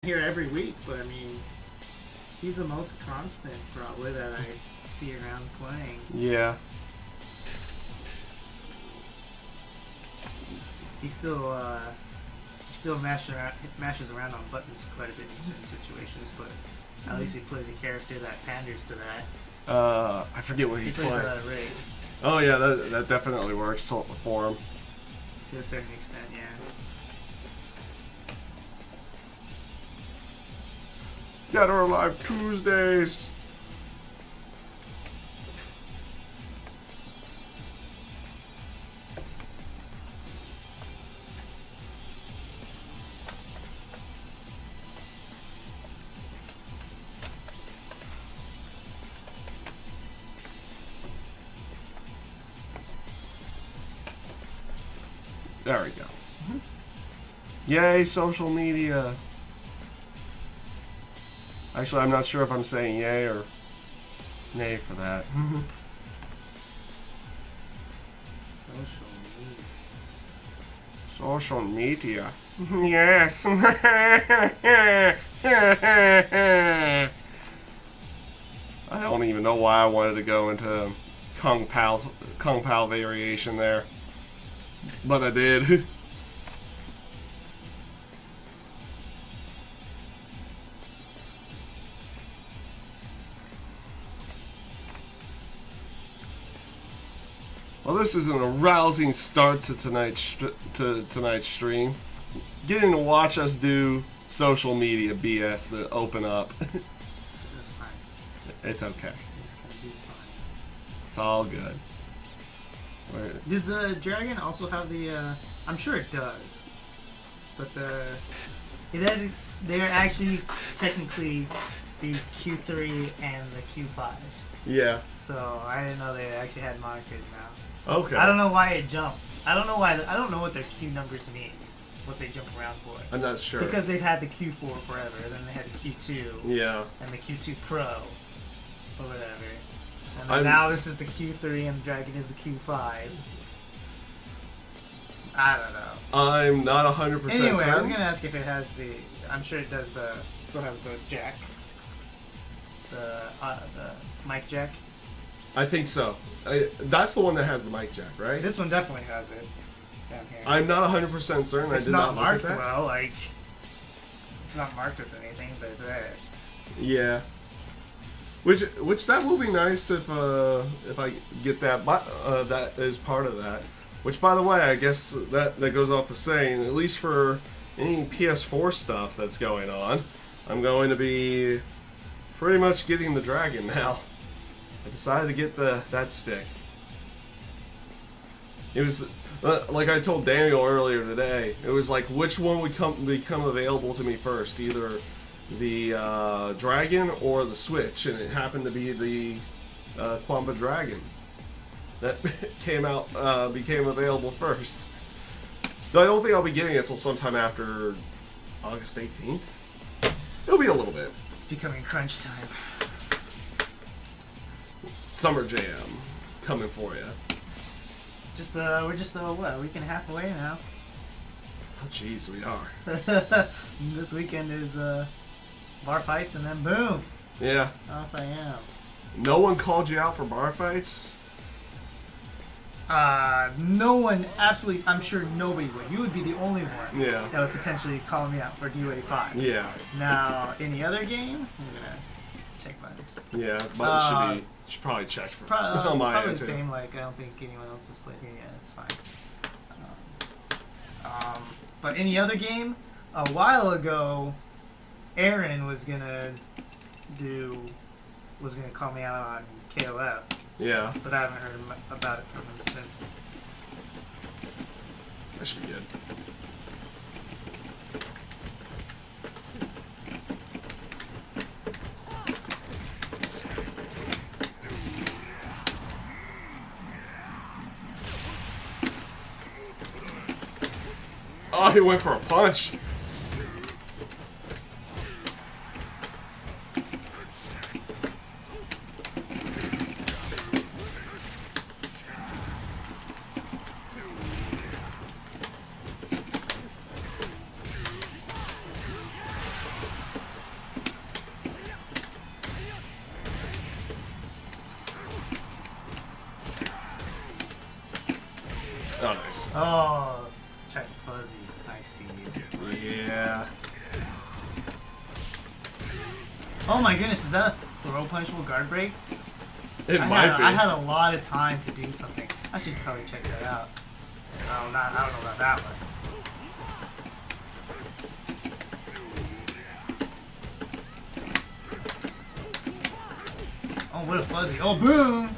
here every week, but I mean, he's the most constant probably that I see around playing. Yeah. He still mashes around on buttons quite a bit in certain situations, but at least he plays a character that panders to that. I forget what he's playing. He plays Ray. Oh yeah, that definitely works for him. To a certain extent, yeah. Dead or Alive Tuesdays. There we go. Yay, social media. Actually, I'm not sure if I'm saying yay or nay for that. Social media. Social media. Yes. I don't even know why I wanted to go into Kung Pao variation there. But I did. Well, this is an arousing start to tonight's stream. Getting to watch us do social media BS that open up. This is fine. It's okay. This can be fine. It's all good. Does the Dragon also have the? I'm sure it does, but it has. They're actually technically the Q3 and the Q5. Yeah. So I didn't know they actually had monikers now. Okay. I don't know why it jumped. I don't know why. I don't know what their Q numbers mean. What they jump around for. I'm not sure. Because they've had the Q4 forever, then they had the Q2. Yeah. And the Q2 Pro, or whatever. And then now this is the Q3 and the Dragon is the Q5. I don't know. I'm not 100% Anyway, certain. I was gonna ask if it has the. I'm sure it does the. Still has the jack. The mic jack. I think so. That's the one that has the mic jack, right? This one definitely has it. Down here. I'm not 100% certain. It's I did not not marked look at that. well. Like, it's not marked with anything, but it's there. Yeah. Which that will be nice if I get that that is part of that. Which, by the way, I guess that goes off with saying, at least for any PS4 stuff that's going on, I'm going to be pretty much getting the Dragon now. I decided to get that stick. It was like I told Daniel earlier today. It was like which one would become available to me first, either the Dragon or the Switch, and it happened to be the Quampa Dragon that became available first. Though I don't think I'll be getting it until sometime after August 18th. It'll be a little bit. It's becoming crunch time. Summer Jam coming for you. We're just what, a week and a half away now. Oh jeez, we are. This weekend is bar fights, and then boom, Yeah. off I am. No one called you out for bar fights? No one, absolutely, I'm sure nobody would. You would be the only one Yeah. that would potentially call me out for DOA 5. Yeah. Now, any other game, I'm gonna check buttons. Yeah, but should probably check for on my Probably end the too. same. Like, I don't think anyone else has played here yet. It's fine. But any other game, a while ago, Aaron was gonna call me out on KOF, Yeah, but I haven't heard about it from him since. that should be good. Oh, he went for a punch. Oh, nice. Oh, check fuzzy. I see you. Yeah. Oh my goodness, is that a throw punishable guard break? It might be. I had a lot of time to do something. I should probably check that out. I don't know about that one. Oh, what a fuzzy. Oh, boom!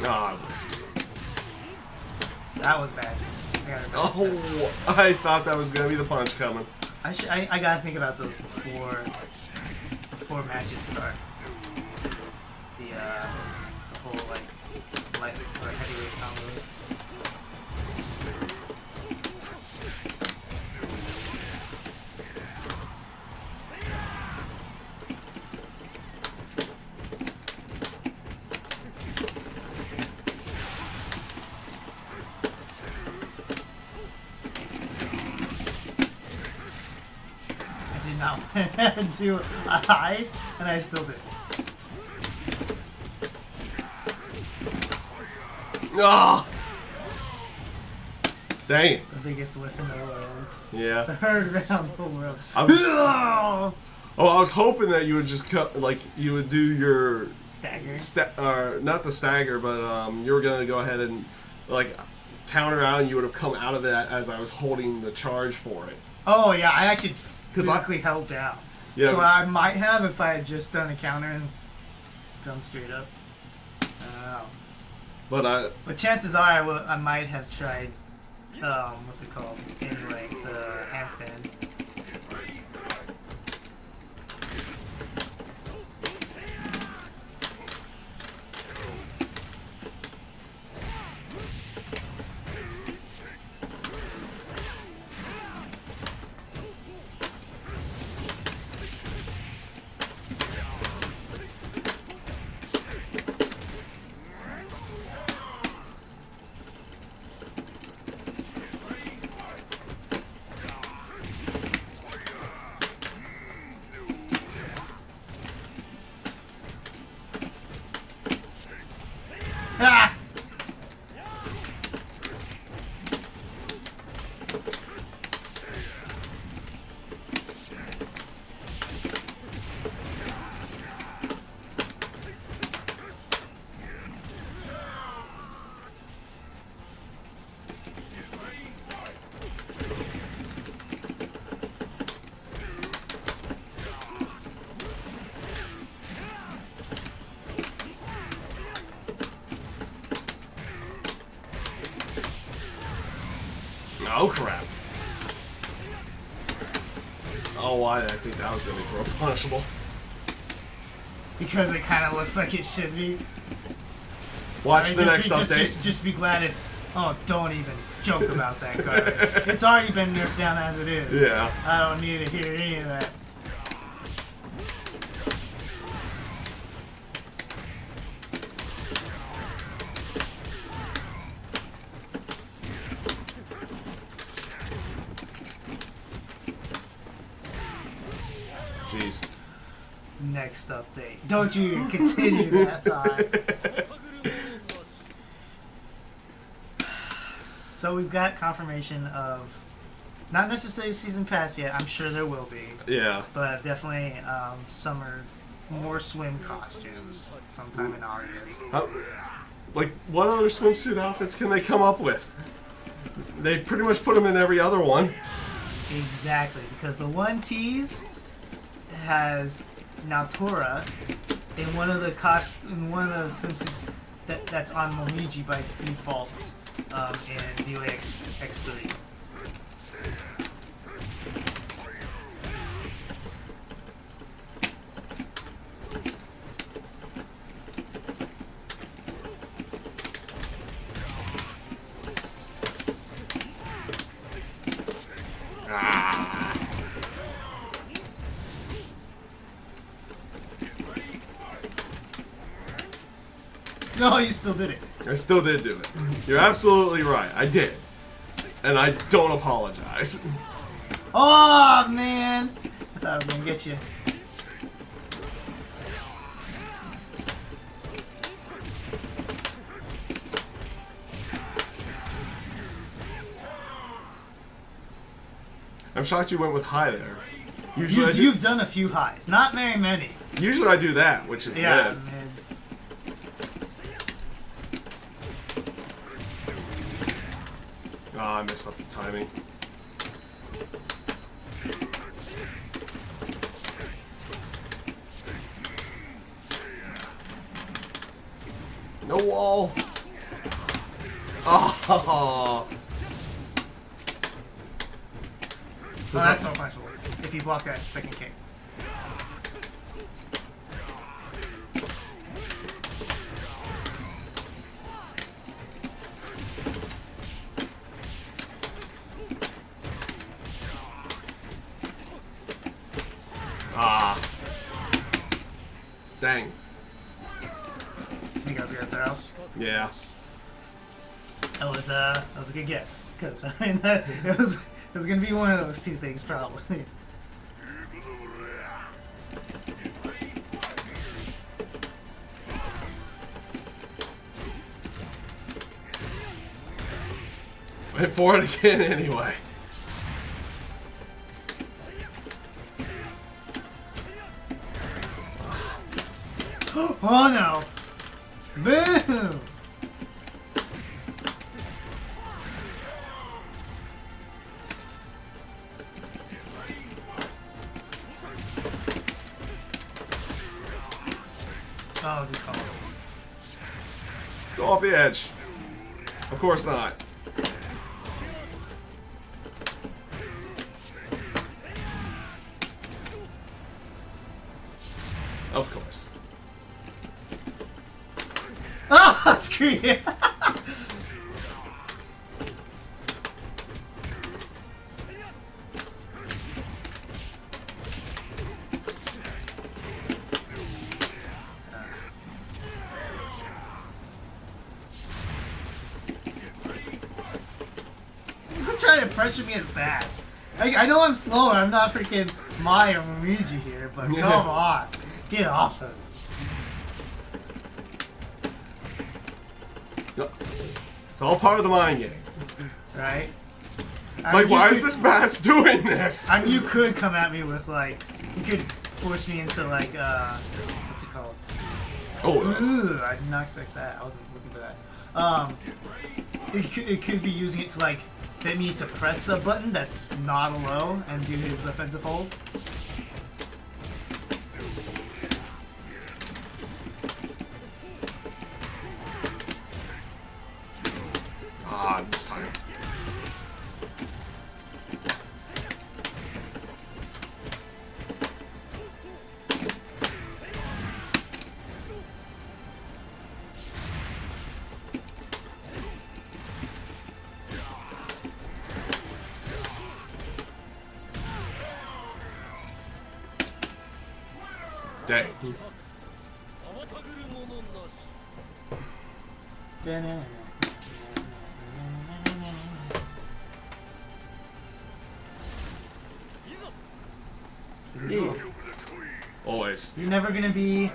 Ah, That was bad. oh, I thought that was gonna be the punch coming. I gotta think about those before matches start. The whole light or heavyweight combos. Not to hide, and I still did. Ah! Dang it. The biggest whiff in the world. Yeah. The third round in the world. I was hoping that you would just cut, like, you would do your stagger. Not the stagger, but you were gonna go ahead and like counter out, and you would have come out of that as I was holding the charge for it. Oh yeah, I actually physically held down. Yeah. So I might have if I had just done a counter and come straight up. I don't know. But chances are I might have tried. What's it called? Anyway, the handstand. Ah! Oh crap. Oh, why did I think that was going to be throw punishable? Because it kind of looks like it should be. Watch the next update. Just be glad it's. Oh, don't even joke about that card. It's already been nerfed down as it is. Yeah. I don't need to hear any of that. Jeez. Next update. Don't you even continue that thought. So we've got confirmation of, not necessarily season pass yet. I'm sure there will be. Yeah. But definitely summer, more swim costumes sometime in August. Like, what other swimsuit outfits can they come up with? They pretty much put them in every other one. Exactly, because the one tease has Naotora in one of the swimsuits that's on Momiji by default in DOA X3. No, you still did it. I still did do it. You're absolutely right. I did. And I don't apologize. Oh, man. thought I was gonna get you. I'm shocked you went with high there. Usually You've done a few highs, not very many. Usually I do that, which is Yeah, mid. mids. Oh, I messed up the timing. No wall. Oh. Oh, that's no punishable. If you block that second kick. Ah. Dang. Think I was gonna throw. Yeah. That was a good guess because I mean it was gonna be one of those two things probably. Went for it again anyway. Oh no! Boom! Oh, good call. Go off the edge. Of course not. Of course. Ah, screw you! You're trying to pressure me as fast. I know I'm slower. I'm not freaking Mai or Momiji here, but come on, get off of it. It's all part of the mind game. Right? It's like, why is this bass doing this? I mean, you could come at me with like, you could force me into like, what's it called? Oh, nice. Ugh, I did not expect that. I wasn't looking for that. It could be using it to like get me to press a button that's not a low and do his offensive hold. Ah, this time. Dang. Always. You're never gonna be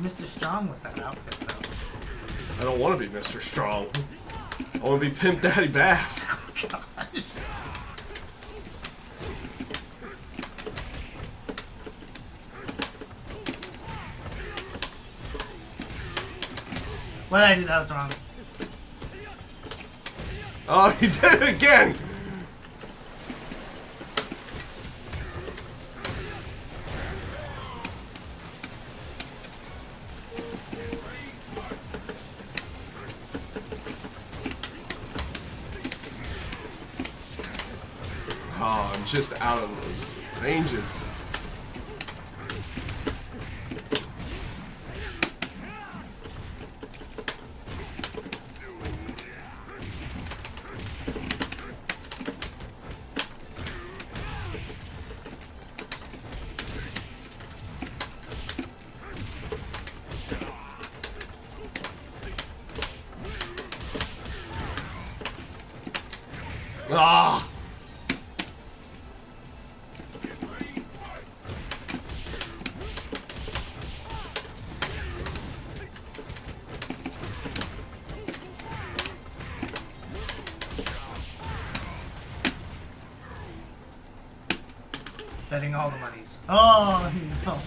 Mr. Strong with that outfit, though. I don't want to be Mr. Strong. I want to be Pimp Daddy Bass. Oh, gosh. What did I do that was wrong? Oh, he did it again! Oh, I'm just out of ranges. Ah! Betting all the monies. Oh no.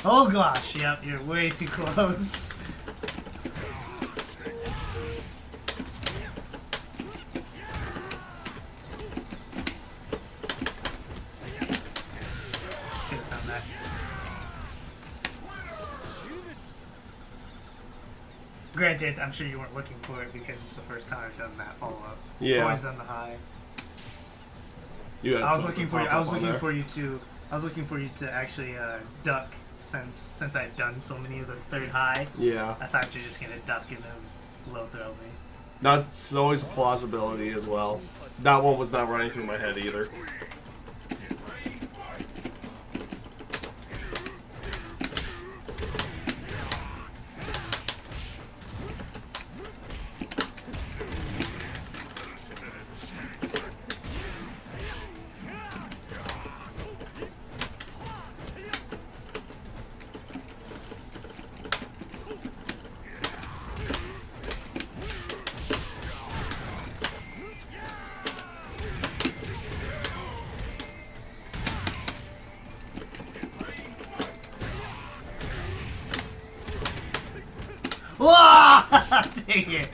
Oh gosh, yep, you're way too close. Could've found that. Granted, I'm sure you weren't looking for it because it's the first time I've done that follow-up. Yeah. Always done the high. You had I was something looking for you. pop I was up on looking there. for you to. I was looking for you to actually duck since I've done so many of the third high. Yeah. I thought you were just gonna duck and then low throw me. That's always a plausibility as well. That one was not running through my head either. Whoa! Dang it!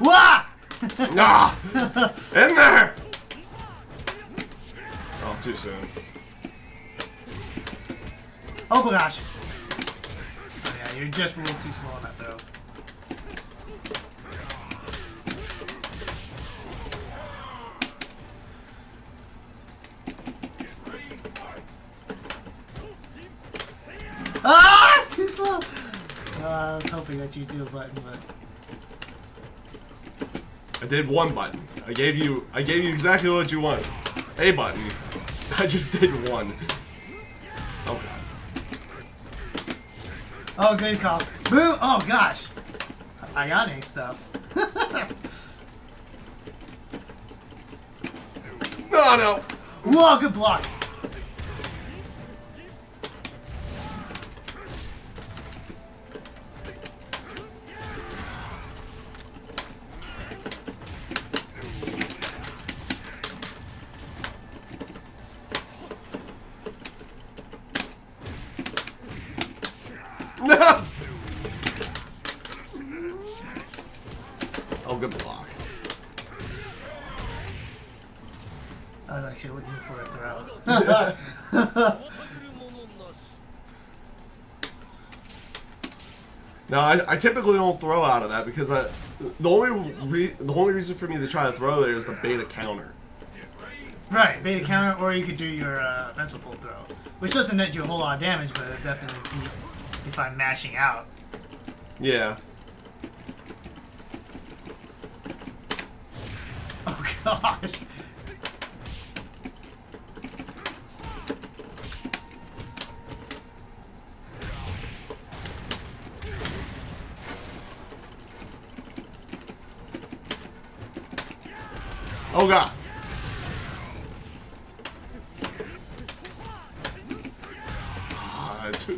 Wah! Ah! In there! Oh, too soon. Oh my gosh! Oh yeah, you're just a little too slow on that throw. Ah! It's too slow! I was hoping that you'd do a button, but... I did one button. I gave you exactly what you want. A button. I just did one. Oh god. Oh, good call. Boom! Oh gosh! Ayane stuff. No, no! Whoa, good block! No! Oh, good block. I was actually looking for a throw. Now, I typically don't throw out of that because the only reason for me to try to throw there is the beta counter. Right, beta counter, or you could do your offensive full throw, which doesn't net you a whole lot of damage, but it definitely beat if I'm mashing out. Yeah. Oh gosh. Oh god.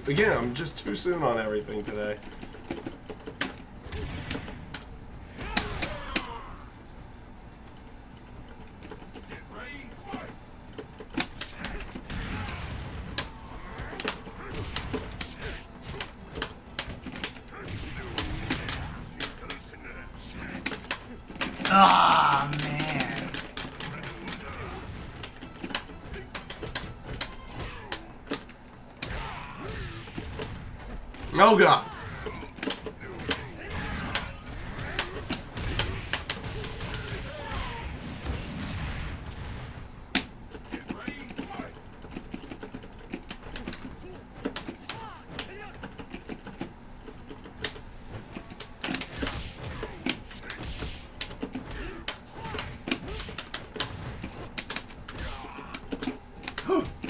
Again, I'm just too soon on everything today. Ah, man. Oh god.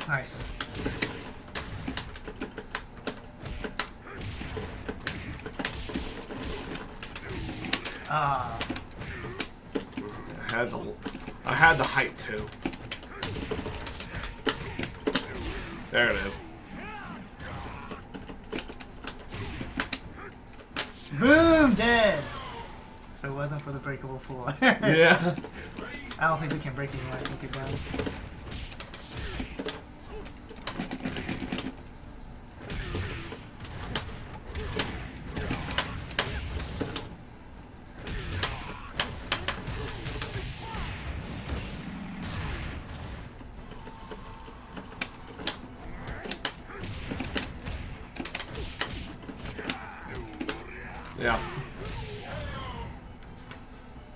Nice. Ah. I had the height too. There it is. Boom, dead. If it wasn't for the breakable floor. Yeah. I don't think we can break it anymore. I think it down. Yeah.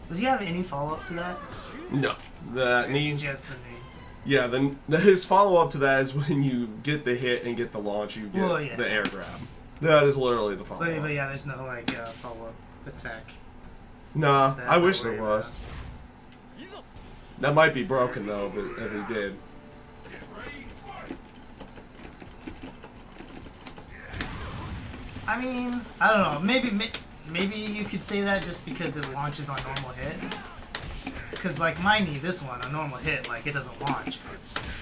Does he have any follow-up to that? No. The knee. It's just the knee. Yeah, then his follow-up to that is when you get the hit and get the launch, you get Well, yeah. the air grab. That is literally the follow-up. But yeah, there's no like follow-up attack. Nah, That I I'm wish worried there was. That might be broken though, if he did. I mean, I don't know. Maybe you could say that just because it launches on normal hit. Because like my knee, this one, a normal hit, like it doesn't launch.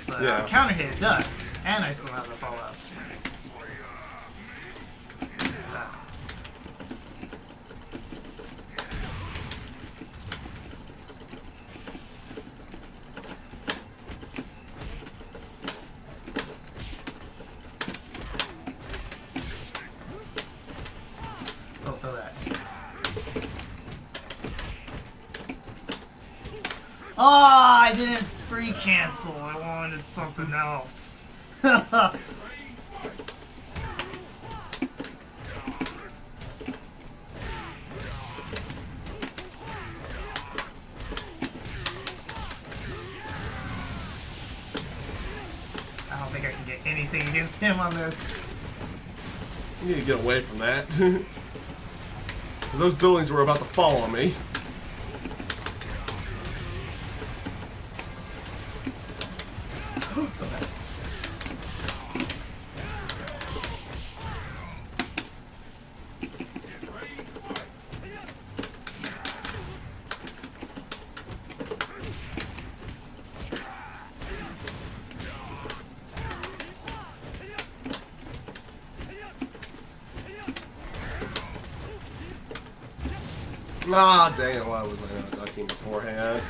But Yeah. counter hit it does, and I still have the follow-up. So. Oh, throw that. Oh, I didn't free cancel. I wanted something else. I don't think I can get anything against him on this. You need to get away from that. Those buildings were about to fall on me. Ah, dang it, why was I not ducking beforehand?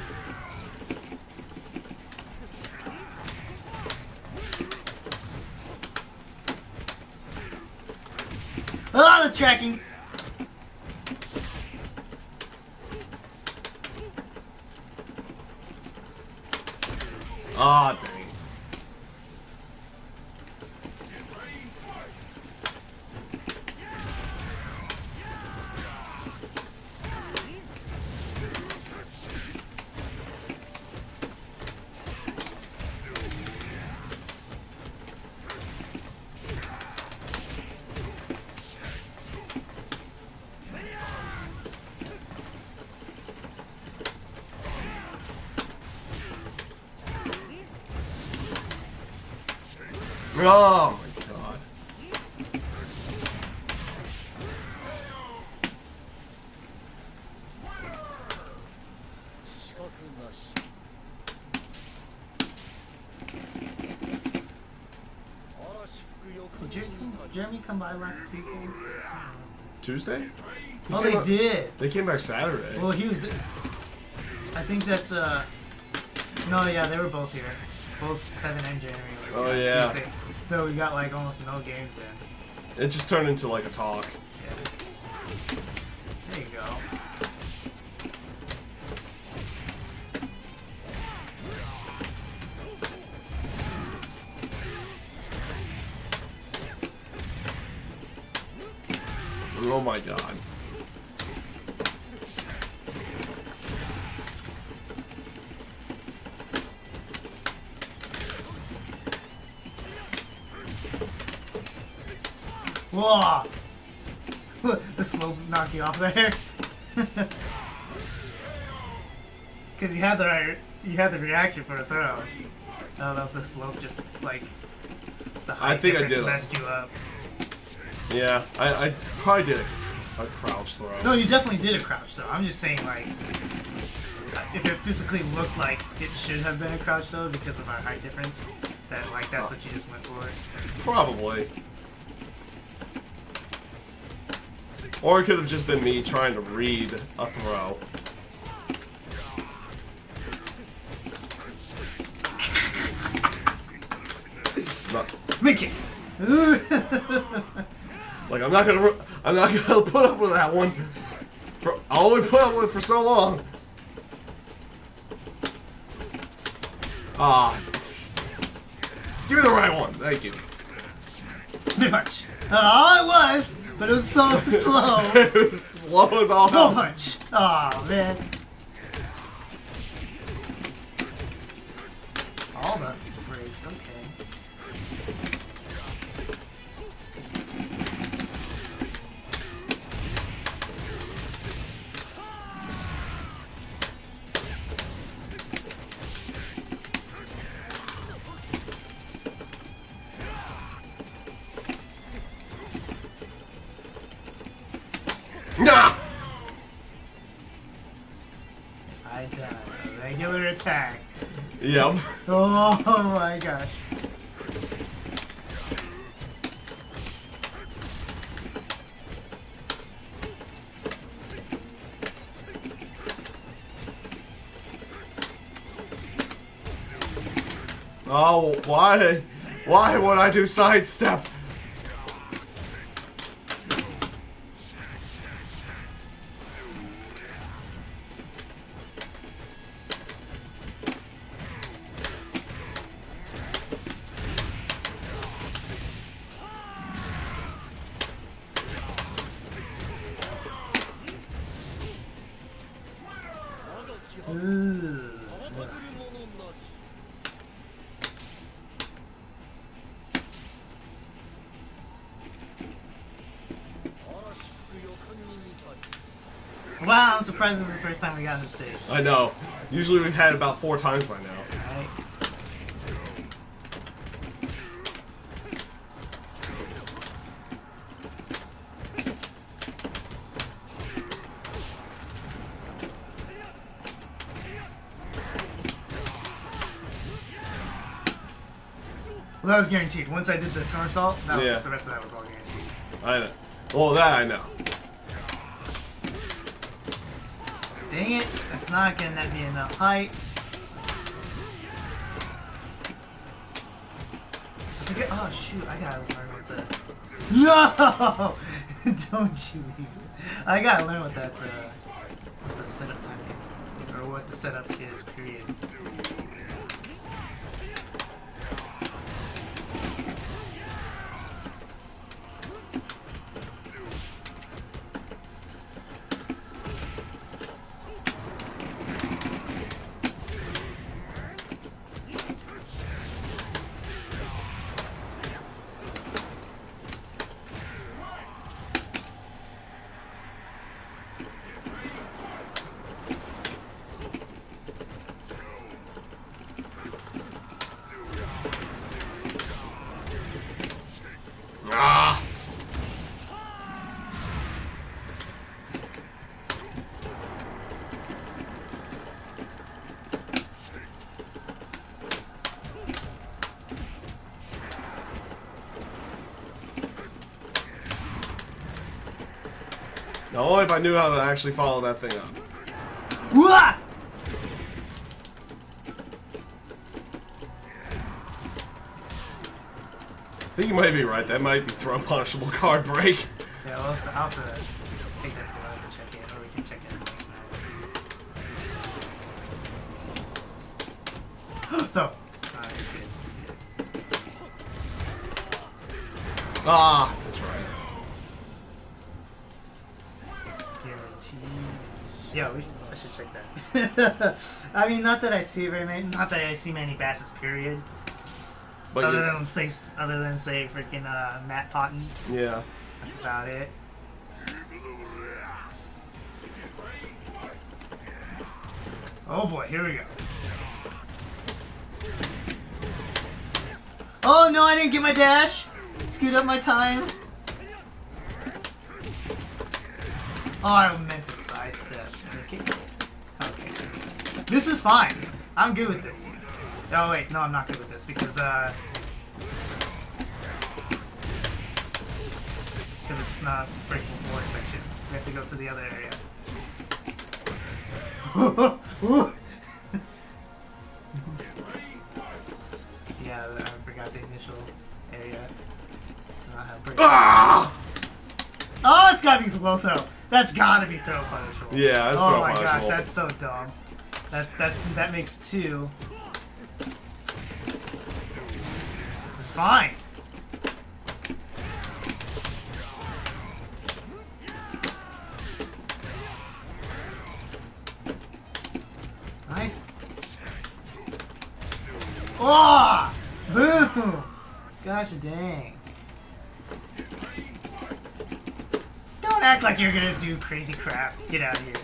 Oh, the tracking! Ah, dang. Oh my god. Did Jeremy come by last Tuesday? Tuesday? Oh, they did. They came back Saturday. Well, he was. I think that's No, yeah, they were both here. Both Tevin and Jeremy. Oh, yeah. Tuesday. Though we got like almost no games in. It just turned into like a talk. Yeah. There you go. Oh my god. Whoa! The slope knocked you off there. Because you had the reaction for the throw. I don't know if the slope just like the height think I difference did. messed you up. Yeah, I probably did a crouch throw. No, you definitely did a crouch though. I'm just saying like if it physically looked like it should have been a crouch though because of our height difference, that like that's what you just went for. Probably. Or it could have just been me trying to read a throw. Mickey. Like I'm not gonna put up with that one. I'll only put up with it for so long. Ah, give me the right one. Thank you. Pretty much. Oh, it was, but it was so slow. It was slow as all No hell. punch. Oh man. All the breaks. Okay. Nah. I done a regular attack. Yep. Oh my gosh. Oh, why? Why would I do sidestep? Wow, I'm surprised this is the first time we got on this stage. I know. Usually we've had it about 4 times by now. Right? Well, that was guaranteed. Once I did the somersault, that was, Yeah. the rest of that was all guaranteed. I know. Well, that I know. Dang it, that's not gonna net me enough height. Oh shoot, I gotta learn what the... No! Don't you even... I gotta learn what that, what the setup time is. Or what the setup is, period. Ah! Now, only if I knew how to actually follow that thing up. Wah! I think you might be right. That might be throw punishable card break. Yeah, I'll have to take that to the to check it, or we can check it in the next match. So, alright, good. Ah, that's right. Guaranteed. Yeah, I should check that. I mean, not that I see very many, not that I see many Basses, period. But Other than say freaking Matt Potton. yeah. That's about it. Oh boy, here we go. Oh no, I didn't get my dash. Screwed up my time. Oh, I meant to sidestep. Okay. Okay. This is fine. I'm good with this. Oh wait, no, I'm not good with this because it's not breakable floor section. We have to go to the other area. Yeah, I forgot the initial area. It's not how breakable. Ah! Oh, it's gotta be low throw. That's gotta be throw punishable. Yeah, that's oh throw my gosh, punishable. that's so dumb. That makes 2. This is fine. Nice. Oh! Boom! Gosh dang. Don't act like you're gonna do crazy crap. Get out of here.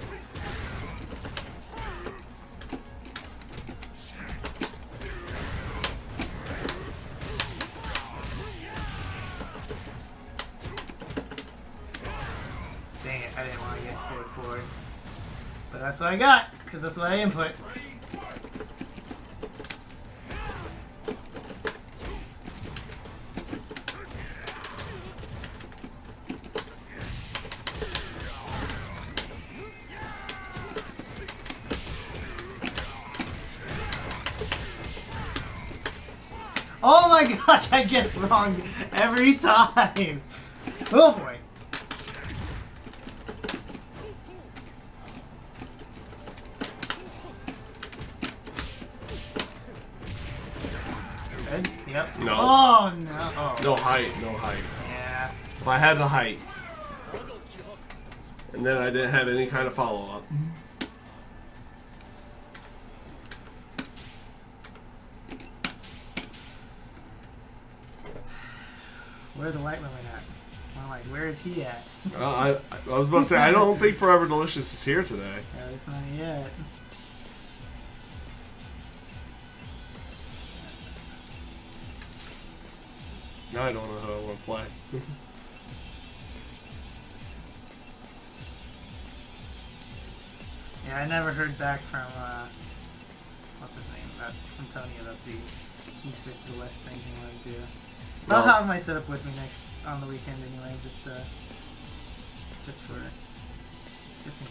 Dang it, I didn't want to get forward. But that's what I got, because that's what I input. Oh my gosh, I guess wrong every time. Oh boy. Good? Yep. No. Oh no. Oh. No height, no height. Yeah. If I had the height, and then I didn't have any kind of follow-up. Where's the light limit at? I'm like, where is he at? I was about to say, I don't think Forever Delicious is here today. No, it's not yet. Now I don't know how I want to play. Yeah, I never heard back from, what's his name? From Tony about the East versus West thing he wanted to do. I'll have my setup with me next on the weekend anyway, just in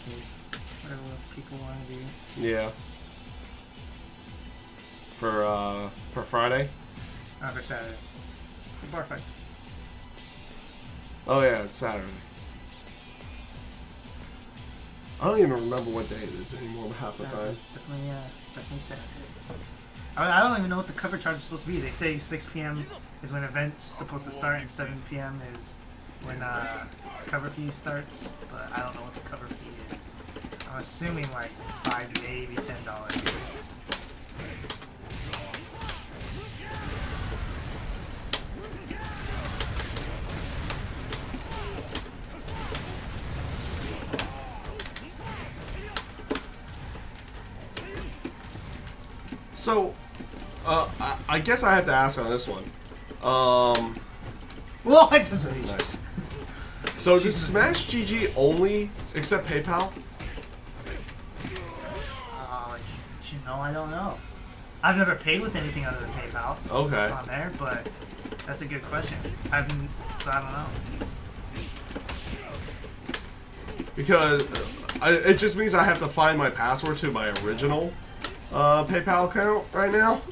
case, whatever people want to do. Yeah. For Friday? For Saturday. For bar fights. Oh yeah, it's Saturday. I don't even remember what day it is anymore half the time. Definitely Saturday. I don't even know what the cover charge is supposed to be. They say 6 p.m. is when event's supposed to start, and 7 p.m. is when cover fee starts. But I don't know what the cover fee is. I'm assuming like $5, maybe $10. So, I guess I have to ask on this one. Well, it doesn't reach. Nice. So does Smash GG only accept PayPal? I don't know. I've never paid with anything other than PayPal Okay. on there, but that's a good question. I don't know. Because it just means I have to find my password to my original PayPal account right now.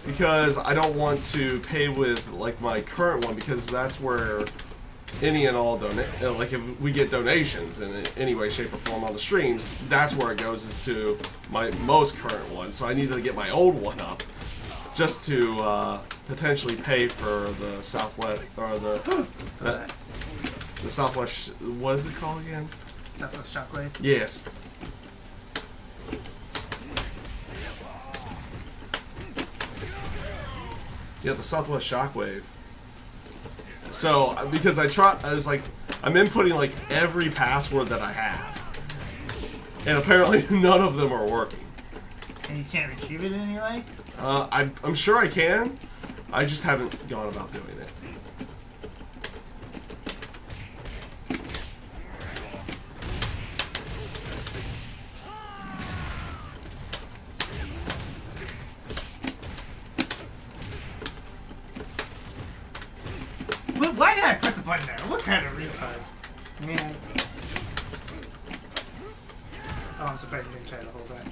Because I don't want to pay with like my current one, because that's where any and all like if we get donations in any way, shape, or form on the streams, that's where it goes, is to my most current one. So I need to get my old one up just to potentially pay for the Southwest or the Southwest. What is it called again? Southwest Shockwave. Yes. Yeah, the Southwest Shockwave. So, because I was like, I'm inputting like every password that I have. And apparently none of them are working. And you can't retrieve it in any way? I'm sure I can. I just haven't gone about doing it. I press a button there? What kind of retard? Man. Oh, I'm surprised he didn't try to hold that.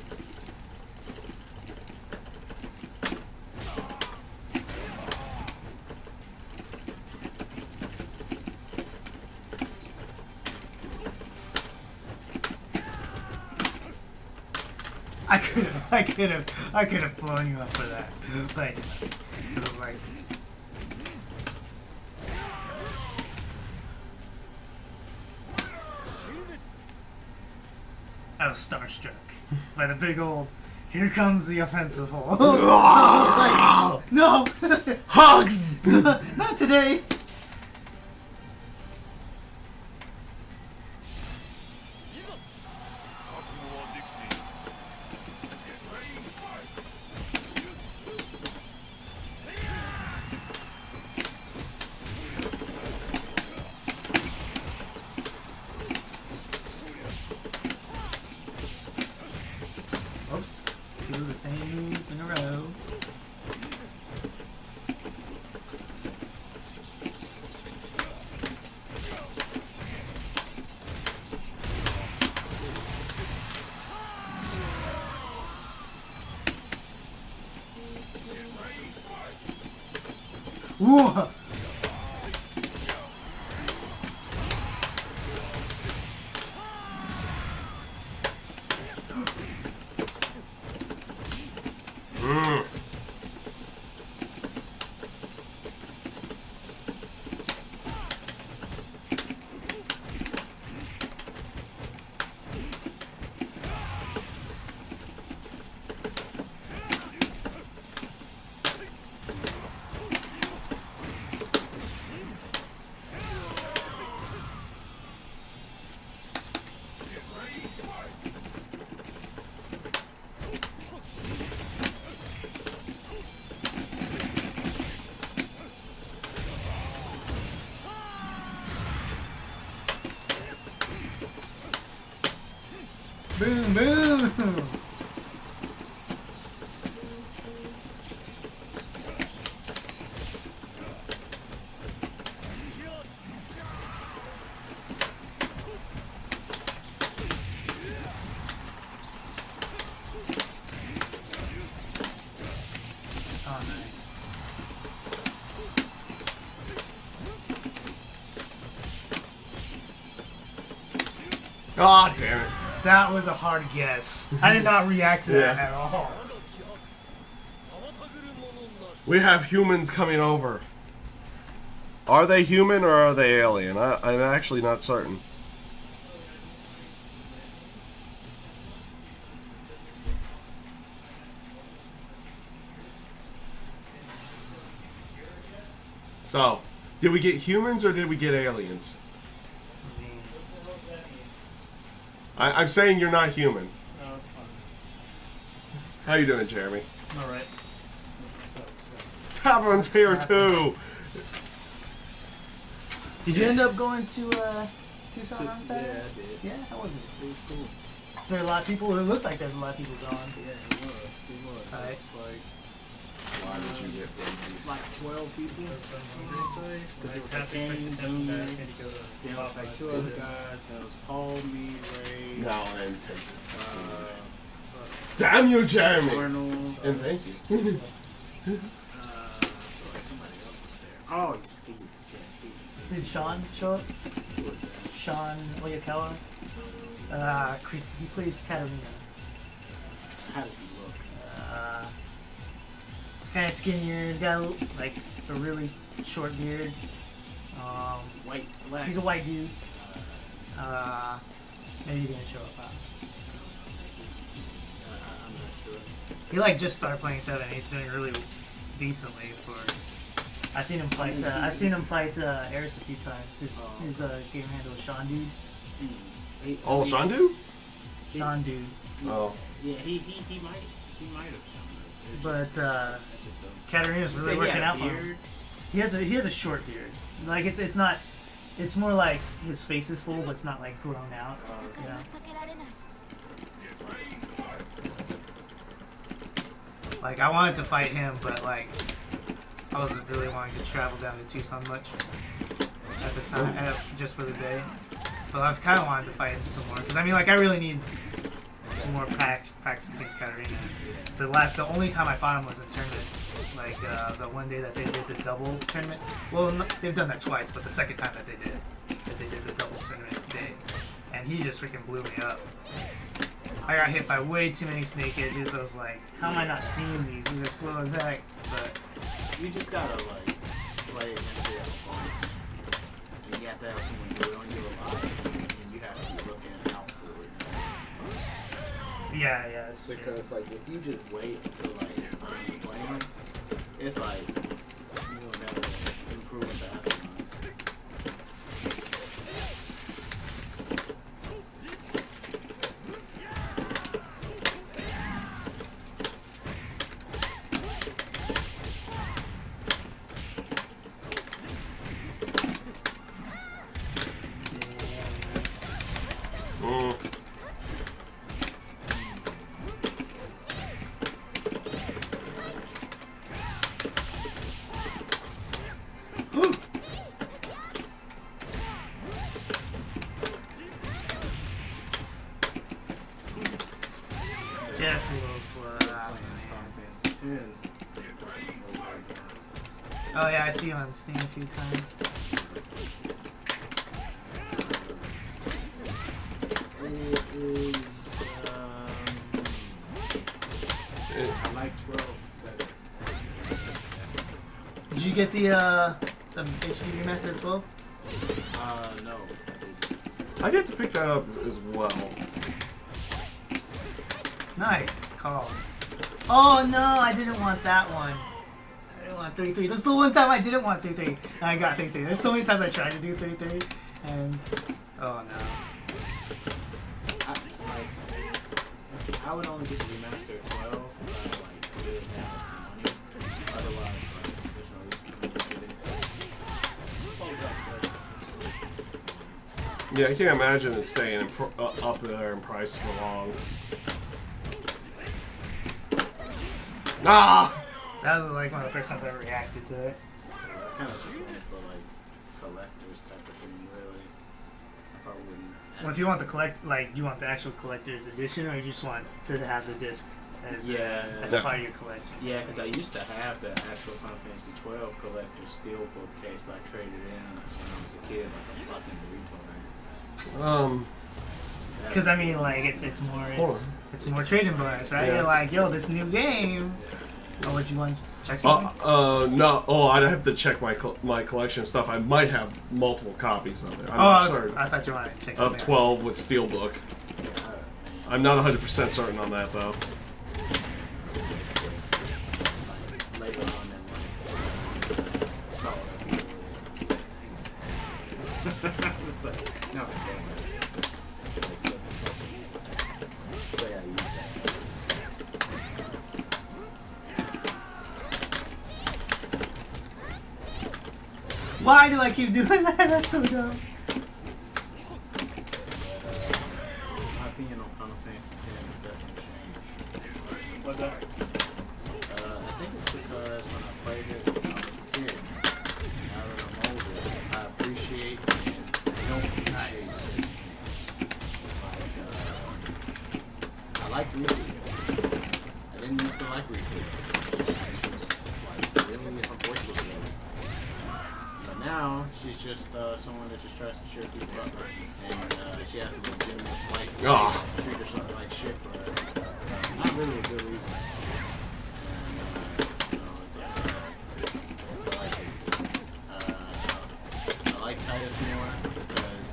I could have blown you up for that, but I didn't. It was like, I was starstruck by the big old. Here comes the offensive hole. I was like, no, Hugs! not today. Oops, two of the same move in a row. Whoa! Boom, boom! Oh, nice. Ah, damn it. That was a hard guess. I did not react to that Yeah. at all. We have humans coming over. Are they human or are they alien? I'm actually not certain. So, did we get humans or did we get aliens? I'm saying you're not human. Oh, it's fine. How you doing, Jeremy? All right. Tavern's here too. Did you end up going to Tucson on Yeah, Saturday? I did. Yeah, how was it? It was cool. Is there a lot of people? It looked like there's a lot of people going. Yeah, it was. It was. Alright. It's like Why did you get these? like 12 people. Because it was like Junior. Kane, Junior. There was like two other guys. There was Paul, me, Ray, No, I'm taking. uh, Damn you, Jeremy! Arnold. And thank you. Somebody else was there. Oh, Steve. Yeah, Steve. Did Sean show up? Who was that? Sean Oyakawa? He plays Katarina. How does he look? He's kind of skinnier. He's got like a really short beard. White, black. He's a white dude. Maybe he didn't show up. I'm not sure. He like just started playing 7. He's doing really decently for. I've seen him fight. Eris a few times. His game handle is Sean Dude. Oh, Shandu? Sean Dude. Oh. Yeah, he might have shown it. But I just don't. Katarina's really Say he working had a out for beard? him. He has a short beard. Like it's not. It's more like his face is full, but it's not like grown out. You know. Like I wanted to fight him, but like I wasn't really wanting to travel down to Tucson much. just for the day. But I was kind of wanted to fight him some more because I mean, like, I really need some more practice against Katarina. The only time I fought him was in tournament, like the one day that they did the double tournament. Well, they've done that twice, but the second time that they did the double tournament day, and he just freaking blew me up. I got hit by way too many snake edges. I was like, how am I not seeing these? These are slow as heck. But You just gotta like play against your opponent. And you have to have someone do it on you a lot, and you have to be looking out for it. yeah, it's true. Because like if you just wait until like it's time to play him, it's like you'll never improve fast enough. Just a little slow. Playing Final Fantasy X. Oh yeah, I see you on Steam a few times. It is. I like 12 better. Did you get the HD remastered 12? No. I get to pick that up as well. Nice call. Oh no, I didn't want that one. I didn't want 3-3. That's the one time I didn't want 3-3. And I got 3-3. There's so many times I tried to do 3-3, and oh no. I would only get the remaster at 12 if I like really have some money. Otherwise, like, there's no reason to get it. Yeah, I can't imagine it staying up there in price for long. Ah! That was like one of the first times I ever reacted to it. I kind of going for like collectors type of thing, really. I probably wouldn't. Well, if you want the do you want the actual collector's edition, or you just want to have the disc as as part of your collection? Yeah, because I used to have the actual Final Fantasy 12 collector's steelbook case, but I traded in when I was a kid, like a fucking retard. Because I mean, like it's more trading bonus, right? Yeah. You're like, yo, this new game. Oh, what you want? Check something. No. Oh, I'd have to check my collection of stuff. I might have multiple copies of it. I'm Oh, not certain. I thought you wanted to check Of something. 12 with Steelbook. I'm not 100% certain on that, though. Later on in life, saw that. It's like, no, so yeah, I used that. Why do I keep doing that? That's so dumb. My opinion on Final Fantasy X has definitely changed. What's that? I think it's because when I played it when I was a kid, now that I'm older, I appreciate and don't appreciate certain things. Like, I like Rikku. I didn't used to like Rikku. She was like really, her voice was really. But now she's just someone that just tries to cheer people up, and she has a legitimate like to treat herself like shit for not really a good reason. I like Titus more because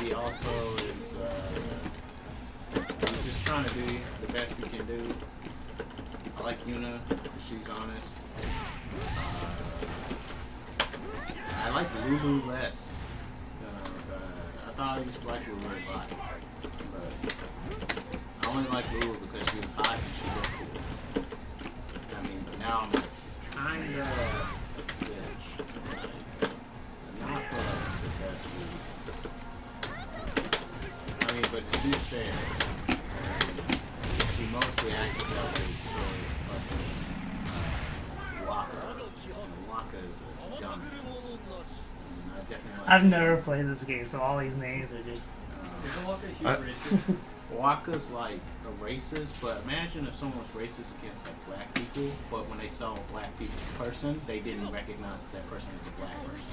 he also is he's just trying to be the best he can do. I like Yuna because she's honest. I like Lulu less. I thought I used to like Lulu a lot, but I only like Lulu because she was hot and she looked cool. I mean, but now I'm like, she's kinda a bitch. Like, not for like the best reasons. I mean, but to be fair, she mostly acted that way towards fucking Waka. And Waka is a dumbass. And I definitely like I've never played this game, so all these names are just. Isn't Waka a huge I- racist? Waka's like a racist, but imagine if someone was racist against like black people, but when they saw a black people person, they didn't recognize that person was a black person.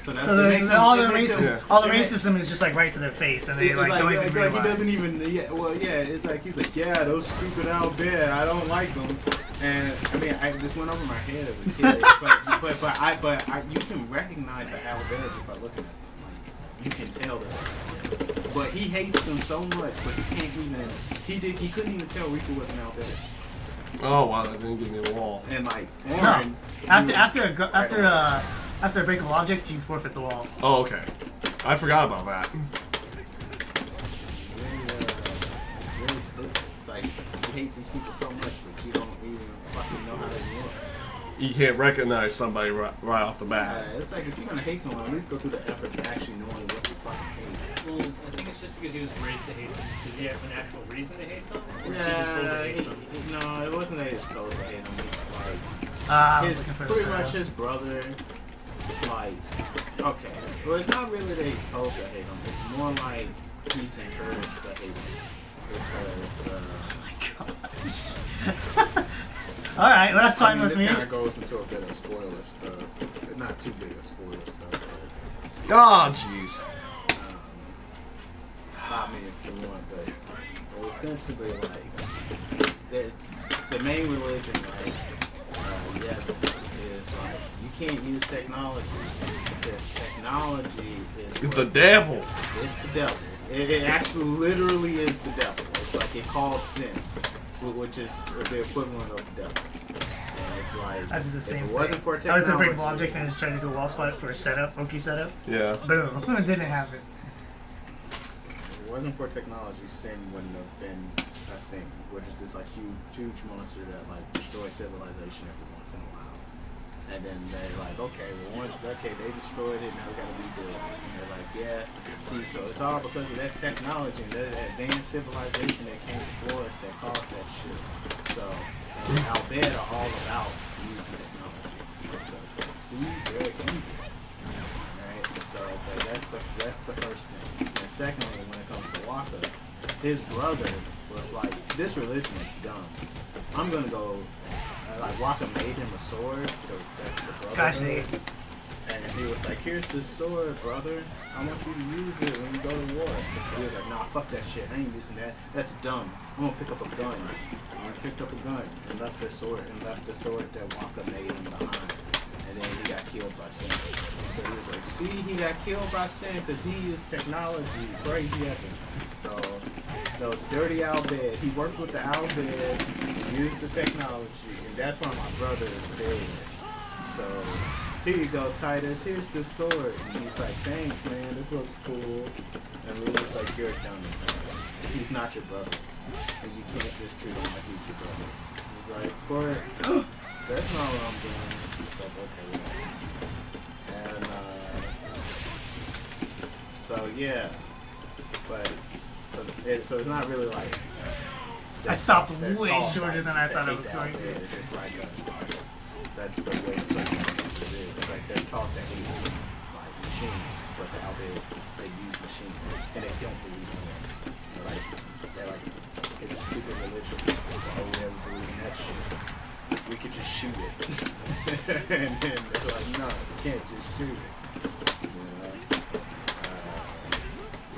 So, So it makes all him- the it makes him- all the it makes- racism is just like right to their face, and they It's like don't even he realize. doesn't even. Yeah, well, yeah. It's like he's like, yeah, those stupid out there. I don't like them. And I mean, this went over my head as a kid. but you can recognize an Albert just by looking at them. Like, you can tell that. But he hates them so much, but he can't even. He couldn't even tell Riku was an Albert. Oh wow, that didn't give me a wall. And like No, Orin, after a breakable object, you forfeit the wall. Oh okay, I forgot about that. really stupid. It's like you hate these people so much, but you don't even fucking know how they look. You can't recognize somebody right off the bat. It's like if you're gonna hate someone, at least go through the effort of actually knowing what you fucking hate. Well, I think it's just because he was raised to hate them. Does he have an actual reason to hate them? Or is he just told to hate them? No, it wasn't that he was told to hate him. It's I like was looking for pretty the much his brother. Like, okay, well, it's not really that he's told to hate him. It's more like he's encouraged to hate him because. Oh my gosh. All right, well, that's fine with this me. kind of goes into a bit of spoiler stuff. Not too big of spoiler stuff. Oh jeez. Stop me if you want, but well, essentially, like, the main religion, right, is like, you can't use technology because technology is It's the devil. It's the devil. It actually literally is the devil. It's like it called sin, which is the equivalent of the devil. And it's like, I did the same if it thing. wasn't for I was technology, a breakable object and I was trying to do a wall spot for a setup, Oki setup. Yeah. Boom. It didn't happen. If it wasn't for technology, sin wouldn't have been a thing. We're just this like huge monster that like destroys civilization every once in a while. and then they're like, okay, well, they destroyed it, now we gotta rebuild it. And they're like, yeah, see, so it's all because of that technology and that advanced civilization that came before us that caused that shit. So, and Albed are all about using technology. So it's like, see, there it came from. Right? So it's like, that's the first thing. And secondly, when it comes to Waka, his brother was like, this religion is dumb. I'm gonna go. Like Waka made him a sword. That's the brother. Fascinating. And he was like, "Here's this sword, brother. I want you to use it when you go to war." He was like, "Nah, fuck that shit. I ain't using that. That's dumb. I'm gonna pick up a gun." And he picked up a gun and left the sword that Waka made him behind. And then he got killed by Sin. So he was like, "See, he got killed by Sin because he used technology, crazy epic." So those dirty Albed, he worked with the Albed, used the technology, and that's why my brother is dead. So here you go, Titus. Here's the sword. And he's like, "Thanks, man. This looks cool." And Lulu's like, "You're a dummy. He's not your brother, and you can't just treat him like he's your brother." He's like, "But that's not what I'm doing." He's like, "Okay." And so yeah, but so it's not really like. I stopped they're way taught, shorter than I to thought I hate was the going Albed. to. It's just like that's the way the circumstances is. It's like they're taught that hate like machines, but the Albeds they use machines and they don't believe in them. They're like it's a stupid religion. Oh, we never believe in that shit. We could just shoot it. And then they're like, no, you can't just shoot it. You know?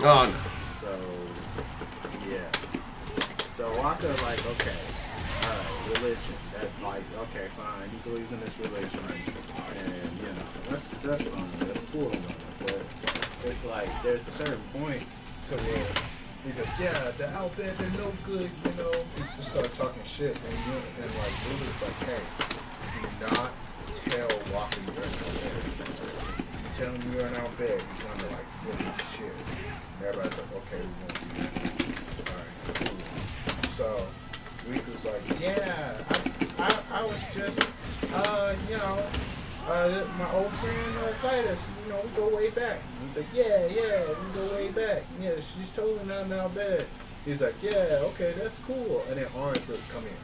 Oh no. So, yeah. So Waka, like, okay, alright, religion. That's like, okay, fine. He believes in this religion, and you know, that's fine. That's cool, but it's like there's a certain point to where he's like, yeah, the Albed, they're no good, you know. He's just start talking shit, and like Lulu's like, hey, do not tell Waka you're an Albed. You tell him you're an Albed, he's gonna like flip his shit. And everybody's like, okay, we won't do that. Alright, cool. So Riku's like, yeah, I was just, you know, my old friend Titus, you know, we go way back. And he's like, yeah, we go way back. Yeah, she's totally not an Albed. He's like, yeah, okay, that's cool. And then Orin says, come here.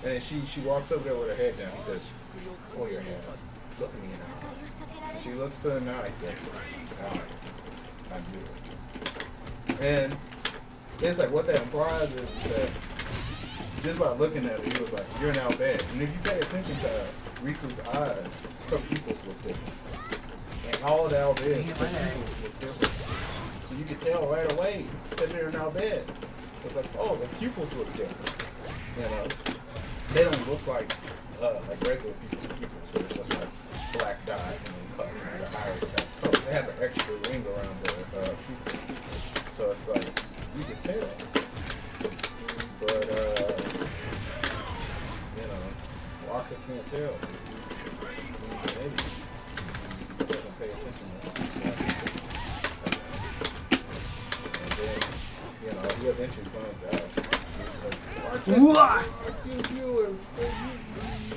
And then she walks over there with her head down. He says, pull your head up. Look me in the eye. And she looks to him now. He said, "Alright, I do it." And it's like what that implies is that just by looking at it, he was like, "You're now bad." And if you pay attention to Riku's eyes, her pupils look different. And all of the Albeds, her pupils look different. So you can tell right away that they're now bad. It's like, oh, the pupils look different. You know, they don't look like regular people's pupils, where it's just like black dye and then cut. You know, the iris has color. They have an extra ring around their pupil. So it's like, you can tell. But, you know, Walker can't tell because he's an idiot. He doesn't pay attention to that. And then, you know, he eventually finds out. He's like, What?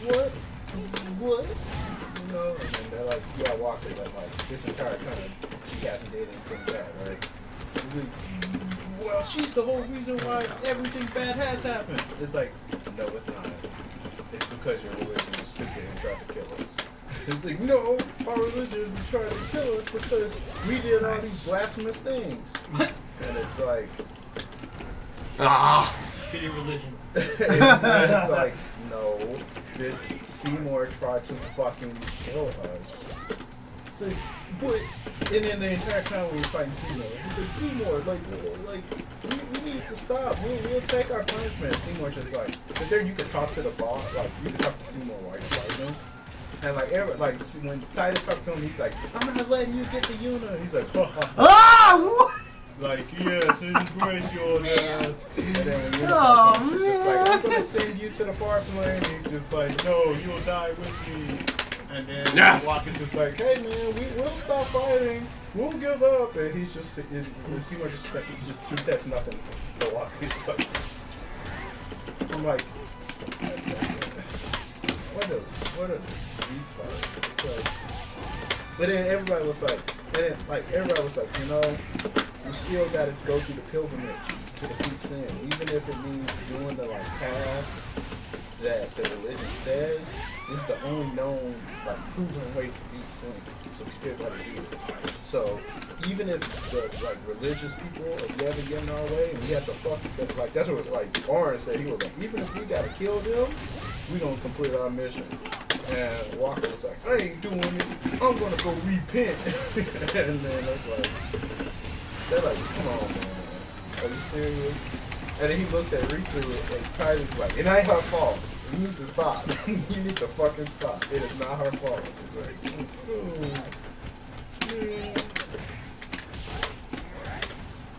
What? What? You know, and then they're like, yeah, Walker, but like, this entire time, she hasn't dated anything bad, right? He's like, well, she's the whole reason why everything bad has happened. It's like, no, it's not. It's because your religion is stupid and tried to kill us. It's like, no, our religion tried to kill us because we did all these blasphemous things. And it's like, Shitty religion. it's like, no, this Seymour tried to fucking kill us. It's like, but, and then the entire time we were fighting Seymour, he's like, Seymour, like, we need to stop. We'll take our punishment. Seymour's just like, because there you could talk to the boss, like, you could talk to Seymour while you're fighting him. And like when Titus talked to him, he's like, I'm not letting you get the Yuna. He's like, ha ha. Ah! Like, yes, it is grace your name. And then when Oh, he's just like, I'm gonna send you to the far plane. He's just like, no, you'll die with me. And then Yes! Walker's just like, hey man, we'll stop fighting. We'll give up. And he's just, Seymour he says nothing to Walker. He's just like, I'm like, what a retard. It's like, but then everybody was like, you know, we still got to go through the pilgrimage to defeat sin, even if it means doing the like path that the religion says. This is the only known like proven way to beat sin, so we still got to do this. So even if the like religious people are ever getting our way, and we have to fuck like that's what like Oren said. He was like, even if we got to kill them, we gonna complete our mission. And Walker was like, I ain't doing it. I'm gonna go repent. And then it's like, they're like, come on, man. Are you serious? And then he looks at Riku and Titus like, it ain't her fault. You need to stop. You need to fucking stop. It is not her fault. It's like, man.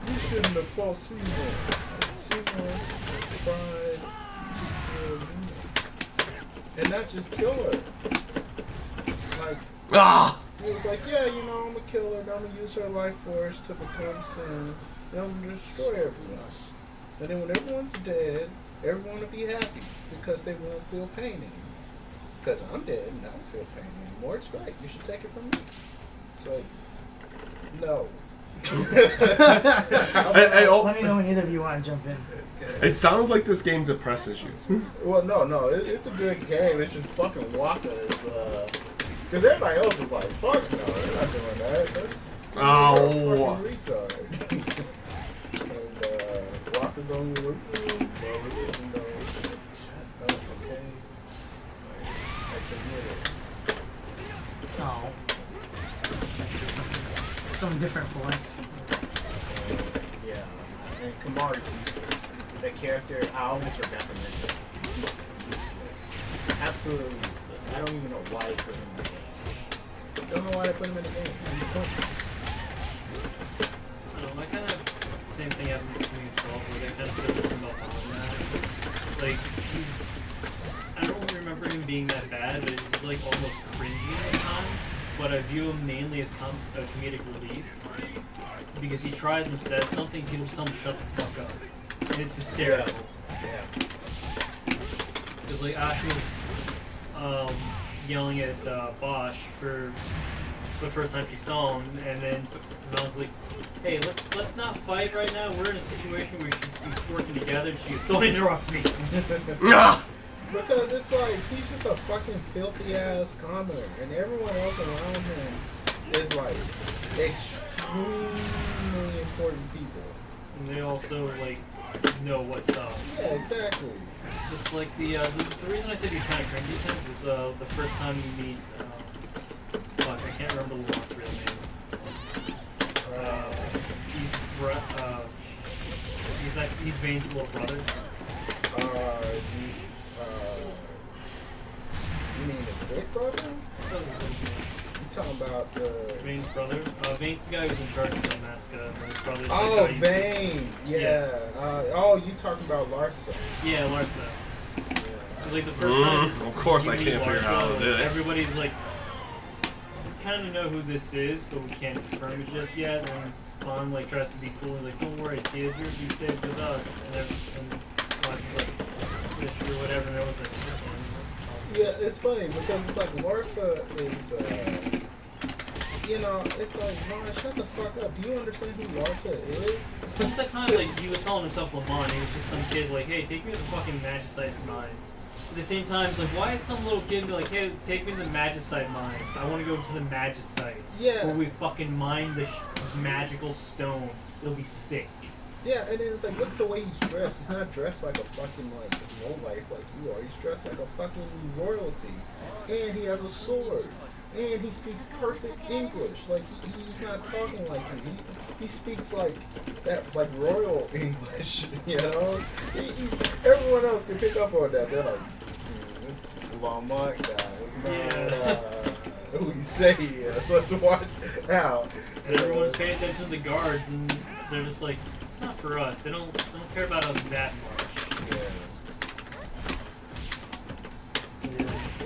You shouldn't have fought Seymour. Seymour tried to kill me. And not just kill her. Like, he was like, yeah, you know, I'm gonna kill her, and I'm gonna use her life force to become sin, and I'm gonna destroy everyone. And then when everyone's dead, everyone will be happy because they won't feel pain anymore. Because I'm dead and I don't feel pain anymore. It's great. You should take it from me. It's like, no. Let me know when either of you want to jump in. It sounds like this game depresses you. Well, no, it's a good game. It's just fucking Waka is, because everybody else is like, fuck no, they're not doing that. That's fucking retard. And Waka's the only one. Shut up, okay? I can hear it. Oh. Something different for us. Yeah. And Kamari's useless. The character, I almost forgot to mention. Useless. Absolutely useless. I don't even know why they put him in the game. Don't know why they put him in the game. He's the coach. I don't know, my kind of same thing happened between 12 where they kind of put him up on that. Like, I don't remember him being that bad, but he's like almost cringy at times. But I view him mainly as a comedic relief. Because he tries and says something, people just tell him shut the fuck up. And it's hysterical. Yeah. Because like Ash was yelling at Bosch for the first time she saw him, and then Mel's like, "Hey, let's not fight right now. We're in a situation where we should be working together." And she goes, "Don't interrupt me." Because it's like he's just a fucking filthy ass commoner, and everyone else around him is like extremely important people. And they also like know what's up. Yeah, exactly. It's like the reason I said he's kind of cringy times is the first time you meet. Fuck, I can't remember Lamont's real name. He's Vane's little brother. You mean his big brother? You talking about the? Vane's brother. Vane's the guy who's in charge of the Nazca, and his brother's Oh, like, Vane. Yeah. Oh, you talking about Larsa? Yeah, Larsa. Yeah. 'Cause, like the first time. Of course, you I meet can't figure out how to Larsa, do it. Everybody's like, we kind of know who this is, but we can't confirm it just yet. And Vaughn like tries to be cool. He's like, "Don't worry, kid, you're be safe with us." And Larsa's like, "Yeah, sure, whatever." And everyone's like, Yeah, it's funny because it's like Larsa is, it's like, man, shut the fuck up. Do you understand who Larsa is? At that time, like, he was calling himself Lamont. He was just some kid, like, hey, take me to the fucking Magicite mines. At the same time, it's like, why is some little kid be like, hey, take me to the Magicite mines? I want to go to the Magicite. Yeah. Where we fucking mine this magical stone. It'll be sick. Yeah, and then it's like, look at the way he's dressed. He's not dressed like a fucking, like, lowlife like you are. He's dressed like a fucking royalty. And he has a sword. And he speaks perfect English. Like, he's not talking like you. He speaks like that, like royal English, you know? Everyone else can pick up on that. They're like, this Lamont guy is not who he say he is. Let's watch out. And everyone's paying attention to the guards, and they're just like, it's not for us. They don't care about us that much.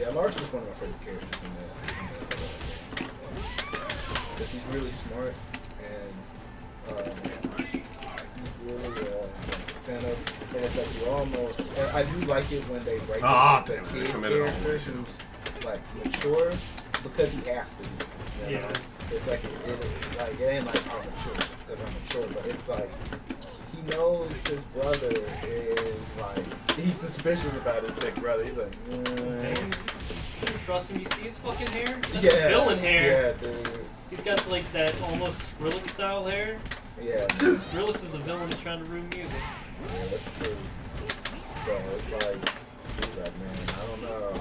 Yeah, Lars is one of my favorite characters in that. Because he's really smart and he's really attentive. And it's like you almost. And I do like it when they break the kid character who's like mature because he has to be. You know? It's like it ain't like I'm mature because I'm mature, but it's like he knows his brother is like he's suspicious about his big brother. He's like, You trust him? You see his fucking hair? That's yeah, villain hair. Yeah, dude. He's got like that almost Skrillex style hair. Yeah. Skrillex is the villain who's trying to ruin music. Yeah, that's true. So it's like, he's like, man, I don't know.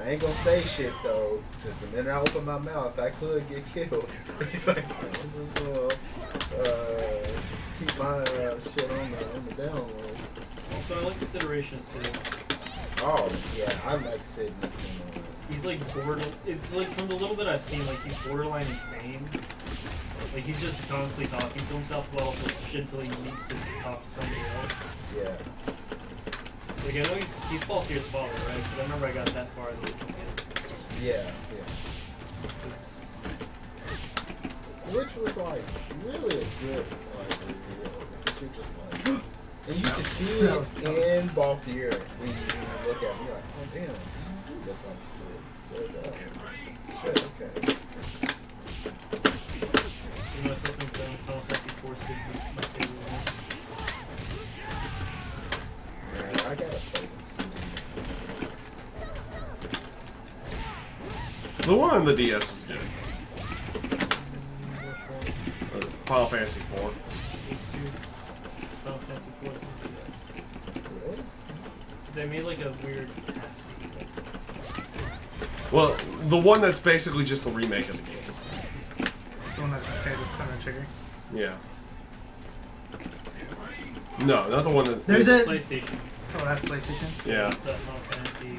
I ain't gonna say shit though, because the minute I open my mouth, I could get killed. He's like, so I'm just gonna keep my shit on the down low. Also, I like this iteration of Sid. Oh yeah, I like Sid in this game. He's like it's like from the little bit I've seen, like he's borderline insane. Like he's just constantly talking to himself, but also shit until he needs to talk to somebody else. Yeah. Like I know he's Paul Tier's father, right? Because I remember I got that far in the PS. Yeah. Which was like really a good like reveal. Because you're just like, and you can see it in Balthier when you look at me like, oh damn, you do look like Sid. So shit, okay. You know, something from Final Fantasy 4 6 is my favorite one. Man, I gotta play this. The one on the DS is good. Final Fantasy 4. These two Final Fantasy 4s and DS. Really? They made like a weird half sequel. Well, the one that's basically just the remake of the game. The one that's okay with Chrono Trigger. Yeah. No, not the one that. There's a. PlayStation. Oh, that's PlayStation. Yeah. It's Final Fantasy.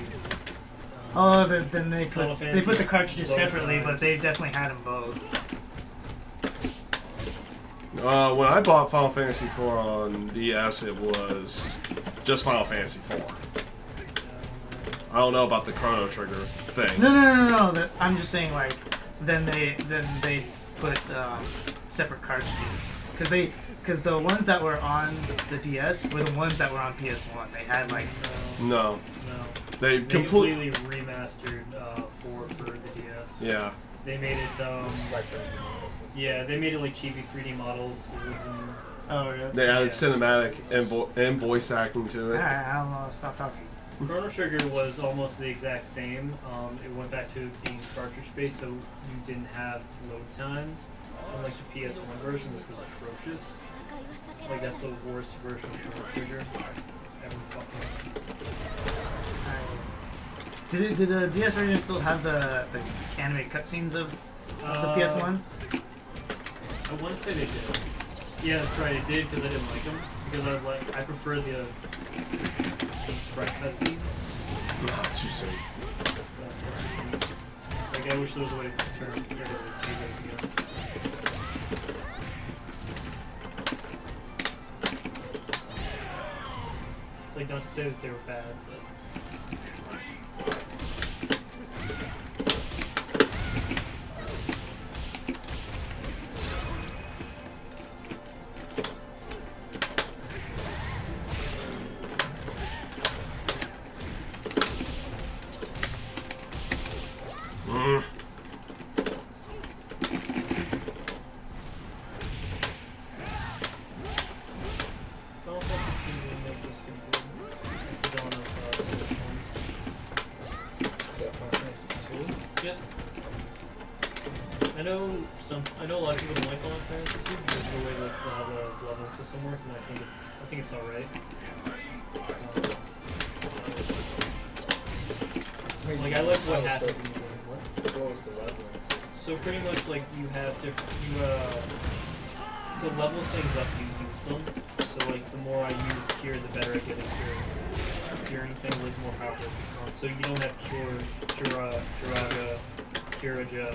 Oh, then they Final put Fantasy the cartridges both separately, but times. they definitely had them both. When I bought Final Fantasy 4 on DS, it was just Final Fantasy 4. I don't know about the Chrono Trigger thing. No. I'm just saying, like, then they put separate cartridges because the ones that were on the DS were the ones that were on PS1. They had like No. No. They They completely. completely remastered 4 for the DS. Yeah. They made it, Like the models and stuff. yeah, they made it like chibi 3D models. It was in, oh yeah. They added Yeah. cinematic and voice acting to it. I don't know. Stop talking. Chrono Trigger was almost the exact same. It went back to being cartridge based, so you didn't have load times. Unlike the PS1 version, which was atrocious. Like that's the worst version of Chrono Trigger ever fucking. Did the DS version still have the anime cutscenes of the PS1? I want to say they did. Yeah, that's right. It did because I didn't like them. Because I prefer the sprite cutscenes. Not too soon. That's just me. Like I wish there was a way to turn get rid of those again. Like not to say that they were bad, but. Final Fantasy II remake was pretty good. I don't know if Switch one. Is that Final Fantasy 2? Yeah. I know a lot of people don't like Final Fantasy II because of the way that the leveling system works, and I think it's alright. Like I like what happens in the game. What? What was the leveling system? So pretty much like you have to level things up, you use them. So like the more I use Cure, the better I get at curing things, like more powerful. So you don't have Cure, Curaga, Curaja.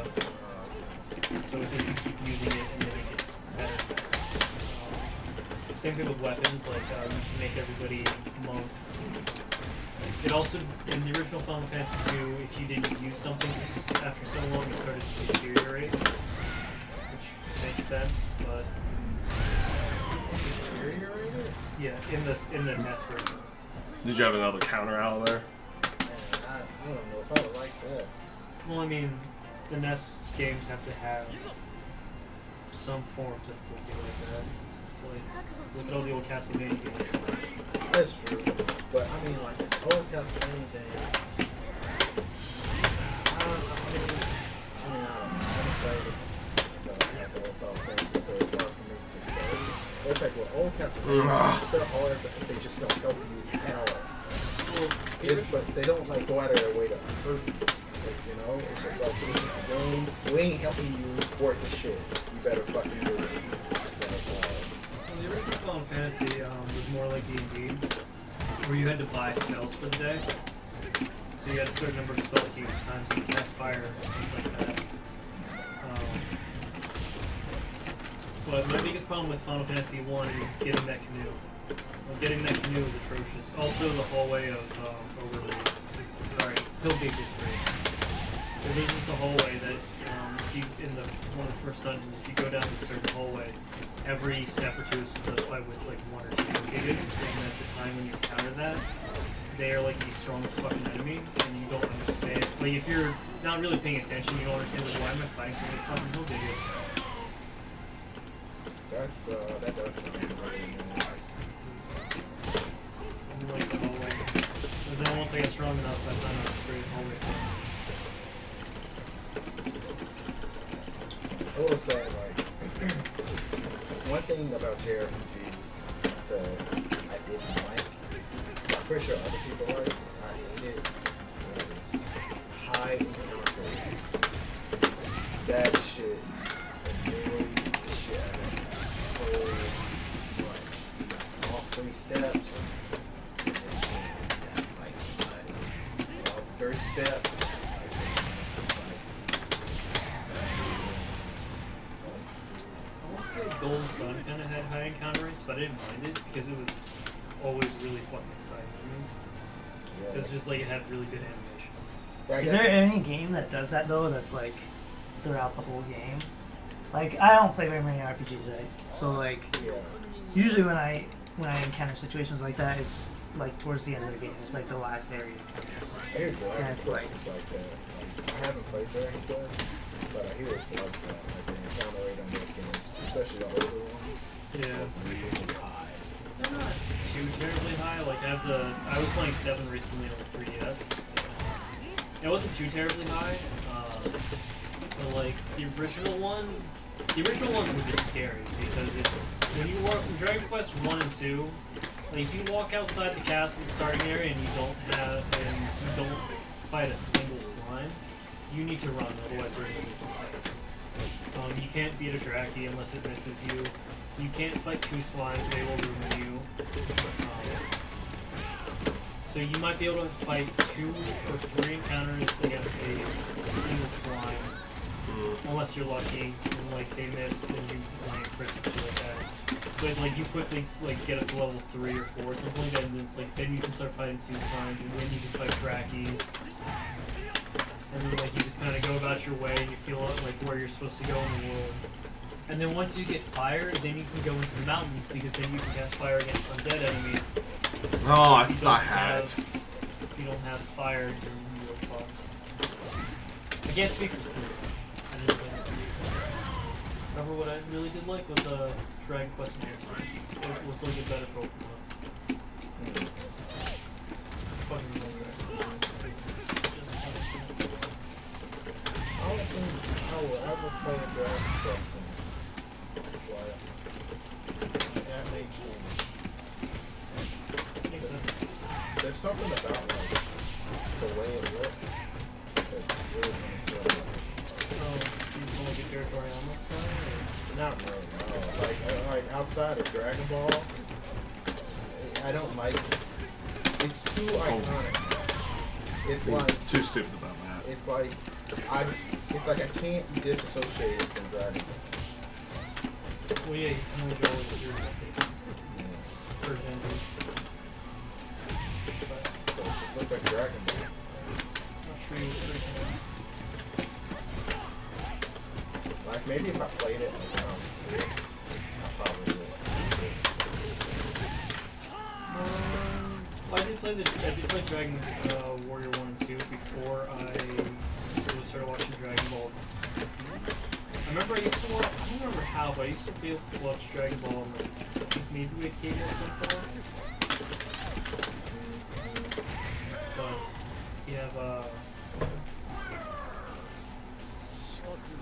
So it's like you keep using it and then it gets better and better. Same thing with weapons, like you can make everybody monks. It also, in the original Final Fantasy II, if you didn't use something after so long, it started to deteriorate, which makes sense. But Deteriorated? yeah, in the NES version. Did you have another counter out there? Man, I don't know if I would like that. Well, I mean, the NES games have to have some form of difficulty like that. It's just like, look at all the old Castlevania games. That's true. But I mean, like, the old Castlevania games. I don't know. I haven't played the old Final Fantasy, so it's hard for me to say. It's like, well, old Castlevania games, they're hard because they just don't help you at all. Well, But they don't, like, go out of their way to hurt you. Like, you know? It's just like, this is the game. We ain't helping you work the shit. You better fucking do it. It's like, the original Final Fantasy was more like D&D, where you had to buy spells for the day. So you had a certain number of spells you use times you cast fire, things like that. But my biggest problem with Final Fantasy I is getting that canoe. Getting that canoe is atrocious. Also, the hallway of Hillgate District. There's just a hallway that, if you in one of the first dungeons, if you go down this certain hallway, every step or two is just a fight with like one or two Hillgates, and at the time when you encounter that, they are like the strongest fucking enemy, and you don't understand. Like if you're not really paying attention, you don't understand like why am I fighting so many fucking Hillgates? that does sound really annoying. Like the hallway. But then once I get strong enough, I find out it's straight hallway. I will say, like, one thing about JRPGs that I didn't like, I'm pretty sure other people like, I hated, was high encounter rates. That shit annoys the shit out of me so much. All 3 steps, and then you fight somebody. All 3 steps, Golden Sun kind of had high encounter rates, but I didn't mind it because it was always really fucking exciting to me. It was just like it had really good animations. Is there any game that does that though? That's like throughout the whole game. Like I don't play very many RPGs, right? So like usually when I encounter situations like that, it's like towards the end of the game. It's like the last area. I hear Yeah, Dragon it's Quest like- is like that. Like, I haven't played Dragon Quest, but I hear it's like that. Like the encounter rate on those games, especially the older ones, Yeah, really high. they're not too too terribly high. Like I was playing 7 recently on the 3DS. It wasn't too terribly high, but like the original one was just scary because it's when you walk in Dragon Quest 1 and 2. Like if you walk outside the castle starting area and you don't fight a single slime, you need to run, otherwise you're gonna lose the fight. You can't beat a Draki unless it misses you. You can't fight 2 slimes, they will ruin you. So you might be able to fight 2 or 3 encounters against a single slime, unless you're lucky and like they miss and you land crits and shit like that. But like you quickly like get up to level 3 or 4 or something like that, and it's like then you can start fighting 2 slimes, and then you can fight Drakis. And then like you just kind of go about your way and you feel like where you're supposed to go in the world. And then once you get fire, then you can go into the mountains because then you can cast fire against undead enemies. Oh, I If you thought I don't had have- it. If you don't have fire, you're fucked. I can't speak for food. I didn't play it. However, what I really did like was Dragon Quest Masters. It was like a better Pokemon. Fucking love Dragon Quest Masters. I don't think I will ever play a Dragon Quest game. That may change. Makes sense. There's something about like the way it looks that's really gonna feel Oh, you just want to get territory on this side? like, not really, no. Like outside of Dragon Ball, I don't like it. It's too iconic. It's like Too stupid about that. it's like I can't disassociate it from Dragon Ball. Well, yeah, you can only go with your faces. For Denver. But So it just looks like Dragon Ball. I'm not sure you was pretty Like maybe if I played it like when I was a kid, I probably would. Well, I did play Dragon Warrior 1 and 2 before I really started watching Dragon Ball Z. I remember I used to watch, I don't remember how, but I used to be able to watch Dragon Ball on like, I think maybe with cable at some point. But you have,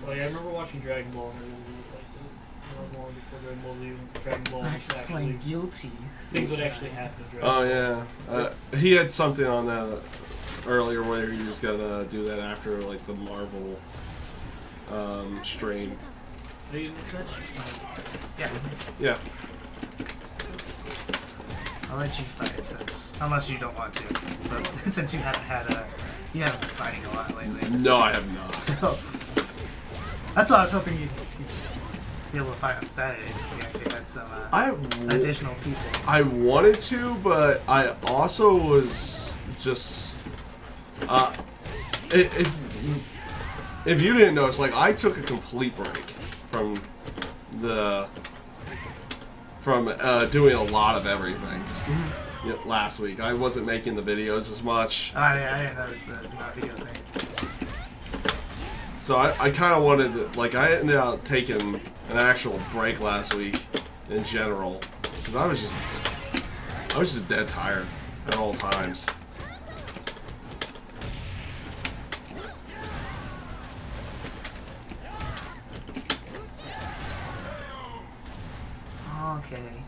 like, I remember watching Dragon Ball and I really liked it. That was long before Dragon Ball Z, Dragon Ball Max was is actually, playing guilty. things would actually happen in Dragon Oh Ball. yeah, he had something on that earlier where he was gonna do that after like the Marvel stream. Are you next match? Yeah, Yeah. I'll let you fight since, unless you don't want to. But since you haven't been fighting a lot lately. No, I have not. So that's why I was hoping you'd be able to fight on Saturday since you actually had some additional people. I wanted to, but I also was just if you didn't notice, like I took a complete break from doing a lot of everything last week. I wasn't making the videos as much, I didn't notice the not video thing. so I kind of wanted to, like I ended up taking an actual break last week in general because I was just dead tired at all times. Okay.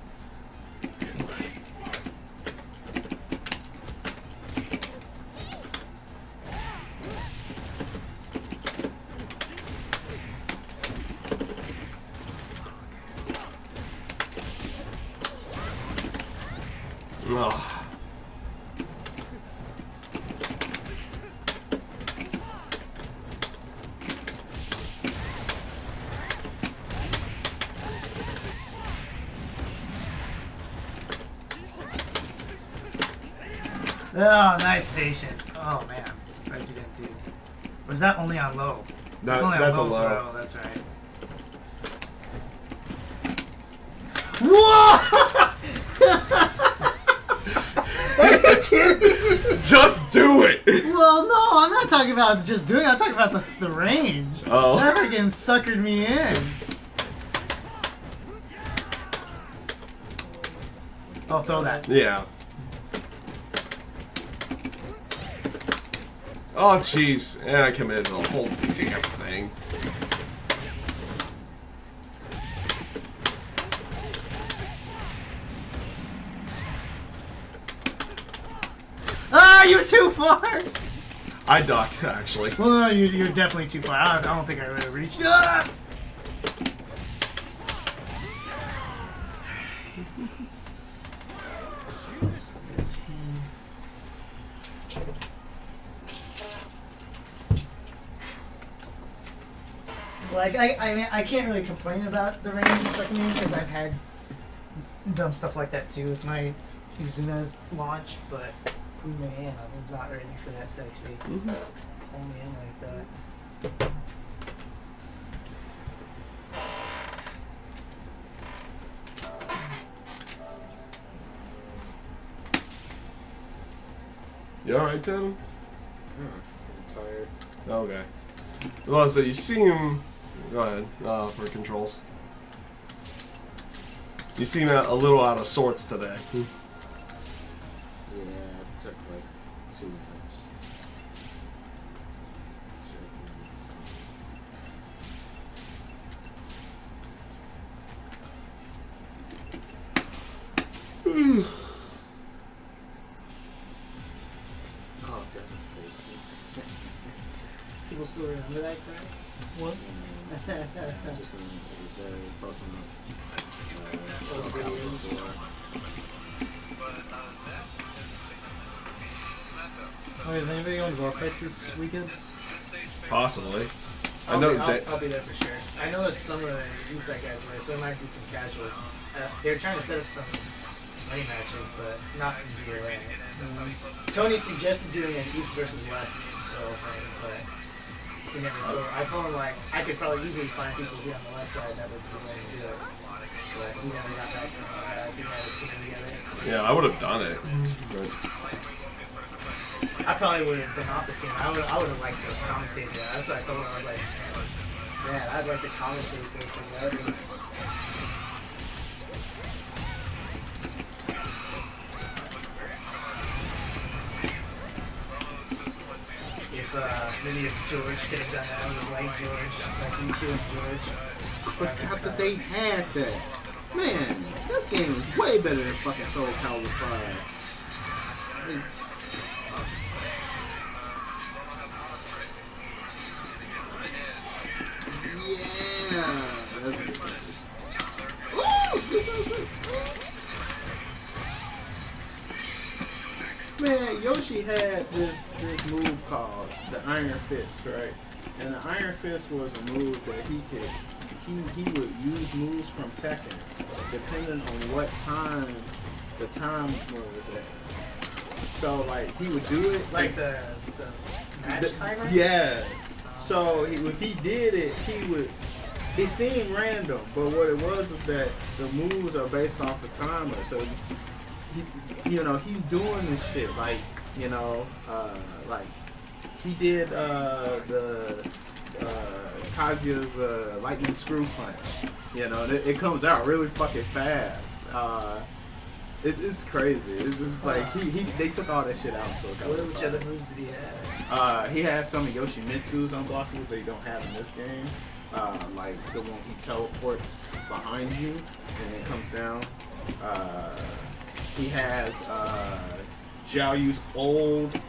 Ugh. Oh, nice patience. Oh man, I'm surprised you didn't do. Or is that only on low? It's only That's a on low. throw, that's right. Whoa! Are you kidding? Just do it. Well, no, I'm not talking about just doing it. I'm talking about the range. Oh. That freaking suckered me in. I'll throw that. Yeah. Oh, jeez. And I committed the whole damn thing. Ah, you're too far! I ducked, actually. Well, no, you're definitely too far. I don't think I would have reached. Ah! Like I mean, I can't really complain about the range of second game because I've had dumb stuff like that too with my Izuna launch, but man, I'm not ready for that to actually pull me in like that. You alright, Tim? I'm tired. Okay. Well, so you seem... Go ahead, for controls. You seem a little out of sorts today. Yeah, I took like 2 minutes. Oh, devastation. People still remember that crap? What? Just when they're posting up Old videos. before. Oh, is anybody going to Warfights this weekend? Possibly. I know I'll be there for sure. I know some of the Eastside guys were, so I might do some casuals. They're trying to set up some money matches, but not in DRA. Tony suggested doing an East versus West, so but he never told. I told him like I could probably easily find people here on the West side that would be willing to do it, but he never got back to me. I think I had a team together. Yeah, I would have done it. But I probably would have been off the team. I would have liked to commentate that. That's what I told him. I was like, man, I'd like to commentate this. And that is. Maybe if George could have done that, I would have liked George. Like you two and George. I forgot that they had that. Man, this game is way better than fucking Soul Calibur 5. Like, yeah. Man, Yoshi had this move called the Iron Fist, right? And the Iron Fist was a move that he would use moves from Tekken, depending on what time the time was at. So like he would do it Like the match timer? Yeah. So if he did it, it seemed random, but what it was that the moves are based off the timer. So he's doing this shit like like he did the Kazuya's lightning screw punch. It comes out really fucking fast. It's crazy. It's just like they took all that shit out. So Which other moves did he have? he has some of Yoshimitsu's unblockables that you don't have in this game. Like the one he teleports behind you and it comes down. He has Zhao Yu's old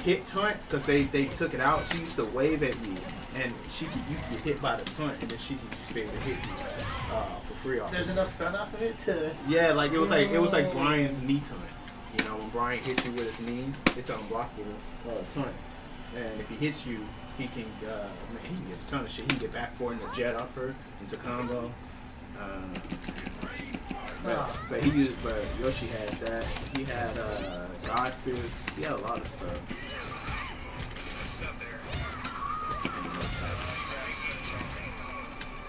hit taunt because they took it out. She used to wave at you and you could hit by the taunt and then she could just be able to hit you for free off. There's enough stun off of it to. Yeah, like it was like Brian's knee taunt. When Brian hits you with his knee, it's unblockable taunt. And if he hits you, he can he can get a ton of shit. He can get back four in the jet upper into combo. But Yoshi had that. He had God Fist. He had a lot of stuff.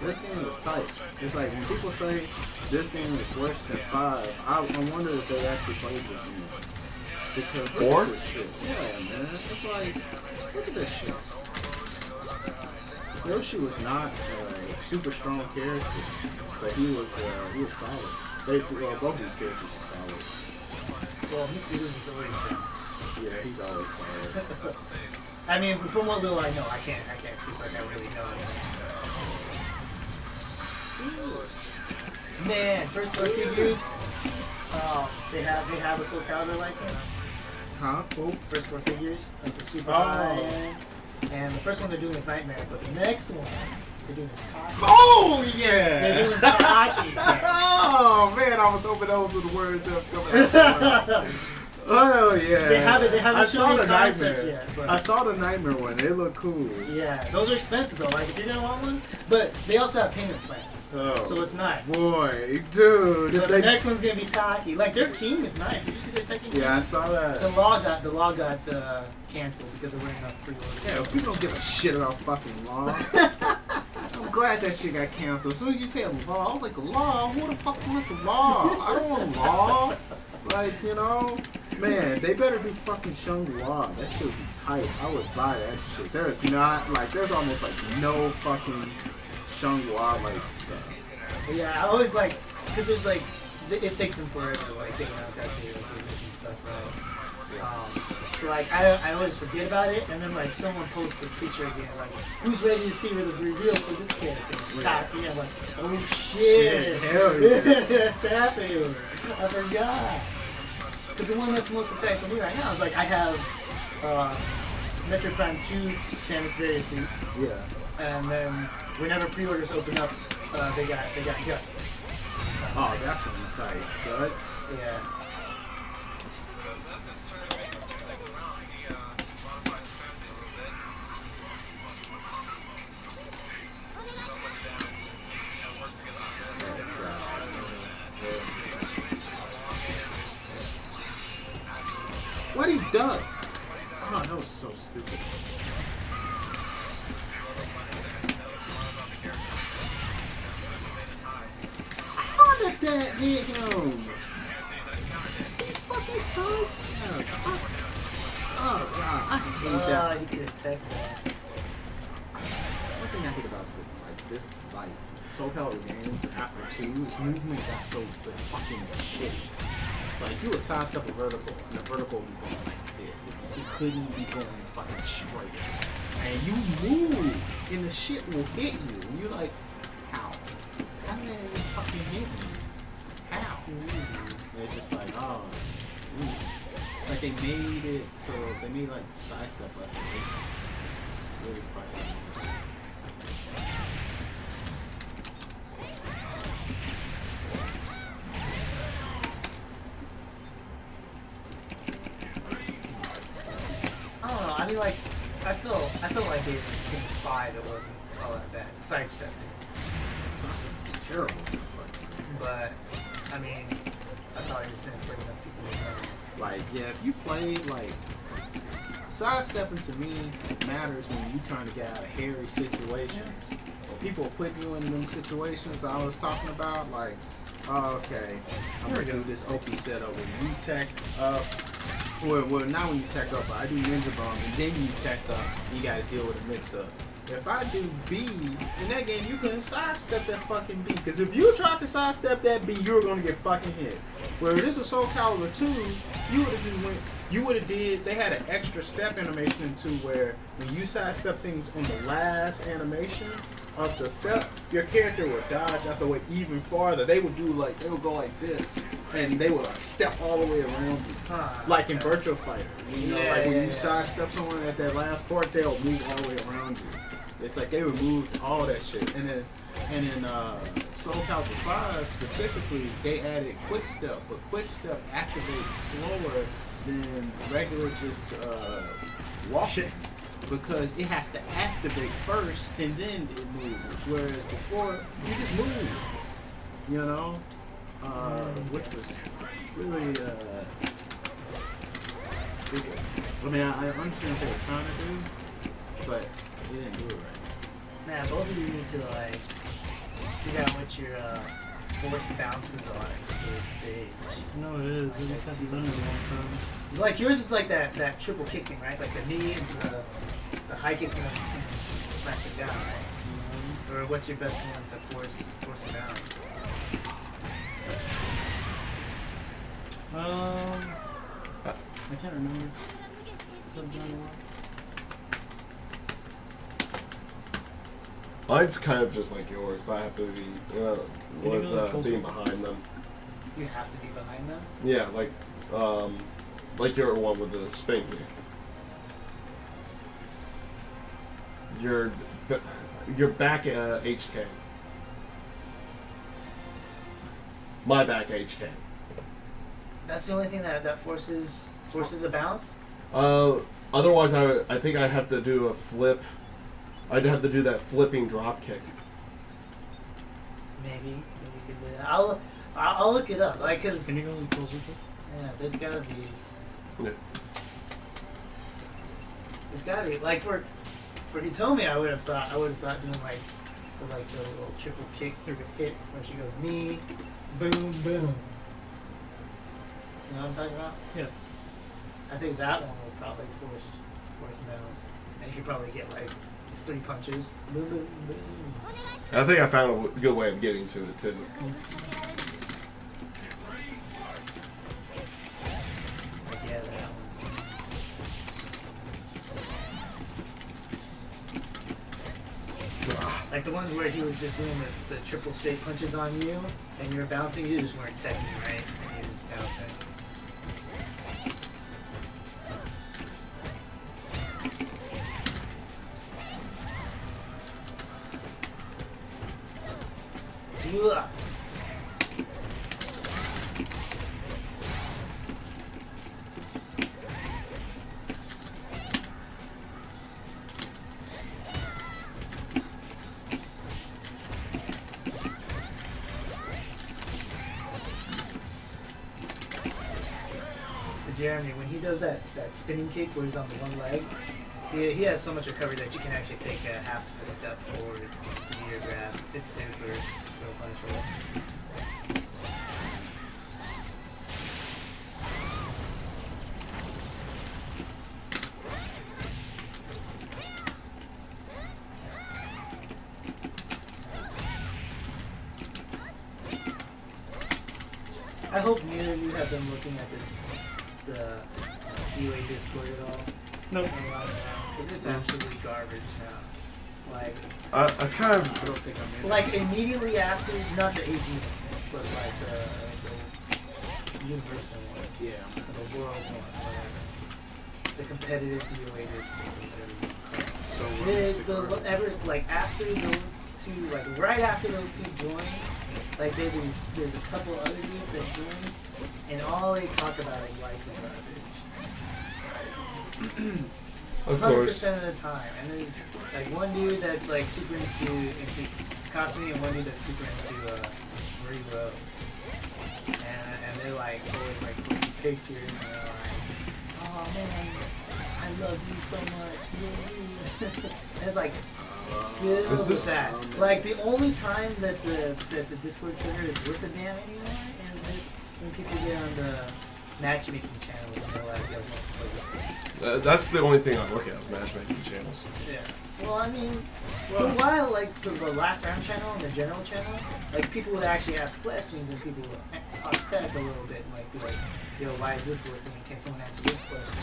This game was tight. It's like when people say this game is worse than 5, I wonder if they actually played this game. Because look at this shit. Yeah, man. It's like, look at this shit. Yoshi was not a super strong character, but he was solid. Both these characters are solid. Well, Mitsurugi's always been. Yeah, he's always solid. I mean, from what little I know, I can't speak like I really know. Man, first four figures. They have a Soul Calibur license. Huh? Cool. First four figures of the Super Oh. High. And the first one they're doing is Nightmare, but the next one they're doing is Taki. Oh They're yeah! doing Taki. Oh man, I was hoping those were the words that was coming out. Oh yeah. They haven't I shown saw the the concept nightmare. yet. But I saw the nightmare one. They look cool. yeah, those are expensive though. Like if you're gonna want one, but they also have payment plans, Oh. so it's nice. Boy, dude. But if the they- next one's gonna be Taki. Like their king is nice. Did you see their Tekken king? Yeah, I saw that. The law got canceled because they weren't enough pre-orders. Yeah, people don't give a shit about fucking law. I'm glad that shit got canceled. As soon as you say law, I was like, law? Who the fuck wants law? I don't want law. Like, you know? Man, they better do fucking Shangri-La. That shit would be tight. I would buy that shit. There's not, like, there's almost like no fucking Shangri-La like stuff. But yeah, I always like, because there's like, it takes them forever, like getting out that day, like they're missing stuff, right? So like, I always forget about it, and then like someone posts a picture again, like, who's ready to see the reveal for this character? Stop, yeah, I'm like, oh shit, Hell yeah. it's happening. I forgot. Because the one that's most exciting for me right now is like, I have Metroid Prime 2 Samus Varia suit. Yeah. And then whenever pre-orders open up, they got Guts. Oh, that's gonna be tight. Guts. Yeah. What he done? Oh, that was so stupid. How did that hit him? He fucking sidestepped. Oh god, I hate that. He could attack that. One thing I hate about this Soul Calibur games after 2 is movement got so fucking shitty. It's like you would sidestep a vertical, and the vertical would be going like this. It couldn't be going fucking straight. And you move, and the shit will hit you. And you're like, how? How did it fucking hit me? How? And it's just like, oh. Ooh. It's like they made it so they made like sidestep less invasive. Really fucking. I don't know. I mean, like, I feel like in 5 it wasn't all that bad. Sidestepping. Sidestep was terrible. But, I mean, I thought he was going to bring enough people with Like, yeah, if you play, like, sidestepping to me matters when you're trying to get out of hairy situations. Or people putting you in them situations that I was talking about, like, oh, okay, I'm going to do this OP setup where you tech up. Well, not when you tech up, but I do Ninja Bomb, and then you tech up, you got to deal with a mix-up. If I do B, in that game, you couldn't sidestep that fucking B. Because if you tried to sidestep that B, you were going to get fucking hit. Where this was Soul Calibur 2, you would have just went, you would have did, they had an extra step animation in 2 where when you sidestep things on the last animation of the step, your character would dodge out the way even farther. They would do like, they would go like this, and they would like step all the way around you. Like in Virtua Fighter. You know, like when you sidestep someone at that last part, they'll move all the way around you. It's like they removed all that shit. And in Soul Calibur 5 specifically, they added Quick Step, but Quick Step activates slower than regular just walking. Because it has to activate first and then it moves. Whereas before, you just move. You know? Which was really stupid. I mean, I understand what they were trying to do, but they didn't do it right. Man, both of you need to, like, figure out what your force bounces are for this stage. No, it is. It just hasn't done it in a long time. Like, yours is like that triple kick thing, right? Like the knee into the high kick and then smash it down, right? Or what's your best one to force it down? I can't remember. Mine's kind of just like yours, but I have to be with being behind them. You have to be behind them. Yeah, like your one with the spin kick. Your back HK. My back HK. That's the only thing that forces a bounce. Otherwise, I think I'd have to do a flip. I'd have to do that flipping drop kick. Maybe you could do that. I'll look it up. Like, cause Can you go a little closer? yeah, there's gotta be. Yeah. There's gotta be like for Hitomi, I would have thought doing like the little triple kick through the hit where she goes knee, boom, boom. You know what I'm talking about? Yeah. I think that one will probably force bounce, and you could probably get like 3 punches. Boom, boom, boom. I think I found a good way of getting to it too. Like, yeah, that one. Like the ones where he was just doing the triple straight punches on you, and you're bouncing. You just weren't teching, right? And you're just bouncing. Ugh. But Jeremy, when he does that spinning kick where he's on the one leg, he has so much recovery that you can actually take a half a step forward to do your grab. It's super punishable. I hope neither of you have been looking at the DOA Discord at all. Nope. It's absolutely garbage now. Like, I kind I of don't think I'm in. like immediately after, not the AZ one, but like the universal one, Yeah. the world one, whatever. The competitive DOA Discord, whatever you call it. So what is it for? Like after those two, like right after those two join, like there's a couple other dudes that join, and all they talk about is life and garbage. of course. 100% of the time, and there's like one dude that's like super into Kasumi, and one dude that's super into Marie Rose, and they're like always like posting pictures, and they're like, oh man, I love you so much. And it's like, good Is this- that. Like the only time that the Discord server is worth a damn anymore is when people get on the matchmaking channels and they're like, yo, let's play with this. That's the only thing I look at is matchmaking channels. Yeah. Well, I mean, for a while, like the last round channel and the general channel, like people would actually ask questions and people would talk tech a little bit, and, like be like, "Yo, why is this working? Can someone answer this question?"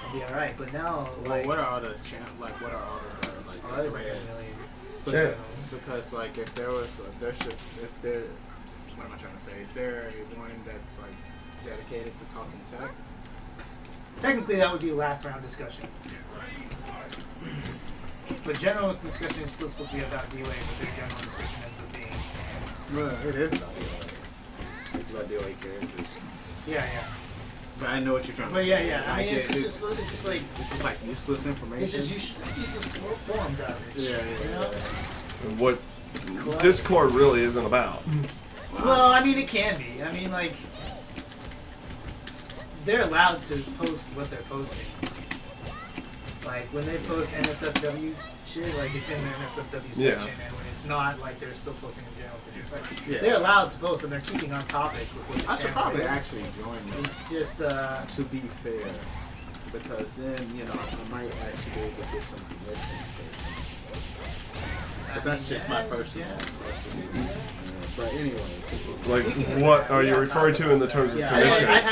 I'll be all right. But now, Well, like, what are all the what are all the like oh, there's like threads? a million Sure. channels. Because like if there was if there what am I trying to say? Is there a one that's like dedicated to talking tech? Technically, that would be last round discussion. But general discussion is still supposed to be about DOA, but their general discussion ends up being, Well, it is about DOA. It's about DOA characters. yeah. But I know what you're trying But to yeah, say. yeah. I mean, it's get it. just like It's just like useless information. it's just useless forum garbage. Yeah. You know? And what Club. Discord really isn't about. Well, I mean, it can be. I mean, like, they're allowed to post what they're posting. Like, when they post NSFW shit, like, it's in the NSFW section, Yeah. and when it's not, like, they're still posting in general section. But Yeah. they're allowed to post, and they're keeping on topic with what the I should channel probably is. actually join them. It's just, To be fair, because then I might actually be able to get some commission. But that's just my personal. yeah. That's just me. But anyway, continue. Like, Speaking of what that, are we you gotta referring talk to in the about terms of that. I commissions?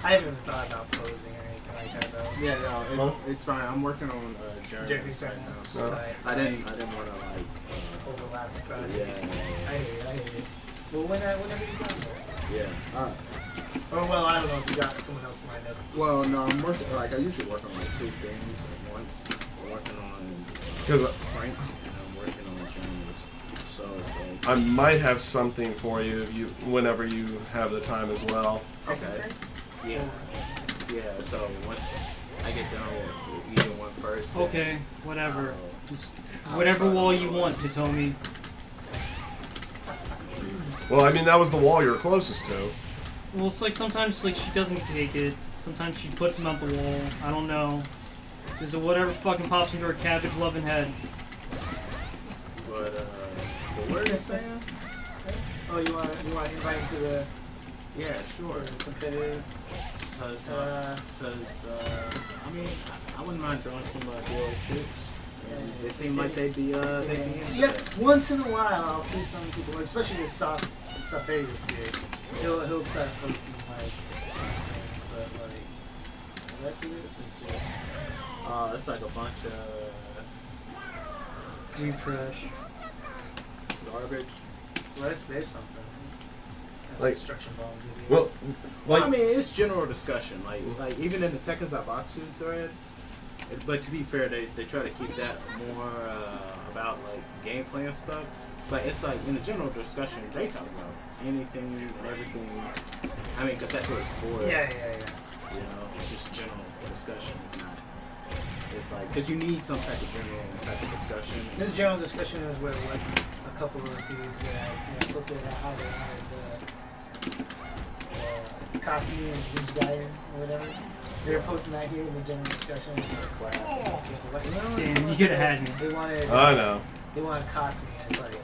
haven't even thought about posing or anything like that though. Yeah, no, it's, Huh? it's fine. I'm working on Jerry's Jerry's right right now. now. So Right. I didn't want to like. Overlap the projects. Yeah. I hear you. Well, whenever you got it. Yeah. All right. Or well, I don't know if you got someone else lined up. Well, no, I'm working. Like I usually work on like 2 games at once. I'm working on 'Cause Frank's and I'm working on Jerry's. So it's like. I might have something for you if you, whenever you have the time as well. Okay. Yeah. Yeah. So once I get done with either one first. then Okay, whatever. I'll- Just I'll whatever start wall on you the want, left. Hitomi. Well, I mean, that was the wall you're closest to. Well, it's like sometimes like she doesn't take it. Sometimes she puts him up the wall. I don't know. Just whatever fucking pops into her cabbage loving head. But what are you saying? Oh, you want to invite him to the Yeah, sure. competitive? Cause, I mean, I wouldn't mind drawing some duo chicks. They seem like they'd be into So, yeah, that. once in a while, I'll see some people, especially this Safarius dude. He'll start posting like things, but like the rest of this is just It's like a bunch of Refresh. garbage. well, there's something. That's Like- instruction bomb video. Well, Well, like, I mean, it's general discussion. Like even in the Tekken Zaibatsu thread. But to be fair, they try to keep that more about like gameplay and stuff. But it's like in the general discussion, they talk about anything and everything. I mean, because that's what it's for. yeah. You know, it's just general discussion. It's not. It's like because you need some type of general type of discussion. This general discussion is where like a couple of those dudes that posted how they wanted Kasumi and Rouge or whatever. They were posting that here in the general discussion. Damn, you could've had me. I know. They wanted Kasumi as like a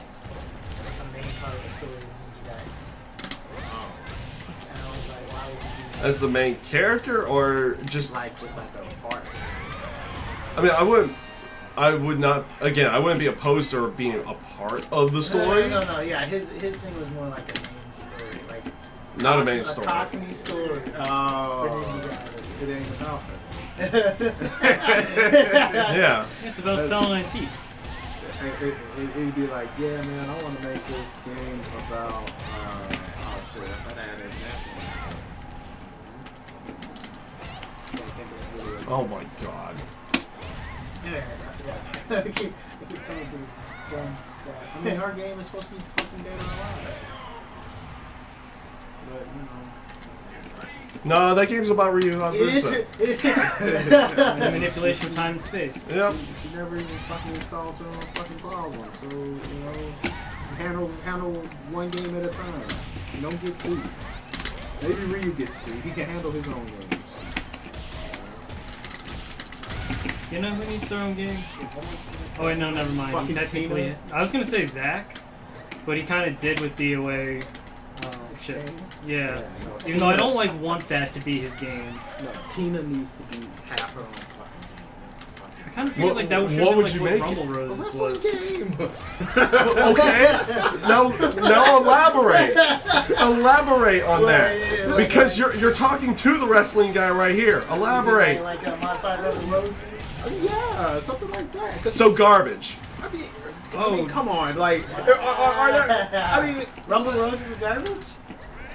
main part of the story of Ninja Gaiden. And I was like, why would you do that? As the main character, or just Just like a part. I mean, I would not. Again, I wouldn't be opposed to being a part of the story. No. Yeah, his thing was more like a main story, like Not a main story. A Kasumi story. Oh, For it ain't about her. Yeah. It's about selling antiques. It'd be like, yeah, man, I want to make this game about. Oh shit, I thought I had an example. Oh my god. Yeah, I forgot. I keep coming to this dumb crap. I mean, our game is supposed to be fucking dead or alive. But you know. No, that game's about Ryu It is. Hayabusa. The manipulation of time and space. Yep. She never even fucking solved her own fucking problem. So, you know, handle one game at a time. You don't get 2. Maybe Ryu gets 2. He can handle his own games. You know who needs their own game? Oh wait, no, never mind. Fucking Technically, Tina. I was gonna say Zach, but he kind of did with the away. Shit. Yeah. No, Even though I don't like want that to be his game. No, Tina needs to be half her own fucking game. I kind of feel What- like that should what have would like you what make Rumble A Roses wrestling was. game. Okay. Now elaborate. Elaborate on that. Because you're talking to the wrestling guy right here. Elaborate. Like a modified Rebel Roses. Yeah, something like that. 'Cause, So garbage. I mean, Oh. come on, like, are there? I mean, Rumble Roses is garbage.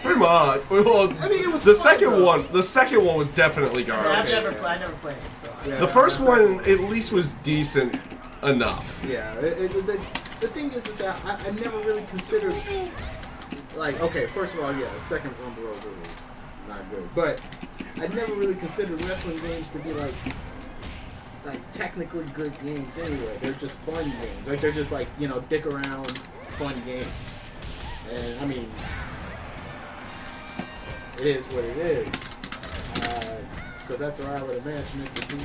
Pretty much. Well, I mean, it was the fun, second though. one. The second one was definitely I've garbage. never played him, so. Yeah, The first that's one like- at least was decent enough. Yeah, the thing is that I never really considered, like, okay, first of all, yeah, the second Rumble Roses is not good, but I never really considered wrestling games to be like technically good games anyway. They're just fun games. Like, they're just like, you know, dick around fun games. And I mean, it is what it is. So that's what I would imagine it to be.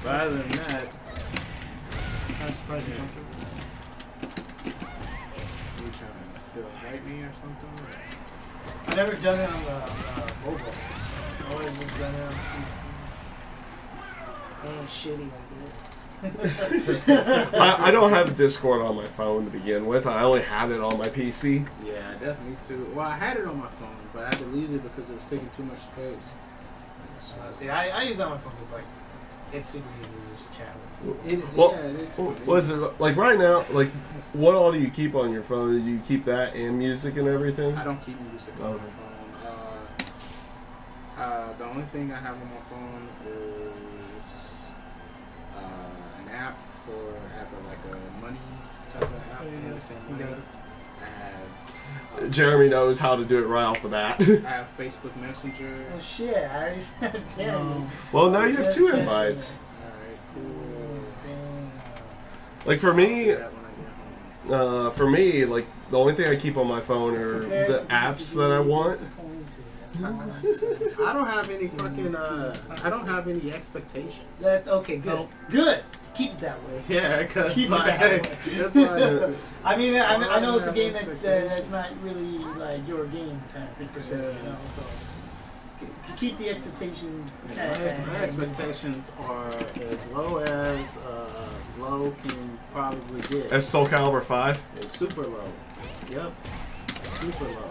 But other than that, I'm surprised you jumped you trying to still invite me or something? I've never done it on the mobile. I've always just done it on PC. Ain't shitty like this. I don't have Discord on my phone to begin with. I only have it on my PC. Yeah, definitely too. Well, I had it on my phone, but I deleted it because it was taking too much space. See, I use it on my phone because like it's super easy to just chat with. Well, yeah, it is. what is it like right now? Like, what all do you keep on your phone? Do you keep that and music and everything? I don't keep music on Okay. my phone. The only thing I have on my phone is an app for like a money type of app. Yeah, to send you money. got it. I have Jeremy knows how to do it right off the bat. I have Facebook Messenger. Oh shit! I already said damn. Well, now you have Just 2 said- invites. Alright, cool. Like for me, That when I get home. for me, like the only thing I keep on my phone are the apps that I want. That's all I'm saying. I don't have any fucking. I don't have any expectations. That's okay. Good. Oh. Good. Keep it that way. Yeah, because Keep it like, that way. that's like. I mean, I know it's a have game that's expectations. not really like your game kind of thing per se, you know. So keep the expectations. My expectations are as low can probably get. As Soul Calibur 5. It's super low. Yep. Super low.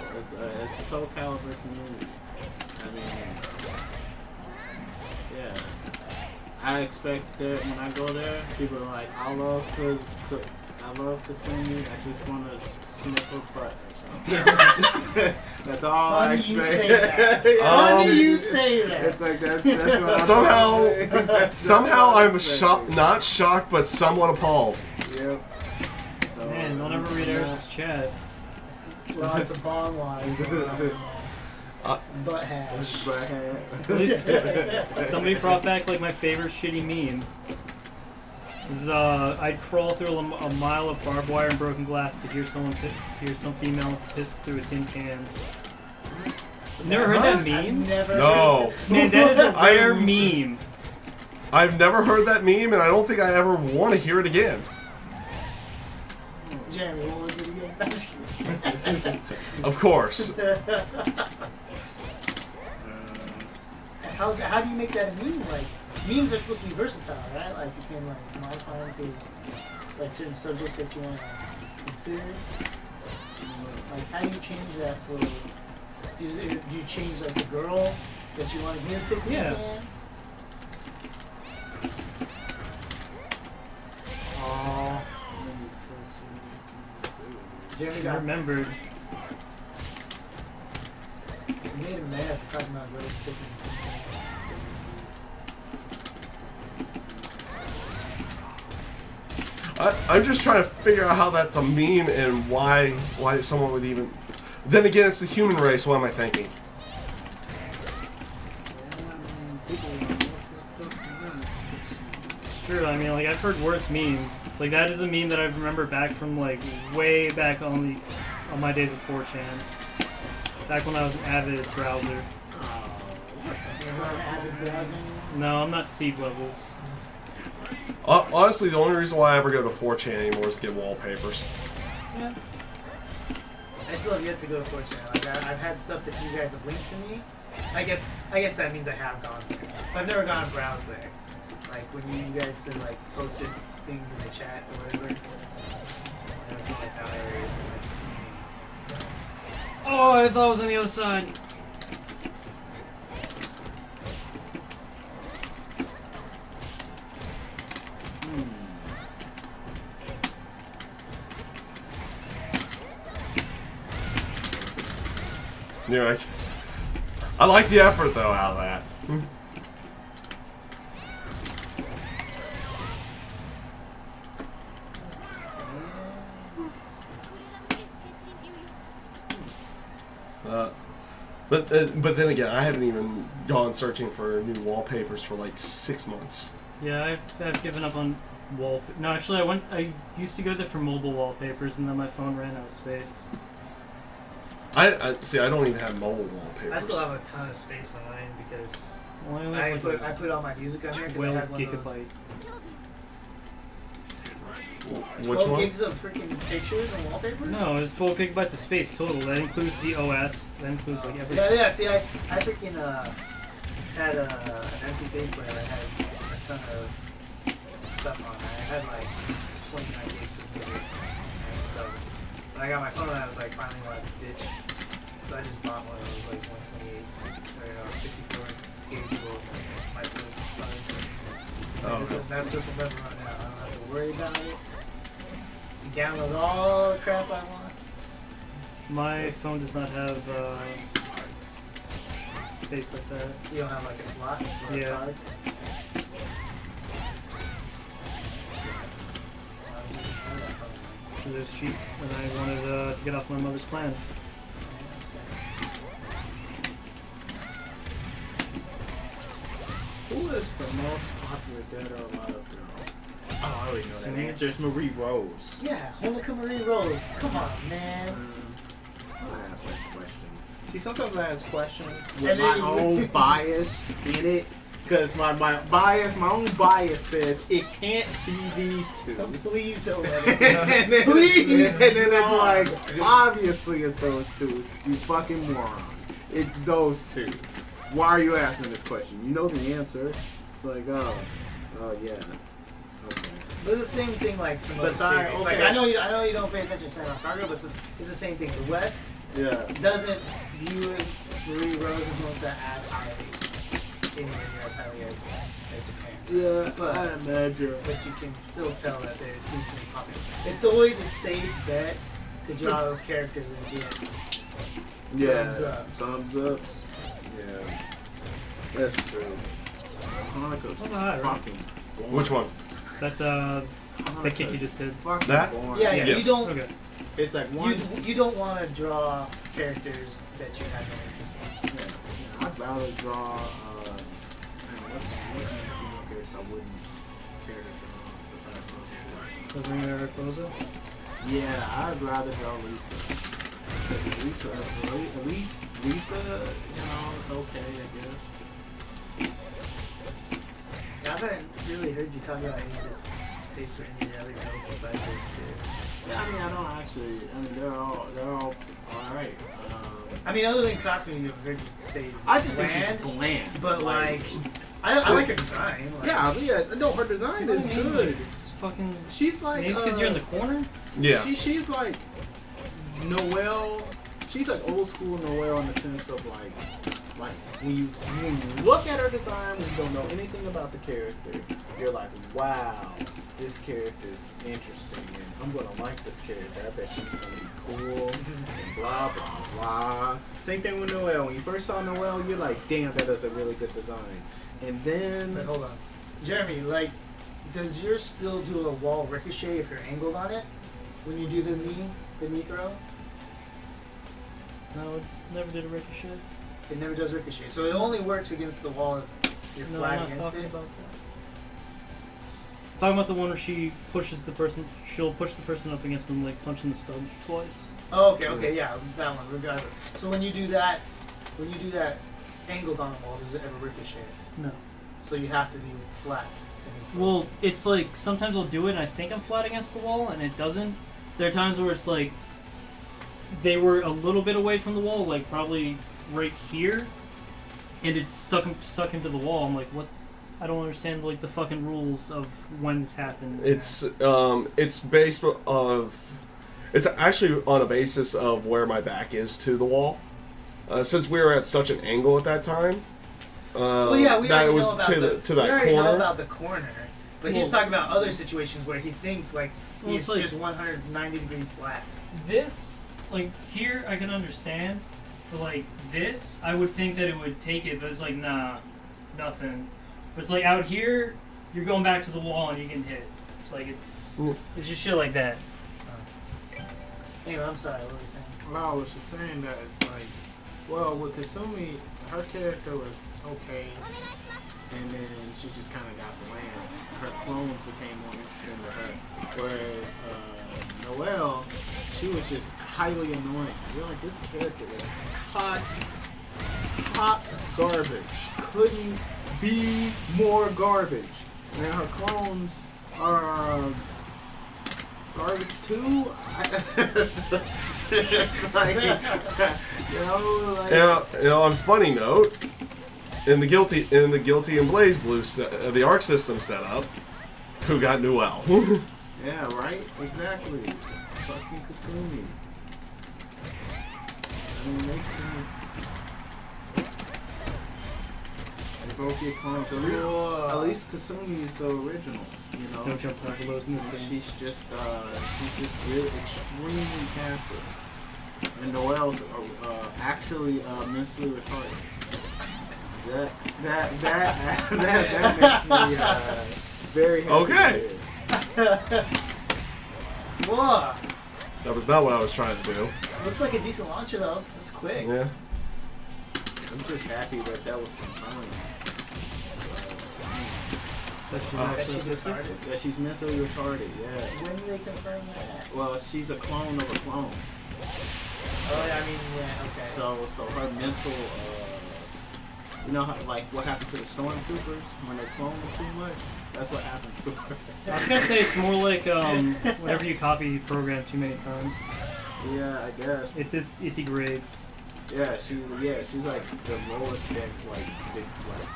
It's the Soul Calibur community. I mean, yeah. I expect that when I go there, people are like, I love Kasumi. I just want to sniff her butt or something. That's all I Funny you expect. say that. Funny you say that. It's like that's what I'm Somehow I'm expecting. not shocked, but somewhat appalled. Yep. So, Man, don't ever read Eris's chat. Well, it's a bong line. Butt hash. But, At least somebody brought back like my favorite shitty meme. It was, I'd crawl through a mile of barbed wire and broken glass to hear some female piss through a tin can. Never heard that meme? No. Man, that is a rare I'm- meme. I've never heard that meme, and I don't think I ever want to hear it again. Jeremy, what was it again? I'm just kidding. Of course. How do you make that a meme? Like, memes are supposed to be versatile, right? Like, you can like modify them to like certain subjects that you want to consider. Like, how do you change that for? Do you change like the girl that you want to hear pissing Yeah. again? Oh, Jeremy I got remembered. you made him mad for talking about girls pissing. I'm just trying to figure out how that's a meme and why someone would even. Then again, it's the human race. What am I thinking? It's true. I mean, like I've heard worse memes. Like that is a meme that I remember back from like way back on my days of 4chan. Back when I was an avid browser. You're not an avid browser. No, I'm not Steve Levels. Honestly, the only reason why I ever go to 4chan anymore is to get wallpapers. Yeah. I still have yet to go to 4chan. Like I've had stuff that you guys have linked to me. I guess that means I have gone there. But I've never gone and browsed there. Like when you guys had, like posted things in the chat or whatever. That's the only time I ever like seen. Oh, I thought it was on the other side. You're like, I like the effort though out of that. But then again, I haven't even gone searching for new wallpapers for like 6 months. Yeah, I've given up on wallpaper. No, actually, I used to go there for mobile wallpapers, and then my phone ran out of space. I see. I don't even have mobile wallpapers. I still have a ton of space on mine because Well, I only I have put like all my music on there a because I 12 had one of those. gigabyte. Which 12 one? gigs of freaking pictures and wallpapers? No, it's 12 gigabytes of space total. That includes the OS. That includes like everything. Yeah, see, I freaking had an MP3 player that had a ton of stuff on. I had like 29 gigs of video. And so when I got my phone, I was like finally allowed to ditch. So I just bought one of those like 128 or 64 gigable micro phones. Oh, This will never run out. I don't have to worry about it. You download all the crap I want. My phone does not have space like that. You don't have like a slot for a Yeah. card. Because it was cheap, and I wanted to get off my mother's plan. Who is the most popular Dead or Alive girl? Oh, I already know that Sumi? answer. It's Marie Rose. Yeah, Honoka Marie Rose. Come on, man. I ask that question. See, sometimes I ask questions with And my then- own bias in it. Because my own bias says it can't be these two. Please don't let it and then, Please. and then it's like, obviously it's those two. You fucking moron. It's those two. Why are you asking this question? You know the answer. It's like, oh yeah. Okay. But it's the same thing like some other Besides, series. okay. Like I know you don't pay attention to Santa Cargo, but it's the same thing. The West Yeah. doesn't view Marie Rose and Honoka as highly, anywhere near as highly as Japan. Yeah, But- I imagine. But you can still tell that they're decently popular. It's always a safe bet to draw those characters and get Yeah. thumbs ups. Thumbs ups. Yeah. That's true. Hanoka's That's high, right? fucking boring. Which one? That kick you just did. Fucking That? boring. Yeah, Yes. you don't Okay. It's like one. you don't want to draw characters that you have no interest in. Yeah, I'd rather draw. What characters I wouldn't care to draw besides those two? Sabrina Rosa. Yeah, I'd rather draw Lisa. Because Lisa, you know, it's okay, I guess. I haven't really heard you talk about any of the taste for any of the other girls besides those two. Yeah, I mean, I don't actually. I mean, they're all right. I mean, other than costume, you've heard you say is I just think bland, she's bland. but like, I like her design. Like, yeah. No, her design is good. It's fucking. She's like. Maybe because you're in the corner. Yeah. She's like Noelle. She's like old school Noelle in the sense of like when you look at her design, when you don't know anything about the character, you're like, wow, this character is interesting, and I'm gonna like this character. I bet she's gonna be cool, and blah blah blah. Same thing with Noelle. When you first saw Noelle, you're like, damn, that is a really good design. And then But hold on, Jeremy. Like, does yours still do a wall ricochet if you're angled on it when you do the knee throw? No, it never did a ricochet. It never does ricochet, so it only works against the wall if you're No, flat I'm not against talking it. about that. I'm talking about the one where she pushes the person. She'll push the person up against them, like punching the stump twice. Oh, okay, yeah, that one, regardless. So when you do that angled on the wall, does it ever ricochet? No. So you have to be flat against the Well, it's like sometimes I'll do it and I think I'm flat against the wall and it doesn't. There are times where it's like they were a little bit away from the wall, like probably right here, and it's stuck into the wall. I'm like, what? I don't understand like the fucking rules of when this happens. It's based of. It's actually on a basis of where my back is to the wall. Since we were at such an angle at that time. Well, yeah, we that already was know about to we that already know corner. about the corner, but he's Well- talking about other situations where he thinks like Well, he's it's like- just 190 degree flat. This, like here, I can understand, but like this, I would think that it would take it, but it's like nah, nothing. But it's like out here, you're going back to the wall and you can hit. It's like it's just shit like that. Anyway, I'm sorry. What were you saying? well, I was just saying that it's like, well, with Kasumi, her character was okay, and then she just kind of got bland. Her clones became more interesting to her, whereas Noelle, she was just highly annoying. You're like, this character is hot garbage. Couldn't be more garbage. And her clones are garbage too. It's like, you know, like. On a funny note, in the Guilty and Blaze Blue the Arc system setup, Who got Noelle? Yeah, right? Exactly. Fucking Kasumi. I mean, it makes sense. They both get clones. At least Kasumi is the original, you know? Don't jump over those in this game. She's just really extremely passive. And Noelle's actually mentally retarded. That makes me very happy. Okay. to hear. Whoa! That was not what I was trying to do. Looks like a decent launcher though. That's quick. Yeah. I'm just happy that was confirmed. That she's That actually she's autistic? retarded. Yeah, she's mentally retarded. Yeah. When did they confirm that? Well, she's a clone of a clone. Oh, yeah, I mean, yeah, okay. So her mental, you know, how, like what happened to the stormtroopers when they clone them too much? That's what happened to her. I was gonna say it's more like whenever you copy program too many times, Yeah, I guess. it degrades. Yeah, she's like the lowest deck,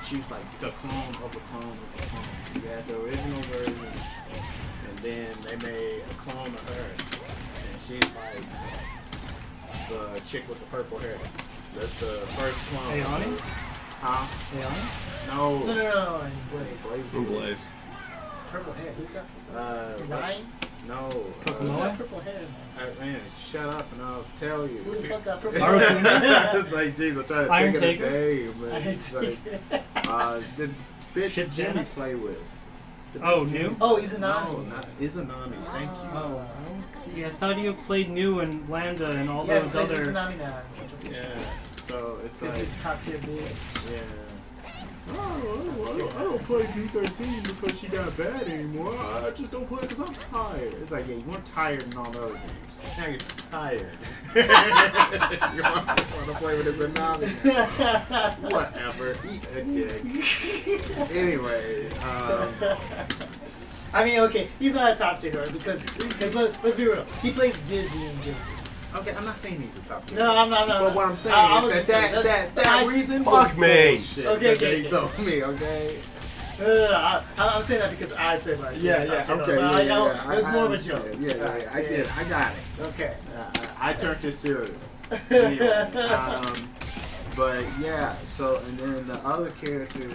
she's like the clone of a clone of a clone. You had the original version, and then they made a clone of her, and she's like the chick with the purple hair. That's the first clone. Ayani? Huh? Ayani? No. No, in Blaze. Who Blaze? Purple hair. Who's got What? nine? No. Who's Kokomo? got purple hair? Man, shut up and I'll tell you. Who the fuck got purple Haruka. hair? It's like, jeez, I'm trying to Iron think Taker? of the name, man. Iron It's like, the bitch Ship Jimmy Jam? play with. The Oh, bitch new? Jimmy- Oh, he's a No, Nami. not Izanami. Thank you. Oh, yeah, I thought you played New and Lambda and all Yeah, those because he's a other. Nami now. in Central Future. Yeah. So it's Because like, he's top tier dude. yeah. I don't play D13 because she got bad anymore. I just don't play because I'm tired. It's like, yeah, you weren't tired in all the other games. Now you're tired. You want to play with Izanami. Whatever. Eat a dick. Anyway, I mean, okay, he's not a top tier hero because let's be real. He plays Dizzy and Dizzy. okay, I'm not saying he's a top tier. No, I'm not. But what I'm saying I was is just saying, that that's- reason Fuck was me. bullshit Okay, that he okay. told me, okay? I'm saying that because I said like he's top tier hero, okay, but I know yeah. it was more of a understand. joke. Yeah, I get it. I got it. Okay. I turned this serious. Anyway, but yeah, so, and then the other characters,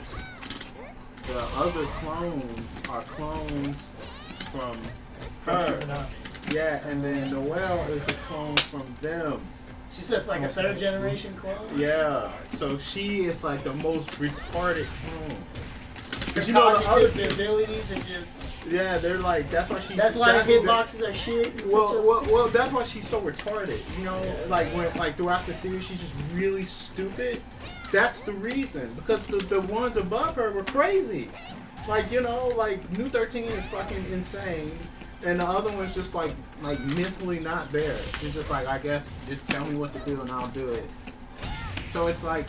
the other clones are clones from her. Izanami. Yeah, and then Noelle is a clone from them. She's like a third generation clone. Yeah, so she is like the most retarded clone. Her Because you know the other cognitive abilities are just. yeah, they're like that's why she's. That's why the that- hitboxes are shit. It's Well, such a- well, that's why she's so retarded. You know, like when throughout the series, she's just really stupid. That's the reason because the ones above her were crazy. Like you know, like New 13 is fucking insane, and the other one's just like mentally not there. She's just like, I guess just tell me what to do and I'll do it. So it's like,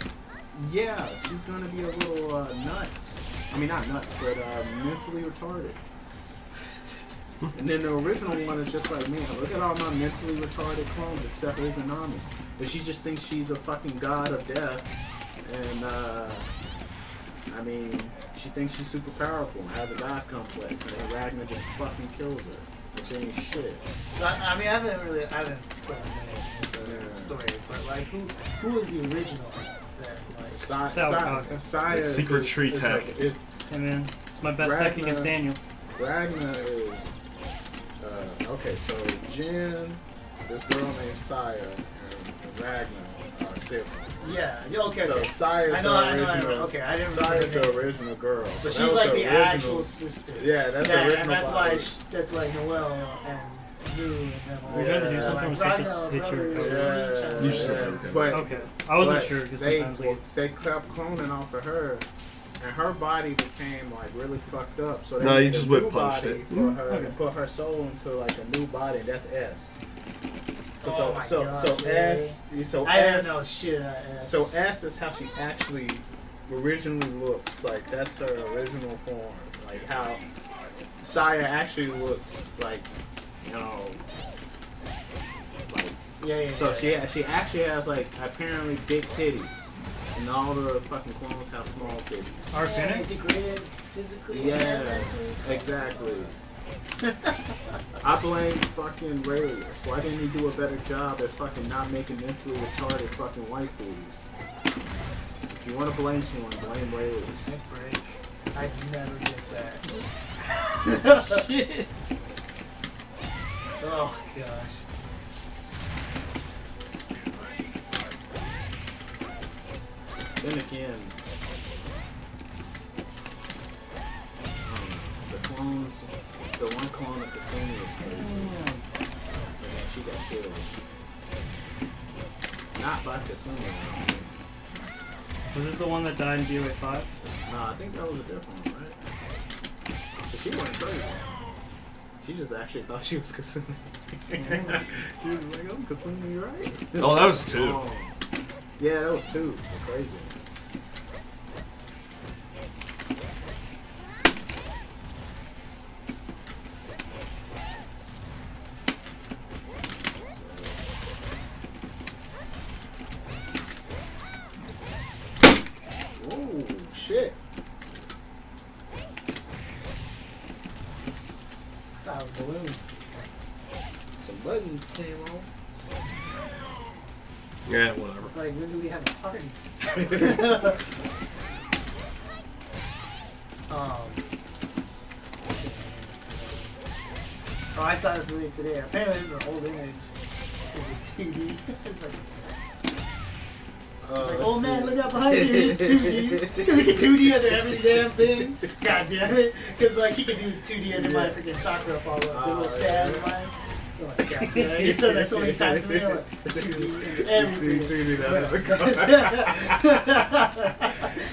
yeah, she's gonna be a little nuts. I mean, not nuts, but mentally retarded. And then the original one is just like, man, look at all my mentally retarded clones except Izanami. But she just thinks she's a fucking god of death. And, I mean, she thinks she's super powerful and has a god complex. And then Ragnar just fucking kills her. Which ain't shit. So I mean, I haven't still the story, but like, who is the original? That like, Saya The secret is- tree is tech. like- is Hey man, it's my best deck against Daniel. Ragnar is okay. So Jin, this girl named Saya, and Ragnar are siblings. yeah, okay. So Okay. Saya's I know, the original. okay, I didn't remember Saya's her the name. original girl. But So she's that was like the original- actual sister. Yeah, that's the original. and that's body. why Noelle and Lou and them Are you trying to do Yeah. something with like, just hit your brothers, cover? each You other. should say Yeah, okay. but Okay, I wasn't but sure because they, sometimes like it's. they kept cloning off of her, and her body became like really fucked up. So they No, made you a just new whip punched body it. for her Okay. and put her soul into like a new body, and that's S. Oh my so God, S. So I S. didn't know shit. S. So S is how she actually originally looks. Like that's her original form. Like how Saya actually looks like, you know, like Yeah. so she actually has like apparently big titties, and all the fucking clones have small titties. Arcanic? Degraded physically. Yeah, and mentally. exactly. I blame fucking Rayleigh. Why didn't he do a better job at fucking not making mentally retarded fucking waifus? If you want to blame someone, blame Rayleigh. Nice break. I'd never get that. Shit. Oh gosh. Then again, the clones, the one clone of Kasumi is crazy. And then she got killed. Not by Kasumi. Was this the one that died in DOA 5? No, I think that was a different one, right? But she wasn't crazy. She just actually thought she was Kasumi. She was like, "I'm Kasumi, right?" Oh, that was 2. Oh. Yeah, that was 2. They're crazy. Oh shit! That was balloon. Some buttons came on. Yeah, whatever. It's like, when do we have a party? Oh, I saw this video today. Apparently, this is an old image. It's a 2D. It's like, oh man, look out behind you. It's 2D. Because he can 2D under every damn thing. God damn it. Because like he can do 2D under my freaking Sakura follow up. The little stab in mine. So like, God damn it. He's done that so many times to me. I'm like, 2D and everything.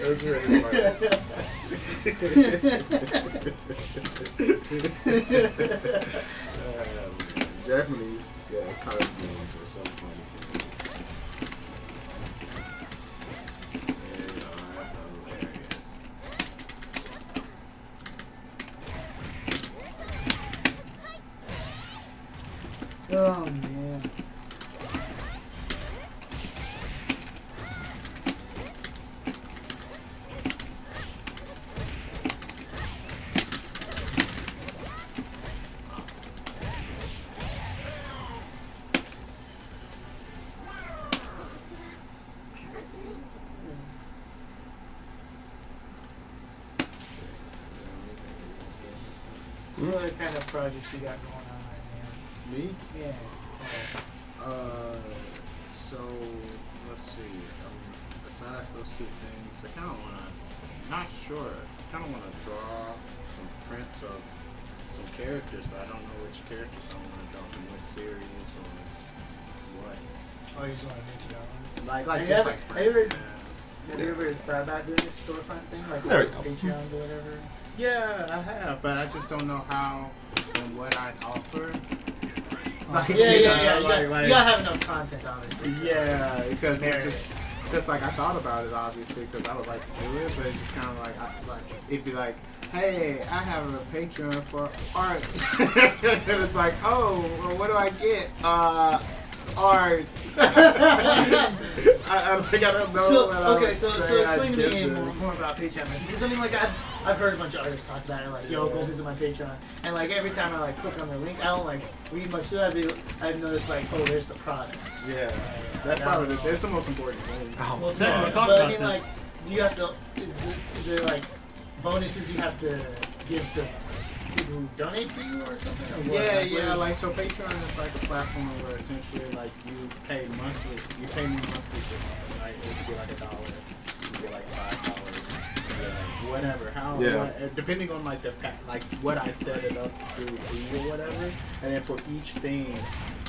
That's really funny. Japanese card games are so funny. They are hilarious. Oh man. What other kind of projects you got going on right Me? now? Yeah. So let's see. Besides those 2 things, I kind of want to. Not sure. I kind of want to draw some prints of some characters, but I don't know which characters I want to draw from what series or what. Oh, you just want to make it out. Like Have you just ever- like have you ever- prints, Have you ever thought about doing this storefront thing? Like There we go. Patreons or whatever? Yeah, I have, but I just don't know how and what I'd offer. Like, Yeah, you yeah, know, yeah. like- You gotta have enough content, obviously. Yeah, because Merit. it's just like I thought about it obviously because I would like to do it, but it's just kind of like it'd be like, hey, I have a Patreon for art, and it's like, oh, well, what do I get? Art. I don't know. So what I okay, would so say explain I'd to me give them. more about Patreon, like, because I mean, like I've heard a bunch of artists talk about it, like, yo, go visit my Patreon, and like every time I like click on the link, I don't like read much through it. I've noticed like, oh, there's the products. Yeah, that's probably that's the most important thing. Oh, Well, technically, we talked but I about mean, like, this. do you have to? Is there like bonuses you have to give to people who donate to you or something? Or what? Yeah, what yeah. is- Like so, Patreon is like a platform where essentially like you pay monthly. You pay me monthly for something, right? It could be like $1. You get like $5. Like whatever. How? Yeah. What, depending on like like what I set it up to be or whatever. And then for each thing,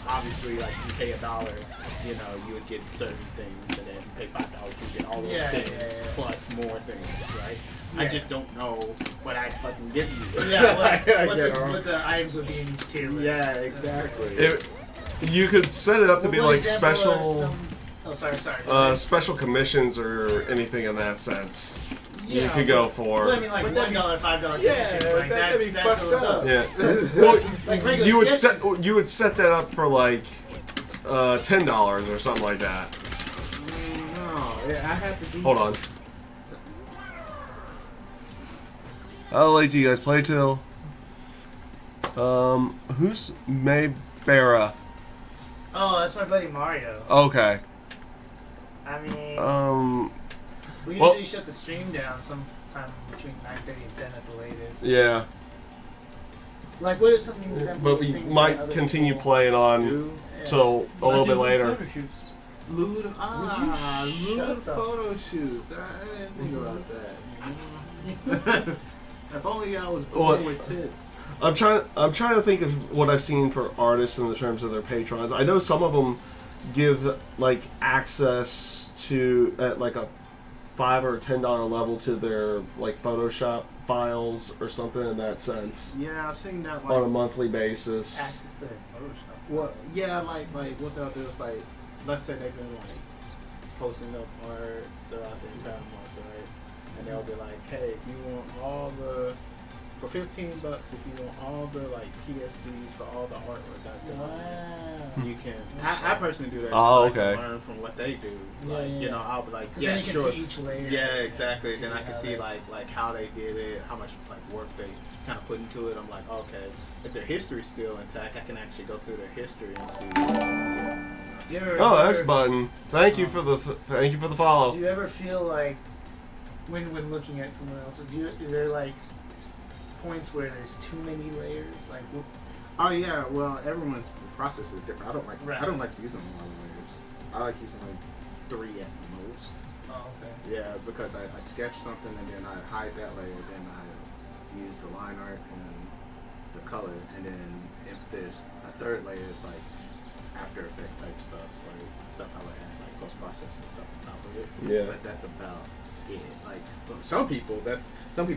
obviously like you pay $1, you know, you would get certain things, and then you pay $5, you get all those Yeah, things yeah, yeah. plus more things, right? I Yeah. just don't know what I'd fucking give you. Yeah, what You know? the items would be in tier lists. Yeah, exactly. You could set it up to be What like example are special, some- Oh, sorry. special commissions or anything in that sense. You Yeah, could go Well, I for. mean, like But that'd be- $1, $5 Yeah, commissions. Like that'd be that's fucked up. Yeah. Well, Like regular you would set sketches. you would set that up for like $10 or something like that. No, I have to do. Hold on. How late do you guys play till? Who's Maybera? Oh, that's my buddy Mario. Okay. I mean, we well- usually shut the stream down sometime between 9:30 and 10 at the latest. Yeah. Like, what are some examples But of we things that might other continue people- playing on Dude, Yeah. till a little bit later. Photo shoots. lewd shut the- photo shoots. I didn't think about that. If only I was born What? with tits. I'm trying to think of what I've seen for artists in the terms of their patrons. I know some of them give like access to at like a $5 or $10 level to their like Photoshop files or something in that sense Yeah, I've seen that. Like, on a monthly basis. Access to their Photoshop. well, yeah, like what they'll do is like, let's say they've been like posting up art throughout the entire month, right? And they'll be like, hey, if you want all the for $15, if you want all the like PSDs for all the artwork I've done. Wow. You can. I personally do that. Oh, just so I okay. can learn from what they do. Yeah, Like yeah. you know, I'll be like, 'Cause yeah, then you can sure. see each layer. Yeah, exactly. Then I can how see they- like how they did it, how much like work they kind of put into it. I'm like, okay, if their history's still intact, I can actually go through their history and see. Yeah. Do you ever, Oh, do X you ever- button. Thank you for the follow. Do you ever feel like when looking at someone else, is there like points where there's too many layers? Like, Oh yeah, well everyone's process is different. Right. I don't like using a lot of layers. I like using like 3 at the most. oh, okay. Yeah, because I sketch something and then I hide that layer, then I use the line art and the color, and then if there's a third layer, it's like After Effect type stuff, like stuff I would add, like post processing stuff on top of it. Yeah. But that's about it. Like some people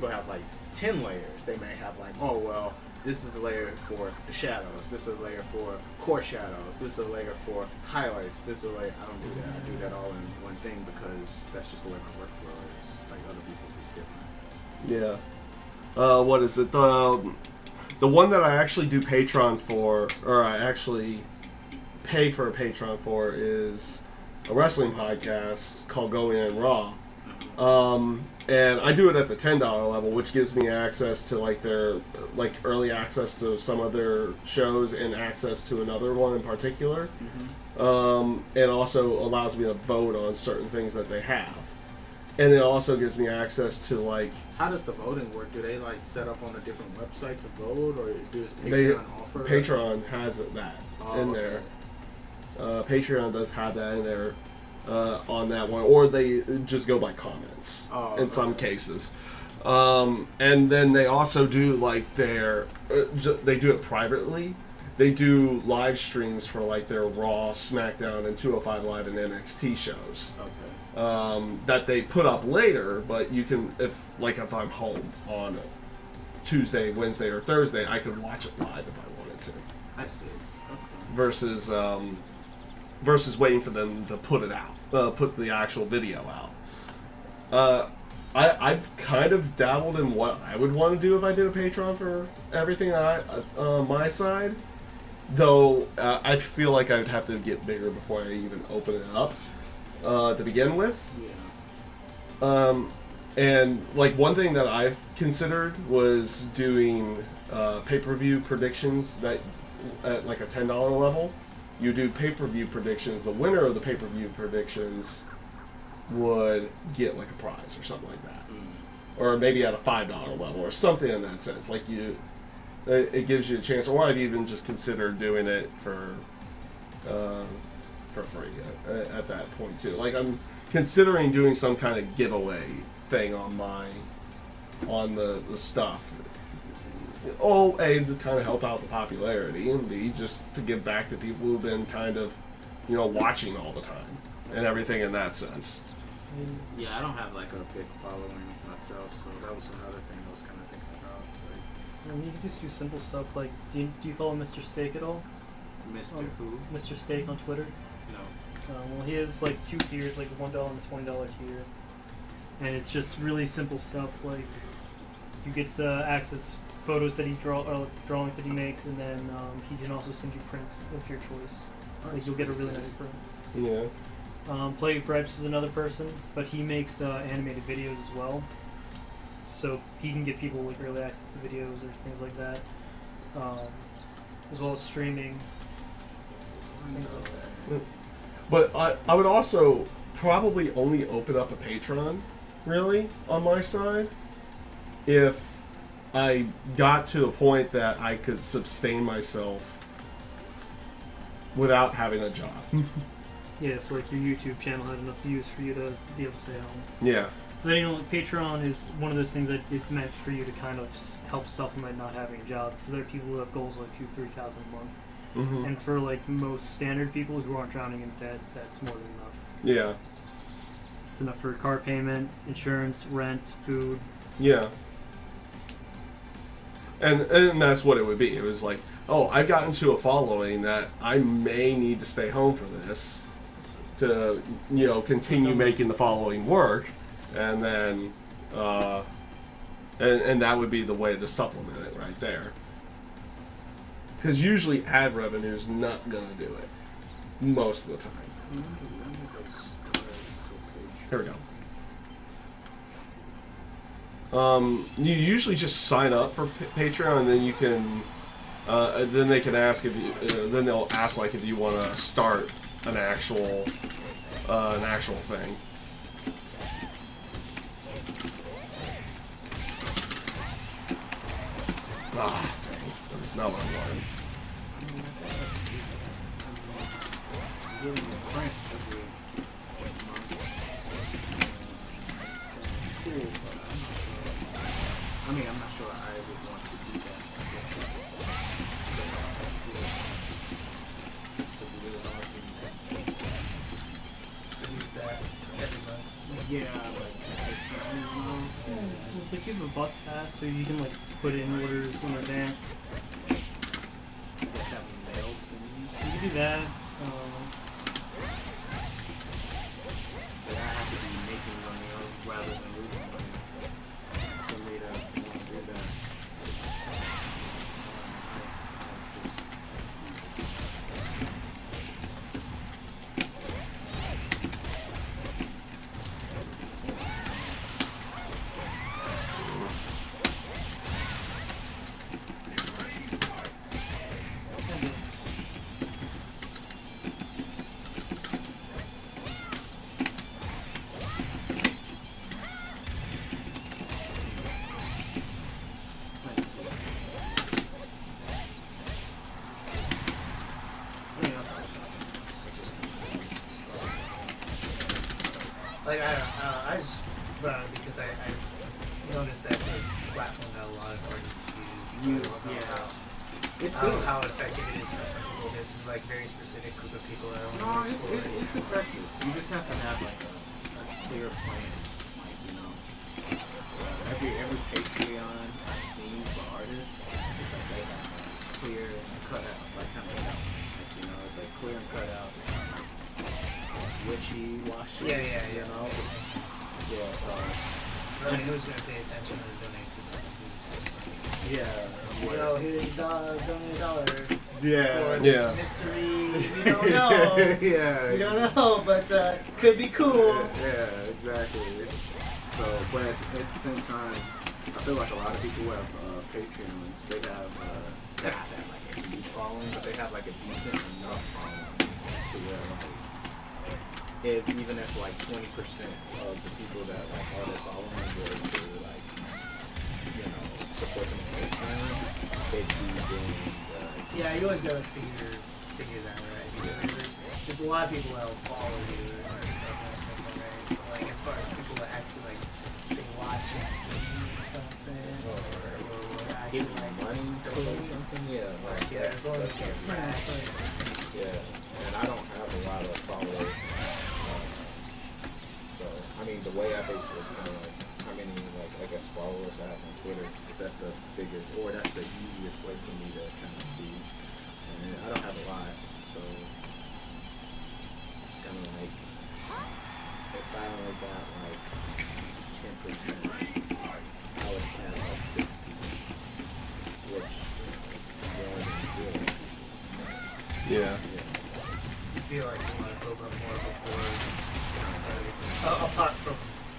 have like 10 layers. They may have like, oh well, this is a layer for the shadows. This is a layer for core shadows. This is a layer for highlights. This is a layer. I don't do that. I do that all in one thing because that's just the way my workflow is. It's like other people's is different. Yeah. What is it? The one that I actually do Patreon for, or I actually pay for a Patreon for, is a wrestling podcast called Going In Raw. And I do it at the $10 level, which gives me access to like their like early access to some of their shows and access to another one in particular. And also allows me to vote on certain things that they have. And it also gives me access to like How does the voting work? Do they like set up on a different website to vote, or does Patreon they offer? Patreon has that in okay. there. Patreon does have that in there on that one, or they just go by comments in some cases. And then they also do like they do it privately. They do live streams for like their Raw, SmackDown, and 205 Live and NXT shows Okay. that they put up later. But you can, if I'm home on a Tuesday, Wednesday, or Thursday, I could watch it live if I wanted to. I see. Okay. Versus waiting for them to put it out, put the actual video out. I've kind of dabbled in what I would want to do if I did a Patreon for everything my side, though I feel like I'd have to get bigger before I even open it up to begin with. Yeah. And like one thing that I've considered was doing pay-per-view predictions that at like a $10 level. You do pay-per-view predictions. The winner of the pay-per-view predictions would get like a prize or something like that, or maybe at a $5 level or something in that sense. Like it gives you a chance. Or I've even just considered doing it for free at that point too. Like I'm considering doing some kind of giveaway thing on the stuff. A, to kind of help out the popularity, and B, just to give back to people who've been kind of, watching all the time and everything in that sense. Yeah, I don't have like a big following myself, so that was another thing I was kind of thinking about. Like, And you can just do simple stuff like, do you follow Mr. Steak at all? Mr. Who? Mr. Steak on Twitter? No. Well, he has like 2 tiers, like $1 and a $20 tier. And it's just really simple stuff, like you get access photos that he or drawings that he makes, and then he can also send you prints of your choice. Like you'll get a really nice print. Yeah. Plague Bribes is another person, but he makes animated videos as well. so he can give people like early access to videos or things like that, as well as streaming. Things like that. But I would also probably only open up a Patreon, really, on my side, if I got to a point that I could sustain myself without having a job. Yeah, if like your YouTube channel had enough views for you to be able to stay home. Yeah. But you know, Patreon is one of those things that it's meant for you to kind of help supplement not having a job. Because there are people who have goals like $2,000-3,000 a month, Mm-hmm. and for like most standard people who aren't drowning in debt, that's more than enough. Yeah. It's enough for car payment, insurance, rent, food. Yeah. And that's what it would be. It was like, oh, I've gotten to a following that I may need to stay home for this to, continue making the following work, and then, and that would be the way to supplement it right there. Because usually ad revenue is not going to do it most of the time. Here we go. You usually just sign up for Patreon, and then you can, then they can ask if you, then they'll ask like if you want to start an actual thing. Ah, dang, that was not what I wanted. Getting a print every month. So it's cool, but I'm not sure. I mean, I'm not sure I would want to do that. So we really don't have to Use that every month. yeah, like consistently, you know? It's like you have a bus pass, so you can like put in orders in advance. I guess have them mailed to me. You can do that. But I have to be making money rather than losing money for me to want to do that. Like I just brought it because I noticed that's a platform that a lot of artists use. I don't know Yeah. It's how, good. how effective it is for some people. There's like very specific group of people that No, want to explore it. it's effective. You just have to have like a clear plan. Like, every Patreon I've seen for artists, it's like they have a clear and cut out, like kind of like, it's like clear and cut out. It's not like wishy-washy. Yeah. You know? Makes sense. Yeah, so. I mean, who's gonna pay attention and donate to someone who's just like, Yeah. yo, here's donate $1 Yeah. for this Yeah. mystery. We don't know. Yeah. We don't know, but could be cool. Yeah, exactly. So, but at the same time, I feel like a lot of people who have Patreons, they have not that like a huge following, but they have like a decent enough following to where like even if like 20% of the people that like are their followers were to like support them on Patreon, they'd be doing Yeah, you always gotta figure that right. Because there's a lot of people that'll follow you and stuff like that, right? But, like as far as people that actually like say watch and stream or something, or actually giving like money to donate. something. Yeah, like Yeah, as long as that's you're gonna be friends, nice. but Yeah, and I don't have a lot of followers. So, I mean, the way I base it is kind of like how many, like, I guess, followers I have on Twitter. Because that's the biggest, or that's the easiest way for me to kind of see. And I don't have a lot, so it's kind of like, if I only got like 10%, I would have like 6 people, which is more than zero. Yeah. you feel like you want to build up more before you started. Apart from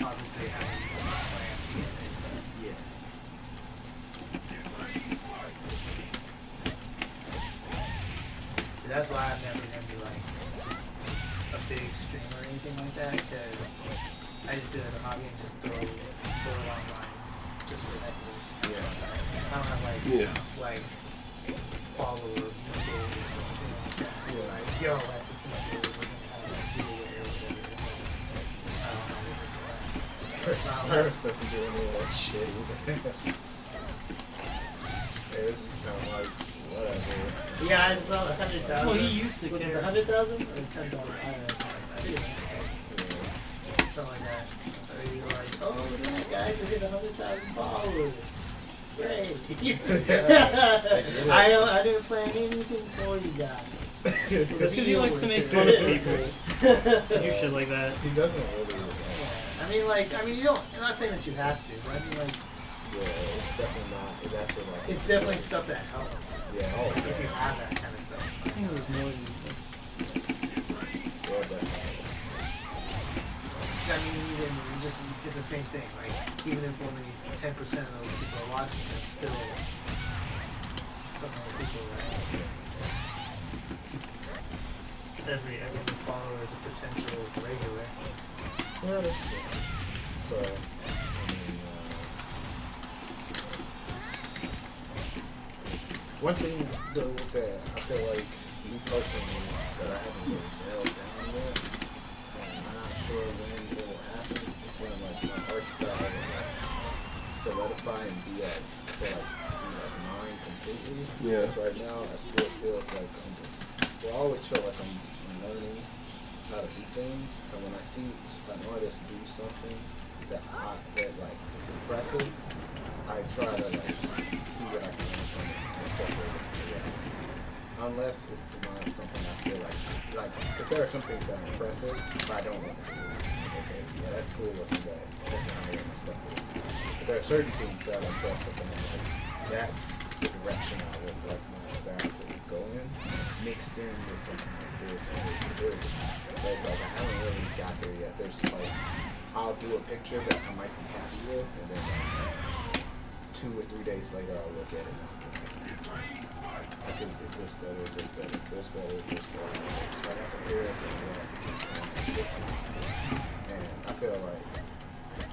obviously having a plan to get it. Yeah. So that's why I'm never gonna be like a big streamer or anything like that, because I just do it as a hobby and just throw it online just for that. Yeah. I don't have like like follower goals or something like that. Yeah. Like, yo, at the same day, we're gonna have this giveaway or whatever. I don't have anything for that. So it's not like, First doesn't do any of that shit either. It's just kind of like, whatever. yeah, I saw 100,000. Well, he used to Was it care. the 100,000 or 10,000? I don't know. I think it was Yeah. something like that. Or you're like, oh, look at that, guys, we hit 100,000 followers. Great. I didn't plan anything for you guys. That's because he likes to make fun of people. Do shit like that. He doesn't really. I mean, you don't. I'm not saying that you have to, but I mean, like, Yeah, it's definitely not. That's a like. it's definitely stuff that helps. Yeah. Oh, If you yeah. have that kind of stuff. I think it was more than Yeah, definitely. I mean, even just it's the same thing. Like, even if only 10% of those people are watching, it's still some other people, right? Every new follower is a potential regular. Yeah, that's true. So, I mean, one thing though that I feel like me personally that I haven't really nailed down yet, and I'm not sure when it will happen, is when like my art style will like solidify and be at, I feel like, be like mine completely. Yeah. Because right now I still feels like I always feel like I'm learning how to do things, and when I see an artist do something that like is impressive, I try to like see what I can learn from it and incorporate it into reality. Unless it's not something I feel like if there are some things that are impressive, but I don't want to do it. Okay, yeah, that's cool looking, but that's not how I want my stuff is. But there are certain things that are impressive, and I'm like, that's the direction I would like my style to go in, mixed in with something like this and this and this. But it's like I haven't really got there yet. There's like I'll do a picture that I might be happy with, and then like 2 or 3 days later I'll look at it and I'll be like, I could do this better, this better, this better, this better. So I compare it to what I get to. And I feel like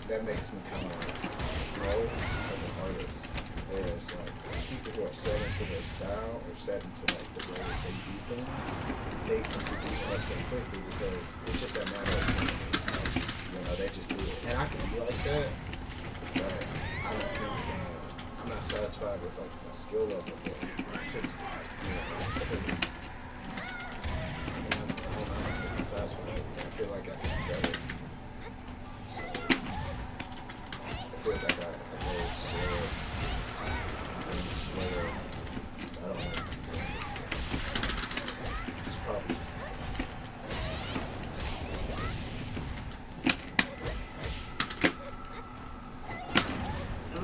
that makes me kind of like slow as an artist. Whereas like people who are set into their style or set into like the way that they do things, they can produce art so quickly because it's just a matter of time. You know, they just do it. And I can be like that, but I don't think I'm not satisfied with like a skill level to because I don't know, I'm just not satisfied. I feel like I can do better. So it feels like I go slower. I don't know. It's probably just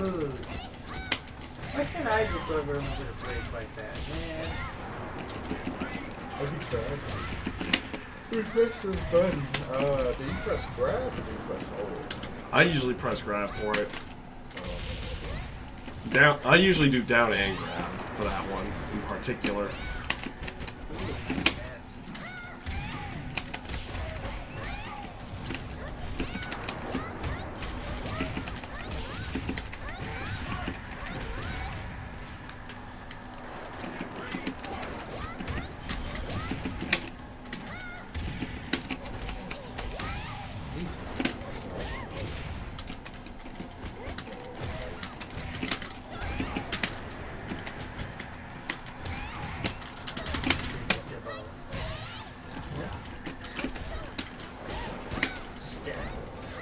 Ooh. Why can't I just over and over a break like that, man? have you tried? We press this button. Do you press grab or do you press hold? I usually press grab for it. Oh, Down. I usually do down and grab for that one in particular. Ooh, advanced. Jesus.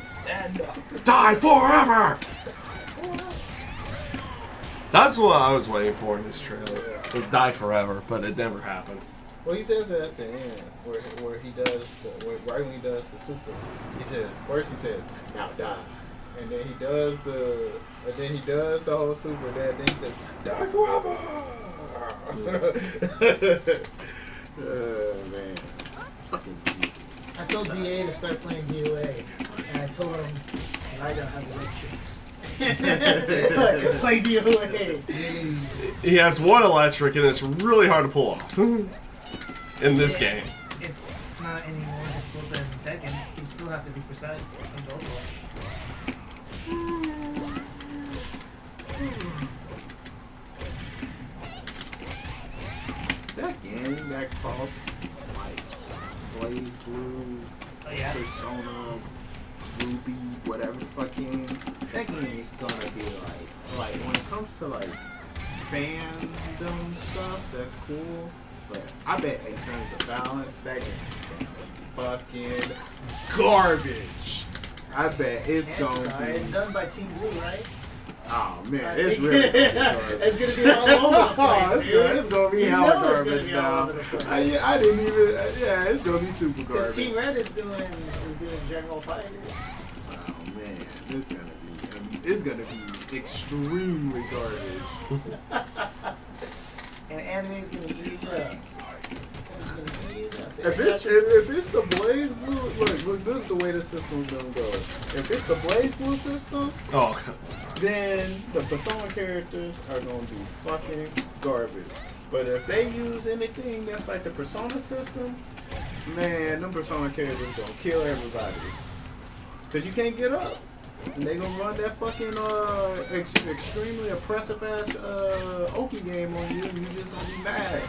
Stand up. Die forever! That's what I was waiting for in this trailer. Was die forever, but it never happened. Well, he says that at the end, where he does right when he does the super. He says first he says now die, and then he does the whole super. Then he says die forever. Oh man, fucking Jesus. I told DA to start playing DOA, and I told him that I don't have the right tricks. Play DOA. He has one electric, and it's really hard to pull off in this game. It's not any more difficult than Tekken's. You still have to be precise in both of That game that cross like Blaze Blue, Oh yeah. Persona, Ruby, whatever the fuck game, that game is gonna be like when it comes to like fandom stuff, that's cool. But I bet in terms of balance, that game is gonna be fucking garbage. I bet it's Chances gonna are, be. it's done by Team Blue, right? Oh man, I it's think- really gonna be garbage. It's gonna be all over the place, dude. It's gonna be You hella know it's gonna garbage be all now. over the place. I didn't even. Yeah, it's gonna be super Because garbage. Team Red is doing General Fighters. Oh man, it's gonna be extremely garbage. And anime's gonna eat it up. It's gonna eat it up. If it's the Blaze Blue, look, this is the way the system's gonna go. If it's the Blaze Blue system, Oh, then the Persona characters are gonna be fucking garbage. But if they use anything that's like the Persona system, man, them Persona characters gonna kill everybody. Cause you can't get up. And they gonna run that fucking extremely oppressive ass Oki game on you, and you just gonna be mad.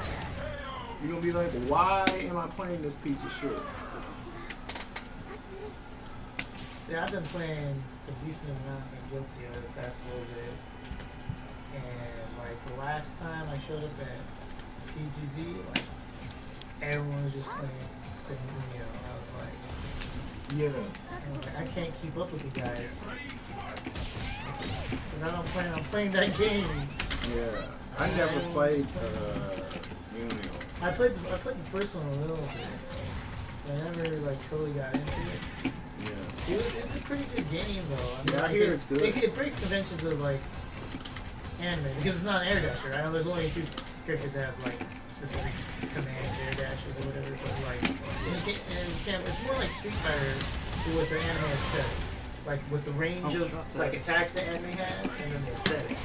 You're gonna be like, why am I playing this piece of shit? See, I've been playing a decent amount of Guilty over the past little bit. And, like, the last time I showed up at TGZ, like, everyone was just playing Neo. I was like, I can't keep up with you guys. Because I don't plan on playing that game. Yeah, I never played Unio. I played the first one a little bit. But I never, like, totally got into it. Yeah. It's a pretty good game, though. Yeah, I like, hear it's good. It breaks conventions of like anime because it's not an air dasher. I know there's only a few characters that have like specific command air dashes or whatever, but like it's more like Street Fighter with the anime aesthetic, like with the range of like attacks the anime has and then the aesthetic.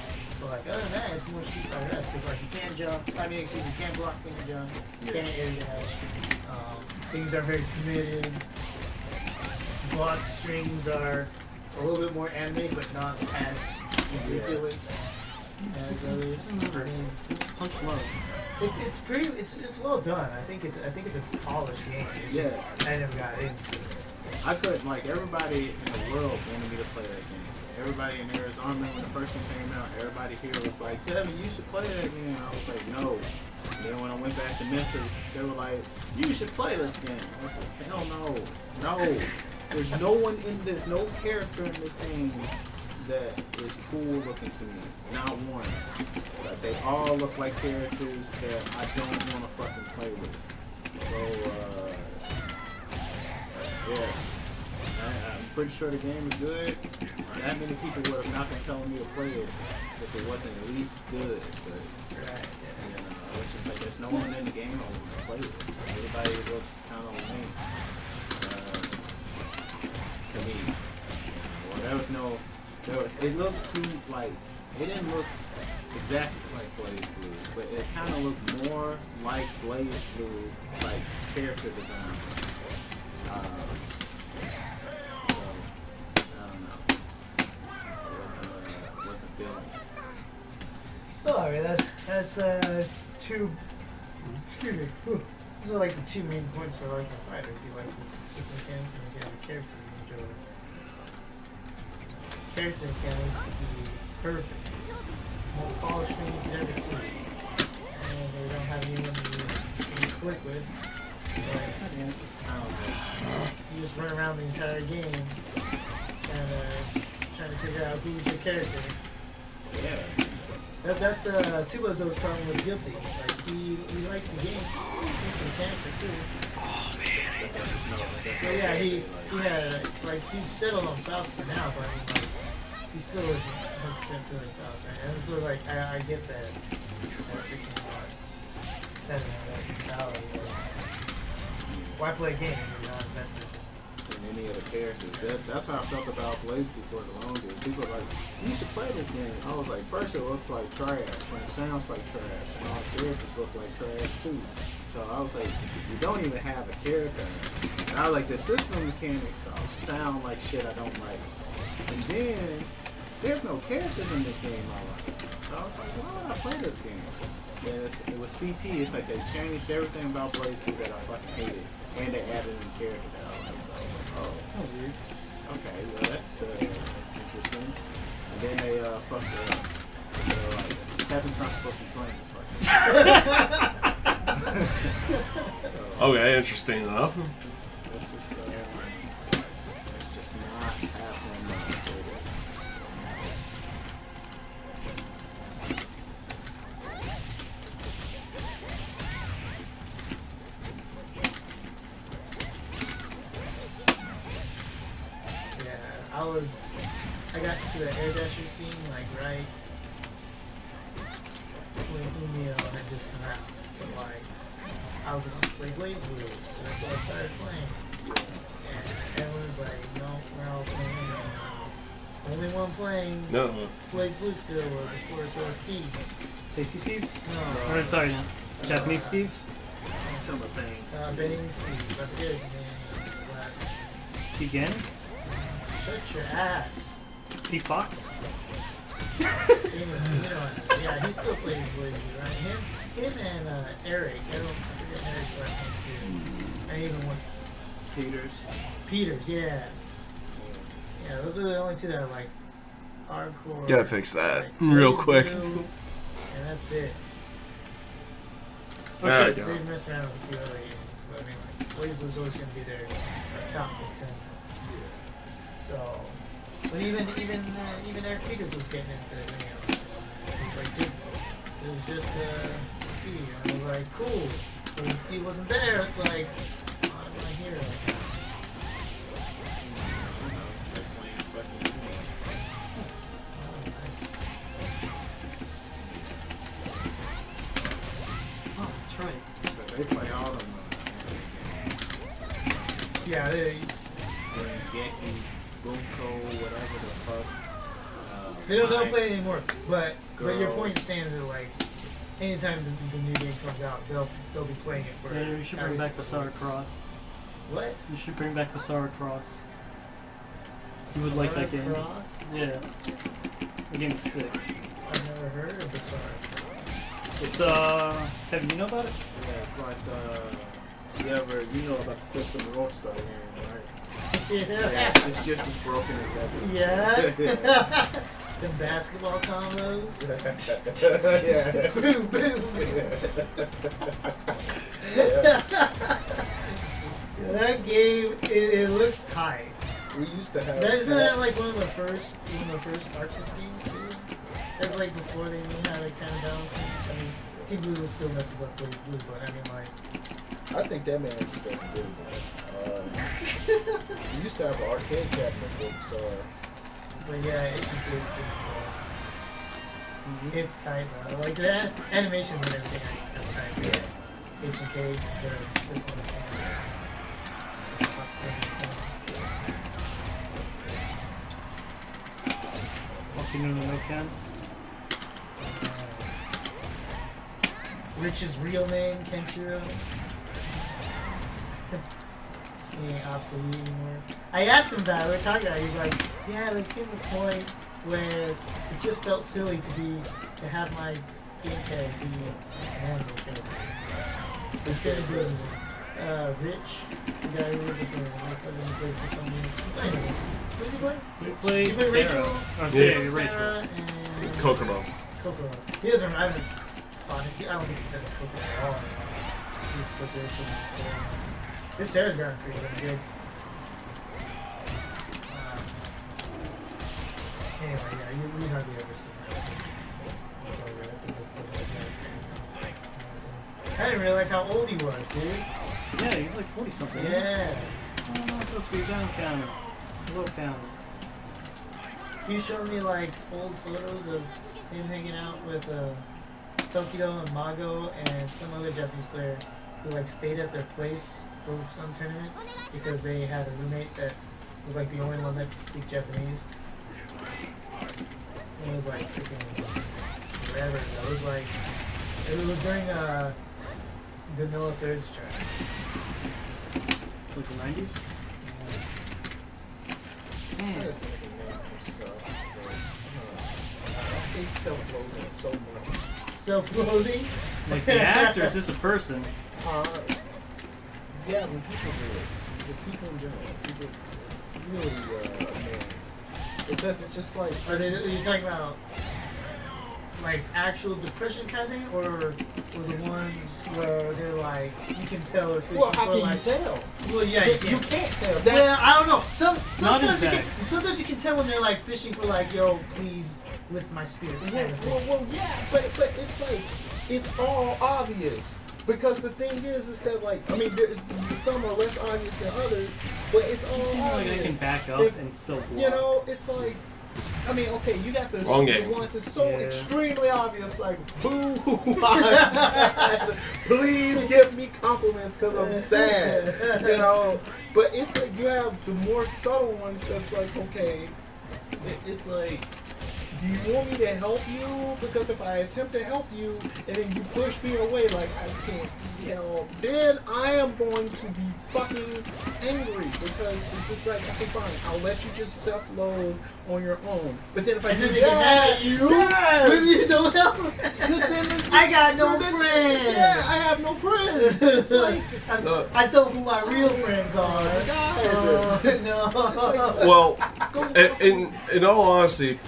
But like other than that, it's more Street Fighter because like you can't jump. I mean, excuse me, you can't block, can't jump, can't air dash. Things are very committed. Block strings are a little bit more anime, but not as ridiculous as others. I mean, Punch low. it's pretty. It's well done. I think it's a polished game. It's just I never got into it. I couldn't, like, everybody in the world wanted me to play that game. Everybody in Arizona, when the first one came out, everybody here was like, Tevin, you should play that game. I was like, no. And then when I went back to Memphis, they were like, you should play this game. I was like, hell no. No. There's no character in this game that is cool looking to me. Not one. Like, they all look like characters that I don't want to fucking play with. So, yeah. I'm pretty sure the game is good. That many people would have not been telling me to play it if it wasn't at least good. But it's just like there's no one in the game I want to play with. Everybody looked kind of lame to me. Well, there was no. It looked too like it didn't look exactly like Blaze Blue, but it kind of looked more like Blaze Blue, like character design. So, I don't know. It wasn't feeling. Oh, alright, that's two. Excuse me. Those are like the two main points for like a fighter. If you like the system mechanics and if you have a character you enjoy. Character mechanics would be perfect. Most polished thing you could ever see. And they don't have anyone to click with. Like, you just run around the entire game and trying to figure out who's your character. Yeah. That's Tubozo's problem with Guilty. Like he likes the game, he thinks the mechanics are cool. So yeah, he's settled on Faust for now, but I mean like he still isn't 100% feeling Faust, right? And so like I get that freaking setting on that mentality. Like, why play a game if you're not invested? any of the characters. That's how I felt about Blaze before the longest. People are like, you should play this game. I was like, first it looks like trash, and it sounds like trash, and all the characters look like trash too. So I was like, you don't even have a character. And I was like, the system mechanics sound like shit I don't like. And then, there's no characters in this game I like. So I was like, why would I play this game? And it was CP. It's like they changed everything about Blaze 2 that I fucking hated. And they added in character that I liked. So I was like, oh. Oh, weird. Okay, well that's interesting. And then they fucked it up. So like, Kevin's not supposed to be playing this fucking. So Okay, interesting enough. it's just not happening. Yeah, I got into the Air Dasher scene like right when Umio had just come out, but like I was gonna play Blaze Blue, and so I started playing, and everyone's like, no, we're all playing, and only one playing No. Blaze Blue still was of course Steve. Tasty Steve? No, Or, sorry, Japanese Steve? Some of the things. Benning Steve, I forget his name, his last name. Steve Gannon? Shut your ass. Steve Fox? Yeah, he still plays Blaze Blue, right? Him and Eric. I forget Eric's last name too. I even want Peters. Yeah. Yeah, those are the only two that are like hardcore. Gotta fix that like, real Blaze quick. Blue, and that's it. Oh, There shit. we go. They've messed around with a few other games, but I mean, like Blaze Blue's always gonna be their top contender. So, but even Eric Peters was getting into it. It's like just it was just Steve, and I was like, cool. But when Steve wasn't there, it's like, oh, I'm not here. Nice. Oh, nice. Oh, that's right. But they play all them games. Yeah, Geki, Bunko, whatever the fuck. they don't Mike. play anymore. But your Girls. point stands that like, anytime the new game comes out, they'll be playing it for. Yeah, you should at bring least back a couple Basara weeks. Cross. What? You should bring back Basara Cross. You would like that game. Cross? Yeah. The game is sick. I've never heard of Basara Cross. It's, Kevin, you know about it? Yeah, it's like, you know about the Fist of the Rockstar game, right? Yeah. Yeah, it's just as broken as that game. Yeah. The basketball combos. Yeah. Boom, boom. That game, it looks tight. We used to have. Isn't that like one of the first Arxis games too? That's like before they knew how to kind of balance things. I mean, Team Blue still messes up Blaze Blue, but I mean like. I think that man was better than good, man. We used to have an arcade cabinet for the Sora. But yeah, it's just pretty best. It's tight though. Like the animations and everything are tight. Yeah. H&K, the first one. Walking in the no-can. Rich's real name, Kenshiro. He ain't obsolete anymore. I asked him that, we were talking about it, he's like, yeah, there came a point where it just felt silly to have my game tag be an anime character. So instead of doing Rich, the guy who was at the president plays the company. Who did you play? We played You play Sarah. Rachel? Oh, Sarah, Rachel, Rachel. Sarah, and Kokomo. Kokomo. He doesn't. I haven't fought him. I don't think he touches Kokomo at all. He's puts Rachel and Sarah. This Sarah's gotten pretty damn good. Anyway, yeah, we hardly ever see her. I didn't realize how old he was, dude. Yeah, he's like 40 something. Yeah. Oh, no, it's supposed to be a down counter. Low counter. You showed me like old photos of him hanging out with Tokido and Mago and some other Japanese player who like stayed at their place for some tournament because they had a roommate that was like the only one that could speak Japanese. And it was like freaking forever ago. It was like it was during Vanilla Third's track. Like the 90s? I just think it made himself. I hate self-loathing so much. Self-loathing. Like the actor, is this a person? Yeah, when people do it, the people in general, people, it's really annoying. Because it's just like, Are you talking about like actual depression kind of thing, or the ones where they're like you can tell if it's well, how can like, you tell? Well, yeah, You you can't tell. Well, That's, I don't know. Sometimes exact. sometimes you can tell when they're like fishing for like, yo, please lift my spirits kind of thing. well, yeah, but it's like, it's all obvious. Because the thing is that like, I mean, some are less obvious than others, but it's all Like obvious. they can back up If- and still block. You know, it's like, I mean, okay, you got the Wrong game. ones that's so Yeah. extremely obvious, like, boo, I'm sad. Please give me compliments because I'm sad. You know, but it's like you have the more subtle ones that's like, okay, it's like, do you want me to help you? Because if I attempt to help you and then you push me away like I can't be helped, then I am going to be fucking angry because it's just like, okay, fine, I'll let you just self-load on your own. But then if I And do then they get mad at you. yes! When you don't help. I got no friends. Yeah, I have no friends. It's like, I know who my real friends are. God. No. Well, in all honesty,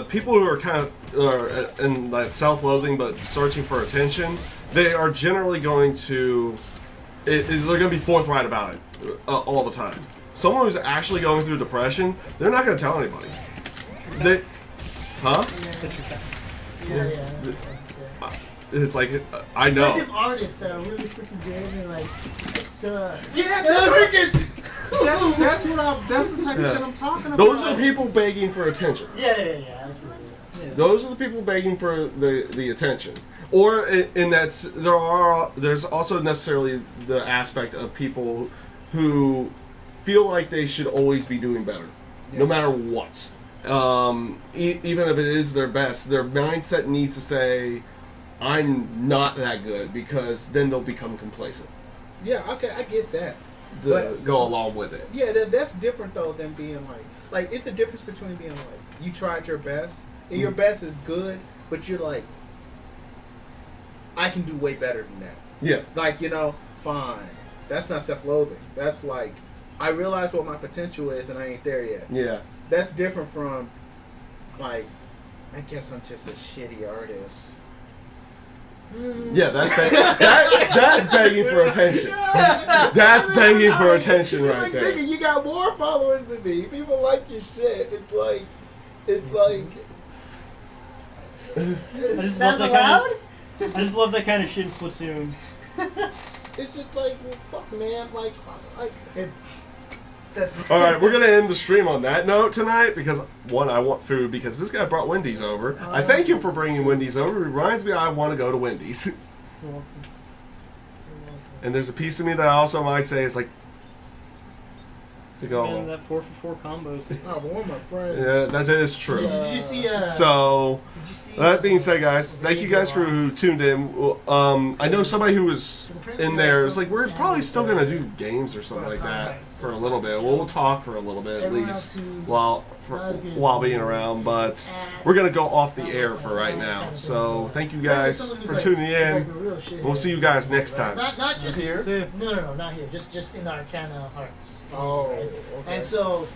people who are kind of in like self-loathing but searching for attention, they are generally going to they're going to be forthright about it all the time. Someone who's actually going through depression, they're not going to tell anybody. They, huh? Such your facts. Yeah, that makes sense, yeah. It's like I know. Like them artists that are really freaking good and they're like, I suck. Yeah, That's freaking. that's the type Yeah. of shit I'm talking about. Those are people begging for attention. Yeah, absolutely. Those are the people begging for the attention. Or in that there's also necessarily the aspect of people who feel like they should always be doing better, no matter what. Even if it is their best, their mindset needs to say, "I'm not that good," because then they'll become complacent Yeah, okay, I get that. to But- go along with it. Yeah, that's different though than being like it's a difference between being like you tried your best and your best is good, but you're like, I can do way better than that. Yeah, Like, you know, fine. That's not self-loathing. That's like, I realize what my potential is and I ain't there yet. yeah. That's different from like, I guess I'm just a shitty artist. Yeah, that's begging for attention. That's begging for attention It's right like, there. nigga, you got more followers than me. People like your shit. It's like. I just That's love that allowed? kind of. I just love that kind of shit in Splatoon. It's just like, well, fuck, man. Like, That's All right, we're gonna end the stream on that note tonight because one, I want food because this guy brought Wendy's over. I thank him for bringing Wendy's over. It reminds me I want to go to Wendy's. And there's a piece of me that I also might say is like to go. Man, that 4-for-4 combos. oh, but one of my friends. Yeah, that is true. Did you see? So Did you see? that being said, guys, thank you guys for who tuned in. I know somebody who was in there. It's like we're probably still gonna do games or something like that for a little bit. We'll talk for a little bit at Everyone least else who's while being around. But we're gonna go off the air for right now. So thank you guys for tuning in. We'll see you guys next time. Not just Here? So, No, not here. Just in our Arcana hearts. Oh, Right? okay. And so